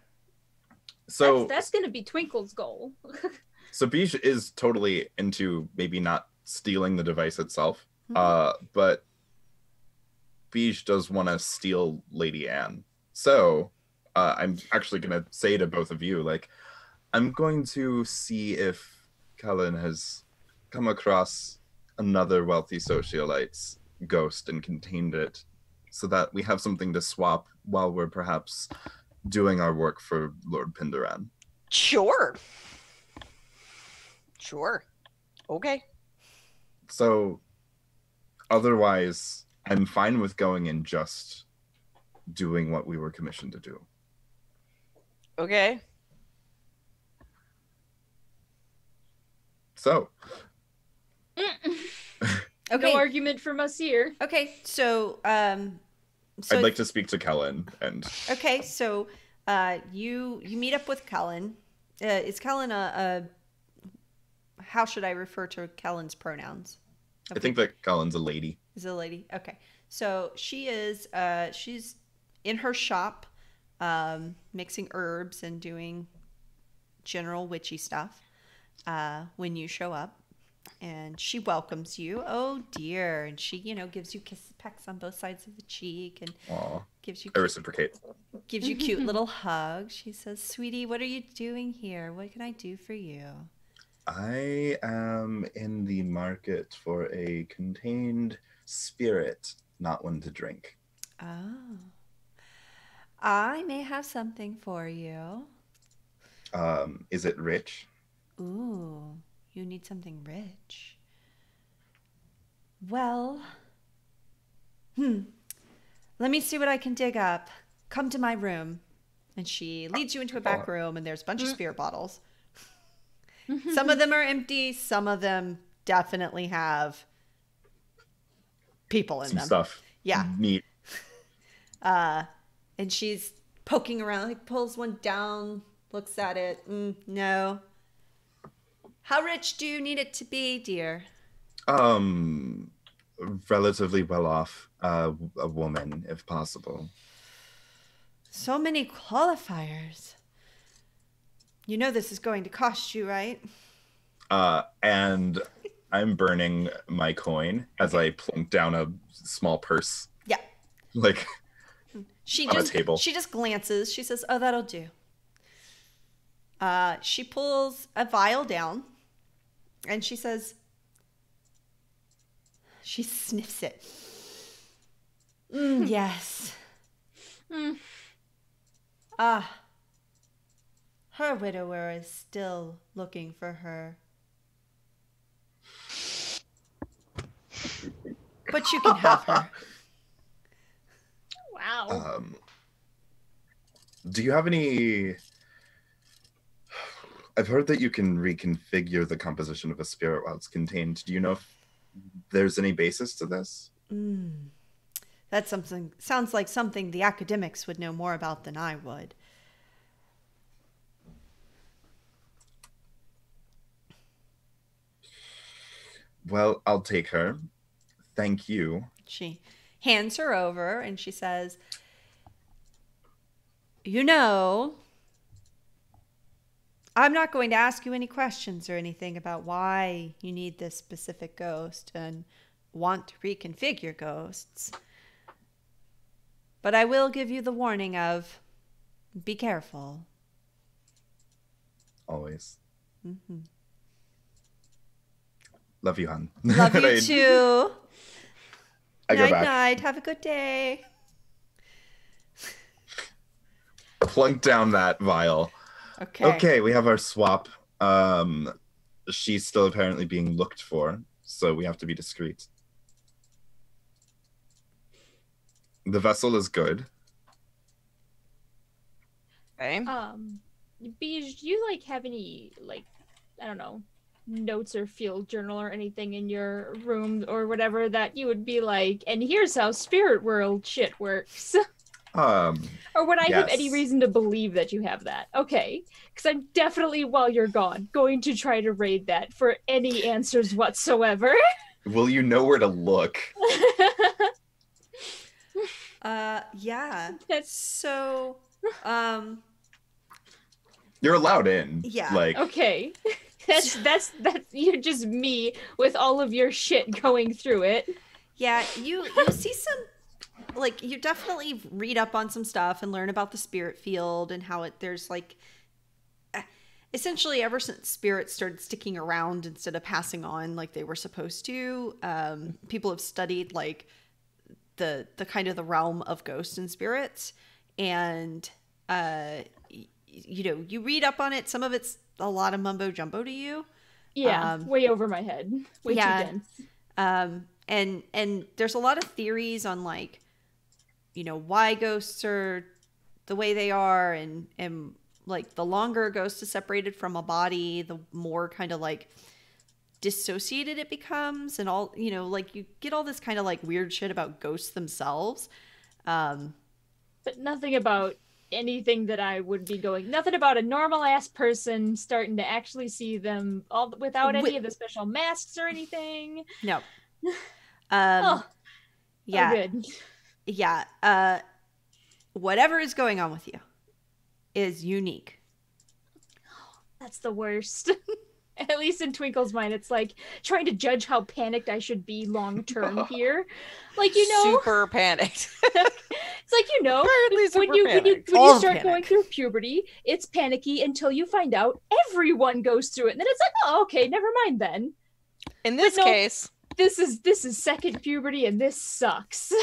so That's going to be Twinkle's goal. so Beige is totally into maybe not stealing the device itself, but Beige does want to steal Lady Anne. So I'm actually going to say to both of you, like, I'm going to see if Cullen has come across another wealthy socialite's ghost and contained it, so that we have something to swap while we're perhaps doing our work for Lord Pindaran. Sure. Sure. Okay. So, otherwise, I'm fine with going and just doing what we were commissioned to do. Okay. So, Okay. No argument from us here. Okay, so I'd like to speak to Kellen and okay, so you meet up with Kellen. Is Kellen a how should I refer to Kellen's pronouns? I think that Kellen's a lady. Is a lady. Okay. So she is she's in her shop mixing herbs and doing general witchy stuff when you show up. And she welcomes you. Oh dear. And she, gives you kisses, pecks on both sides of the cheek and Aw, gives you I reciprocate. gives you cute little hugs. She says, "Sweetie, what are you doing here? What can I do for you?" I am in the market for a contained spirit, not one to drink. Oh. I may have something for you. Is it rich? Ooh, you need something rich. Well, let me see what I can dig up. Come to my room. And she leads you into a back room, and there's a bunch of spirit bottles. Some of them are empty. Some of them definitely have people in Some them. stuff. Yeah. Neat. And she's poking around, like pulls one down, looks at it. No. How rich do you need it to be, dear? Relatively well off. A woman, if possible. So many qualifiers. You know this is going to cost you, right? And I'm burning my coin as I plunk down a small purse. Yeah. Like She on just a table. She just glances. She says, "Oh, that'll do." She pulls a vial down, and she says, she sniffs it. Yes. Her widower is still looking for her. But you can have her. Wow. Do you have any... I've heard that you can reconfigure the composition of a spirit while it's contained. Do you know if there's any basis to this? That's something, sounds like something the academics would know more about than I would. Well, I'll take her. Thank you. She hands her over and she says, "You know, I'm not going to ask you any questions or anything about why you need this specific ghost and want to reconfigure ghosts. But I will give you the warning of be careful." Always. Love you, hon. Love you too. I go Night, back. night. Have a good day. Plunk down that vial. Okay. Okay, we have our swap. She's still apparently being looked for, so we have to be discreet. The vessel is good. Okay. Beej, do you have any I don't know, notes or field journal or anything in your room or whatever that you would be like, and here's how spirit world shit works? Or would I have any Yes. reason to believe that you have that? Okay, because I'm definitely, while you're gone, going to try to raid that for any answers whatsoever. Will you know where to look? Yeah. That's So, You're allowed in. Yeah. okay. That's you're just me with all of your shit going through it. yeah, you see some, you definitely read up on some stuff and learn about the spirit field and how there's essentially ever since spirits started sticking around instead of passing on like they were supposed to, people have studied the kind of the realm of ghosts and spirits, and you read up on it. Some of it's a lot of mumbo jumbo to you, Yeah, way over my head. Way too dense. And there's a lot of theories on like, you know, why ghosts are the way they are, and like the longer a ghost is separated from a body, the more kind of like dissociated it becomes, and all, you know, like you get all this kind of like weird shit about ghosts themselves. But nothing about anything that I would be going, nothing about a normal ass person starting to actually see them all without any of the special masks or anything. No. Oh, yeah. Good. Yeah. Whatever is going on with you is unique. That's the worst. At least in Twinkle's mind, it's like trying to judge how panicked I should be long term here. Like, you know, super panicked. It's like, you know, when you start going through puberty, it's panicky until you find out everyone goes through it, and then it's like, oh, okay, never mind then. In this case, this is second puberty, and this sucks.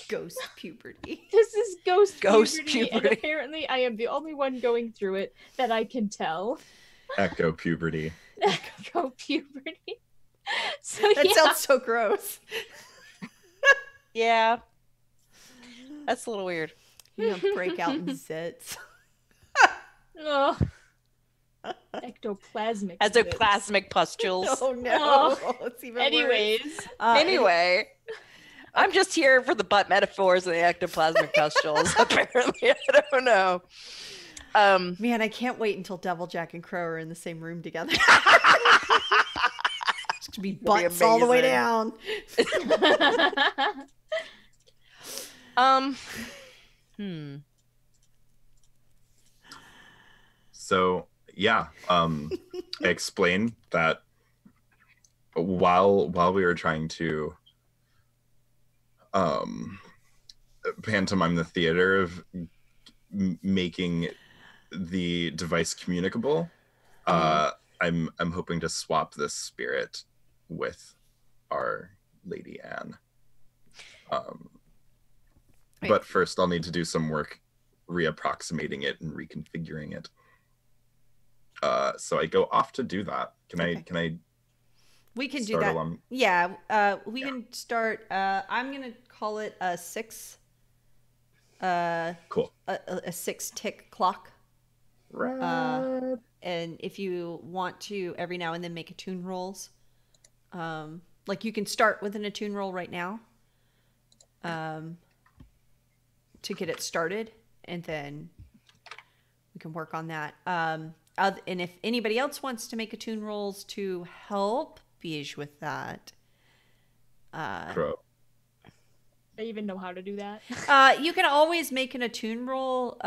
Ghost puberty. This is ghost puberty, and apparently I am the only one going through it that I can tell. Echo puberty. Echo puberty. So, that sounds so gross. Yeah. That's a little weird. You're gonna break out in zits. Oh. Ectoplasmic. Ectoplasmic pustules. Oh no. It's even Anyways. worse. Anyway. I'm just here for the butt metaphors and the ectoplasmic pustules. Apparently, I don't know. Man, I can't wait until Deviljack and Crow are in the same room together. It's gonna be butts all the way down. So yeah, I explained that while we were trying to pantomime the theater of making the device communicable, I'm hoping to swap this spirit with our Lady Anne. But first I'll need to do some work reapproximating it and reconfiguring it. So I go off to do that. Can I we can do start that. along? Yeah, we can start. I'm gonna call it a 6. Cool. A 6 tick clock. Right. And if you want to every now and then make attune rolls, like you can start with an attune roll right now, to get it started, and then we can work on that. And if anybody else wants to make attune rolls to help Beige with that, Crow. I even know how to do that. You can always make an attune roll.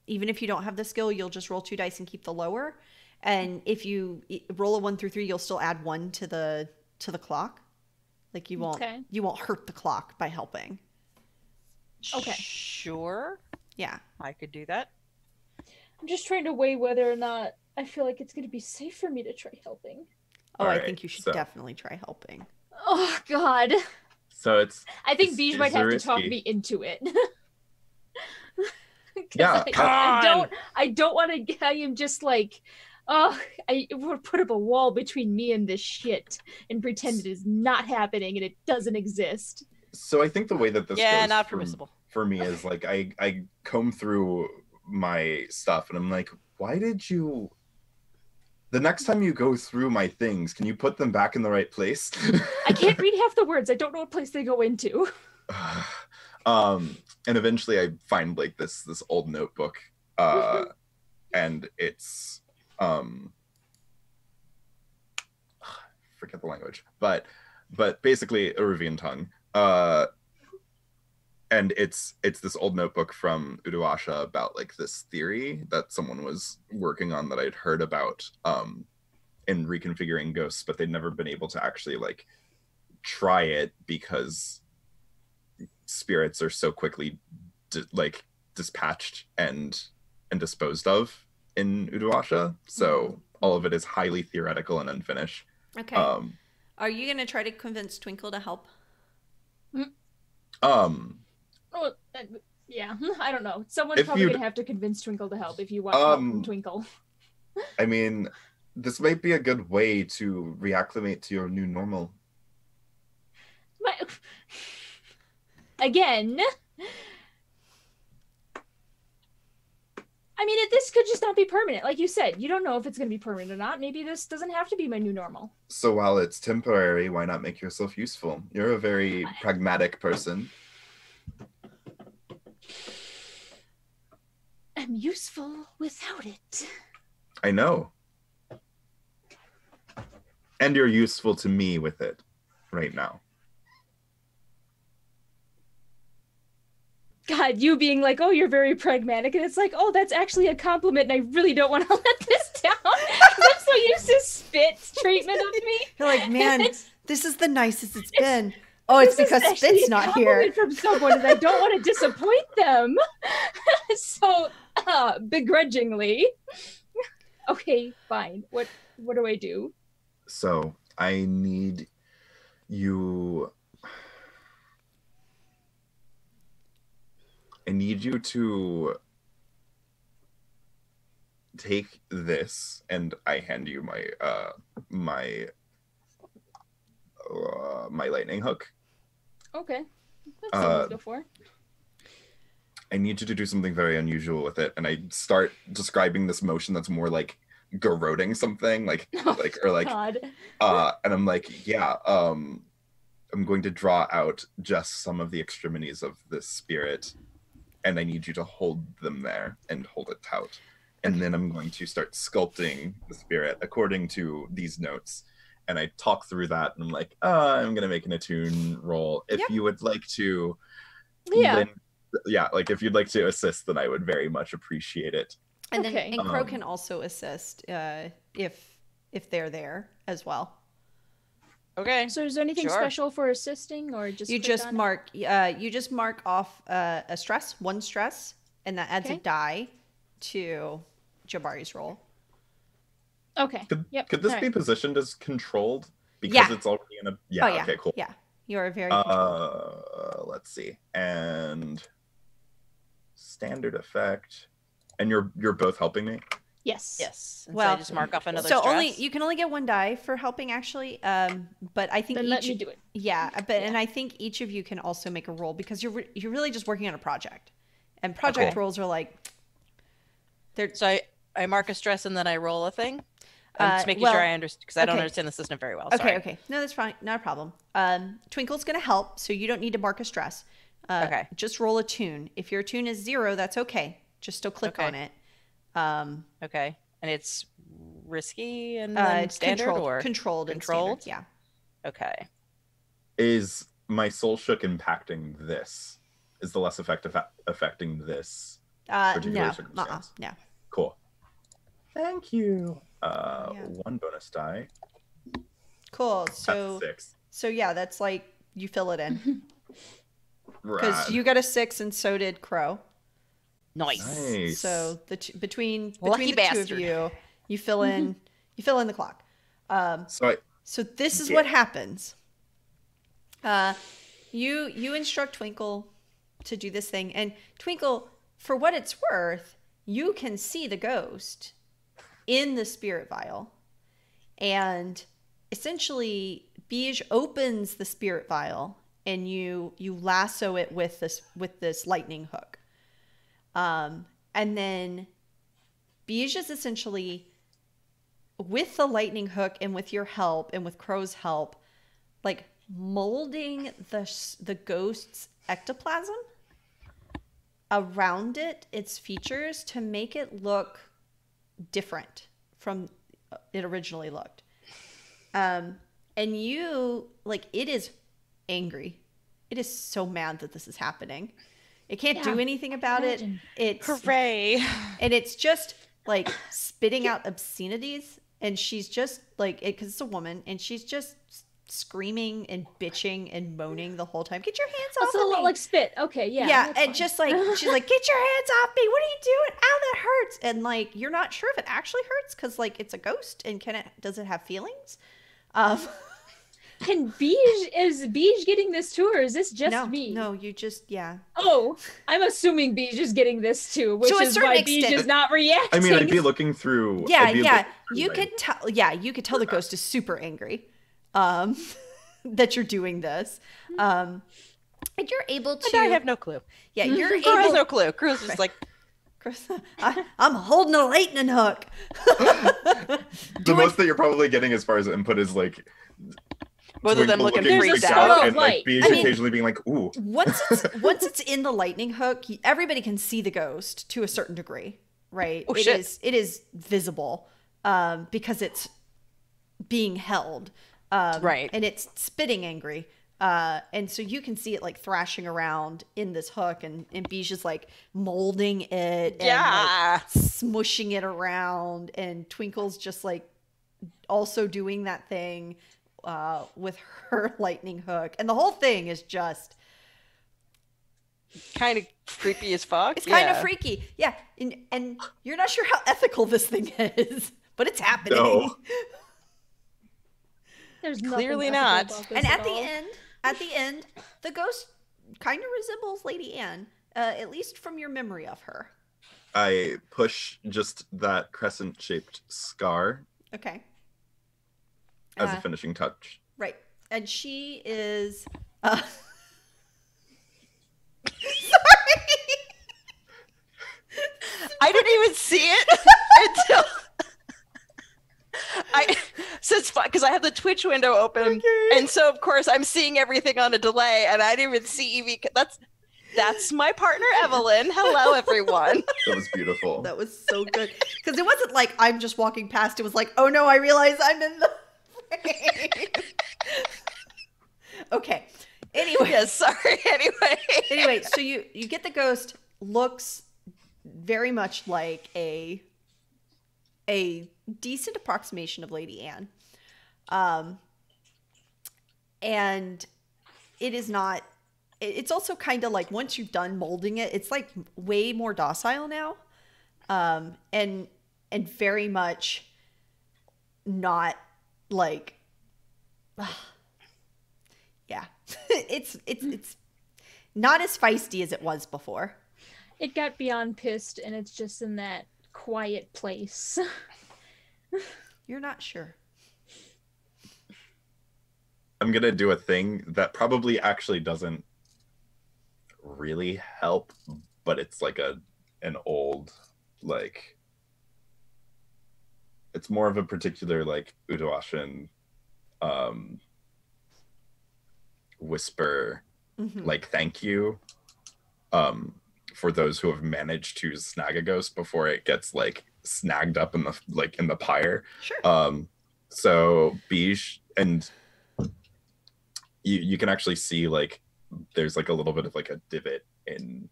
Even if you don't have the skill, you'll just roll 2 dice and keep the lower. And if you roll a 1 through 3, you'll still add 1 to the clock. Like you won't hurt the clock by helping. Okay. Sure. Yeah. I could do that. I'm just trying to weigh whether or not I feel like it's going to be safe for me to try helping. Oh, I think you should definitely try helping. Oh, God. So I think Beige might have to talk me into it. Yeah. I don't want to. I am just like, I would put up a wall between me and this shit and pretend it is not happening and it doesn't exist. So I think the way that this goes not permissible for me is like I comb through my stuff and I'm like, why did you? The next time you go through my things, can you put them back in the right place? I can't read half the words. I don't know what place they go into. And eventually I find like this old notebook, and it's forget the language, but basically Eruvian tongue, and it's this old notebook from Uduasha about like this theory that someone was working on that I'd heard about in reconfiguring ghosts, but they'd never been able to actually like try it because spirits are so quickly dispatched and disposed of in Uduasha. So all of it is highly theoretical and unfinished. Okay. Are you going to try to convince Twinkle to help? Oh, yeah, I don't know. Someone's probably going to have to convince Twinkle to help if you want help from Twinkle. I mean, This might be a good way to reacclimate to your new normal. Again, I mean, this could just not be permanent. Like you said, you don't know if it's going to be permanent or not. Maybe this doesn't have to be my new normal. So while it's temporary, why not make yourself useful? You're a very pragmatic person. I'm useful without it. I know. And you're useful to me with it right now. God, you being like, oh, you're very pragmatic. And it's like, oh, that's actually a compliment. And I really don't want to let this down. 'Cause I'm so used to Spit's treatment of me. You're like, man, this is the nicest it's been. Oh, This it's is because actually Spit's a not here. compliment from someone, and I don't want to disappoint them. So, begrudgingly. Okay, fine. What do I do? So I need you. I need you to take this, and I hand you my lightning hook. Okay. That's seen this before. I need you to do something very unusual with it, and I start describing this motion that's more like garroting something, God. and I'm like, yeah, I'm going to draw out just some of the extremities of this spirit, and I need you to hold them there and hold it taut. And then I'm going to start sculpting the spirit according to these notes. And I talk through that, and I'm like, I'm going to make an attune roll. If you would like to, like if you'd like to assist, then I would very much appreciate it. And Okay. then and Crow can also assist if they're there as well. Okay. So is there anything Sure. special for assisting, or just You click just on it? mark off a stress, one stress, and that adds a Okay. die to Jabari's roll. Okay. Yep. Could this all be right. positioned as controlled? Because Yeah. it's already in a... Oh, yeah. Okay, cool. Yeah, you are very controlled. Let's see. And standard effect. And you're both helping me? Yes. Yes. And so Well, I just mark off another So stress. you can only get one die for helping, actually. But I think Then let me do it. Yeah, and I think each of you can also make a roll because you're really just working on a project, and project Cool. rolls are like they're So I mark a stress and then I roll a thing. I'm just making well, sure I understand because I don't okay. understand the system very well. okay. Sorry. Okay, no, that's fine, not a problem. Twinkle's gonna help, so you don't need to mark a stress. Okay. Just roll a tune. If your tune is 0, that's okay. Just still click Okay. on it. Okay. And it's risky and then standard controlled, or controlled, and controlled? standard, Okay. Is my soul shook impacting this? Is the less effective affecting this particular no, circumstance? no. Cool. Thank you. Yeah. One bonus die. Cool. That's So 6. so yeah, that's like you fill it in because Rad. you got a 6 and so did Crow. Nice. Nice. So between Lucky the two bastard. of you, you fill in the clock. So This is Yeah. what happens. You instruct Twinkle to do this thing, and Twinkle, for what it's worth, you can see the ghost in the spirit vial, and essentially Beige opens the spirit vial, and you lasso it with this lightning hook. And then Beige is essentially, with the lightning hook and with your help and with Crow's help, like molding the ghost's ectoplasm around its features to make it look different from it originally looked. And you, like, it is angry. It is so mad that this is happening. It can't do anything about imagine. it. It's Hooray. and it's just like spitting out obscenities, and she's just like, because it's a woman, and she's just screaming and bitching and moaning the whole time. Get your hands off That's a of lot me. like Spit. Okay, yeah. Yeah, that's and fine. just like she's like, get your hands off me. What are you doing? Ow, that hurts. And like, you're not sure if it actually hurts because like it's a ghost, and does it have feelings? Is Beige getting this too, or is this just no, me? no, you just Oh, I'm assuming Beige is getting this too, which To a is certain why Beige extent. is not reacting. I mean, I'd be looking through. Yeah, I'd be yeah. looking through You my- could tell. Yeah, you could tell the ghost is super angry, that you're doing this, and you're able to. And I have no clue. Yeah, you're Crew has able. no clue. Crew's just like, I'm holding a lightning hook. The most that you're probably getting as far as input is like both of them Twinkle looking There's a freaked spark out. of and like light. Beige I mean- occasionally being like, "Ooh." Once it's in the lightning hook, everybody can see the ghost to a certain degree, right? Oh, It shit. is visible, because it's being held, Right. and it's spitting angry, and so you can see it like thrashing around in this hook, and Beige is like molding it, and Yeah. like smushing it around, and Twinkle's just like also doing that thing with her lightning hook, and the whole thing is just. Kind of creepy as fuck. It's kind of Yeah. freaky. Yeah. And you're not sure how ethical this thing is, but it's happening. No. There's nothing Clearly ethical not. about this And at at the all. end, the ghost kind of resembles Lady Anne, at least from your memory of her. I push just that crescent-shaped scar Okay. as Uh, a finishing touch. Right. And she is I didn't even see it until because I have the Twitch window open, and so of course I'm seeing everything on a delay, and I didn't even see Evie. That's my partner Evelyn. Hello, everyone. That was beautiful. That was so good. Because it wasn't like I'm just walking past. It was like, oh no, I realize I'm in the frame. Okay. Anyway. Yes, sorry. Anyway, so you get the ghost, looks very much like a decent approximation of Lady Anne. And it is not, it's also kind of like once you've done molding it, it's like way more docile now. And very much not like, yeah, it's not as feisty as it was before. It got beyond pissed, and it's just in that quiet place. You're not sure. I'm gonna do a thing that probably actually doesn't really help, but it's like an old, like, it's more of a particular like Udawashin whisper, like thank you for those who have managed to snag a ghost before it gets like snagged up in the pyre. Sure. So Beige, and you can actually see like there's like a little bit of like a divot in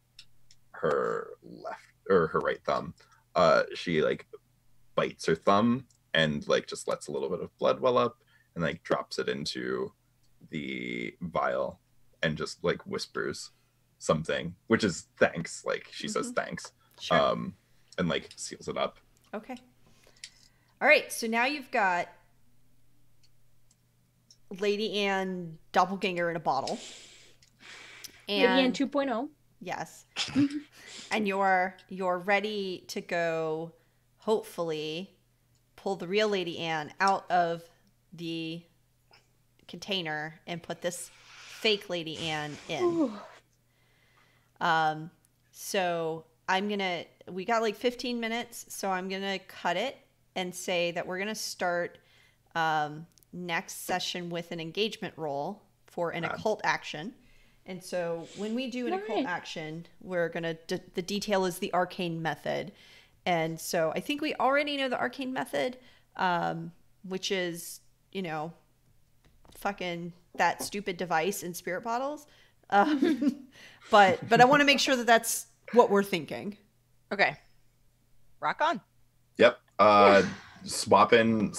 her left or her right thumb. She like bites her thumb and like just lets a little bit of blood well up and like drops it into the vial and just like whispers something, which is thanks. Like she says thanks. Sure. And like seals it up. Okay. All right. So now you've got Lady Anne doppelganger in a bottle. Lady Anne And 2.0. yes. And you're ready to go, hopefully, pull the real Lady Anne out of the container and put this fake Lady Anne in. So we got like 15 minutes, so I'm gonna cut it and say that we're gonna start next session with an engagement roll for an occult action. And so when we do an occult Right. action, we're gonna the detail is the arcane method. And so I think we already know the arcane method, which is, fucking that stupid device in spirit bottles. But I want to make sure that that's what we're thinking. Okay. Rock on. Yep. Swapping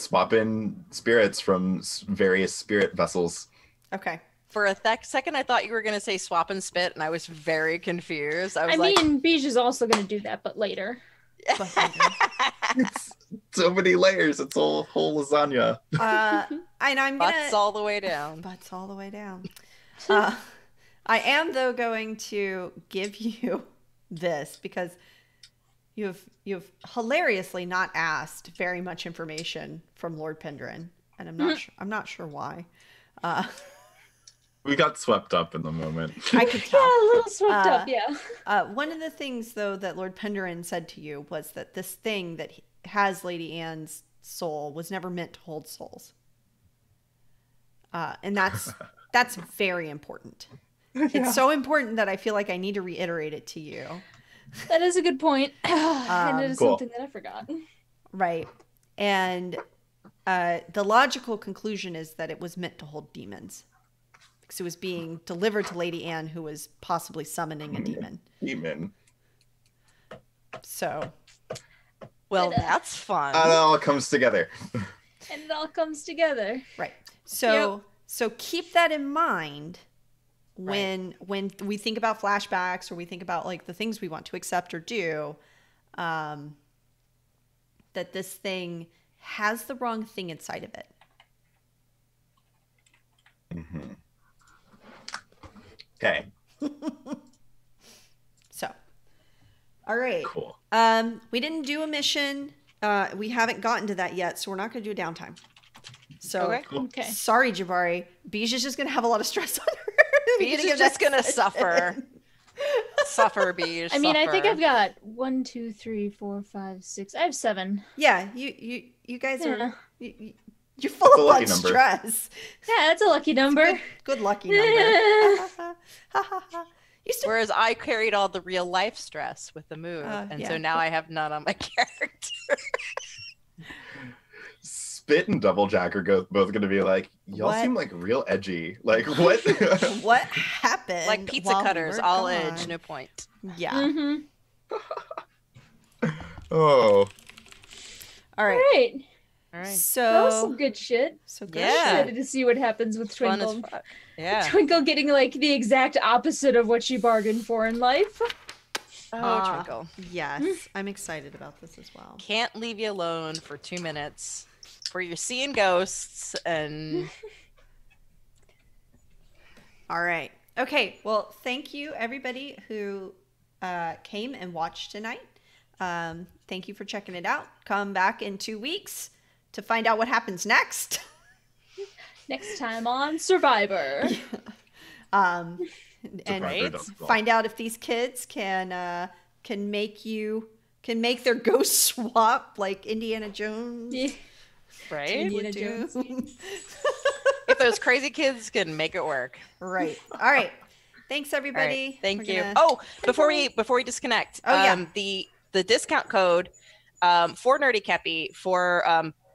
spirits from various spirit vessels. Okay. For a second, I thought you were going to say swap and spit, and I was very confused. I was I like, mean, Beige is also going to do that, but later. But- It's so many layers. It's a whole lasagna. I'm gonna Butts all the way down. butts all the way down. I am though going to give you this because you've hilariously not asked very much information from Lord Pendrin, and I'm not sure why. We got swept up in the moment. I could tell. Yeah, a little swept up, yeah. One of the things though that Lord Pendrin said to you was that this thing that has Lady Anne's soul was never meant to hold souls, and that's very important. It's so important that I feel like I need to reiterate it to you. That is a good point. And it is Cool. something that I forgot. Right. And the logical conclusion is that it was meant to hold demons. Because it was being delivered to Lady Anne, who was possibly summoning a demon. Demon. So, Well, that's fun. It all comes together. And it all comes together. right. So keep that in mind when we think about flashbacks or we think about like the things we want to accept or do, that this thing has the wrong thing inside of it. Mm-hmm. Okay. So, all right. Cool. We didn't do a mission. We haven't gotten to that yet, so we're not going to do a downtime. So, Okay. Cool. Okay. sorry, Jabari. Bijah's just going to have a lot of stress on her. Beej is just gonna suffer. Suffer, Beej. I mean, I think suffer. I've got 1, 2, 3, 4, 5, 6. I have 7. Yeah, you guys Yeah. are you're full That's a of lucky bug number. stress. Yeah, that's a lucky number. Good lucky number. Used to Whereas I carried all the real life stress with the move, and yeah. so now I have none on my character. Spit and Doublejack are both going to be like, y'all What? seem like real edgy. Like, what? what happened? Like pizza while we cutters, were all gone? edge, no point. Yeah. Mm-hmm. Oh. All All right. right. All right. That was some So good shit. good. Yeah. Excited to see what happens with Fun as Twinkle. fuck. Yeah. Twinkle getting like the exact opposite of what she bargained for in life. Oh, Twinkle. Yes, I'm excited about this as well. Can't leave you alone for 2 minutes where you're seeing ghosts and All right. Okay. Well, thank you everybody who came and watched tonight. Thank you for checking it out. Come back in 2 weeks to find out what happens next. Next time on Survivor. And Survivor Doskvol. find out if these kids can make their ghost swap like Indiana Jones. Yeah. right. Indiana would do. Jones. If those crazy kids can make it work. Right. All right. Thanks All everybody. right. Thank We're you. gonna- Oh, before we disconnect, Oh, yeah. the discount code for Nerdy Kepi for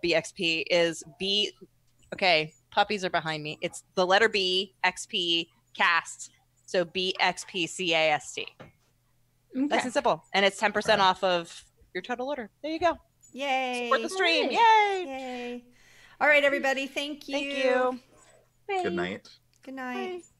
BXP is B. Okay, puppies are behind me. It's the letter B XP cast. So BXPCAST. Okay. Nice and simple, and it's 10% off of your total order. There you go. Yay. Support the stream. Yay. Yay. Yay. All right, everybody. Thank you. Thank you. Good night. Good night. Bye.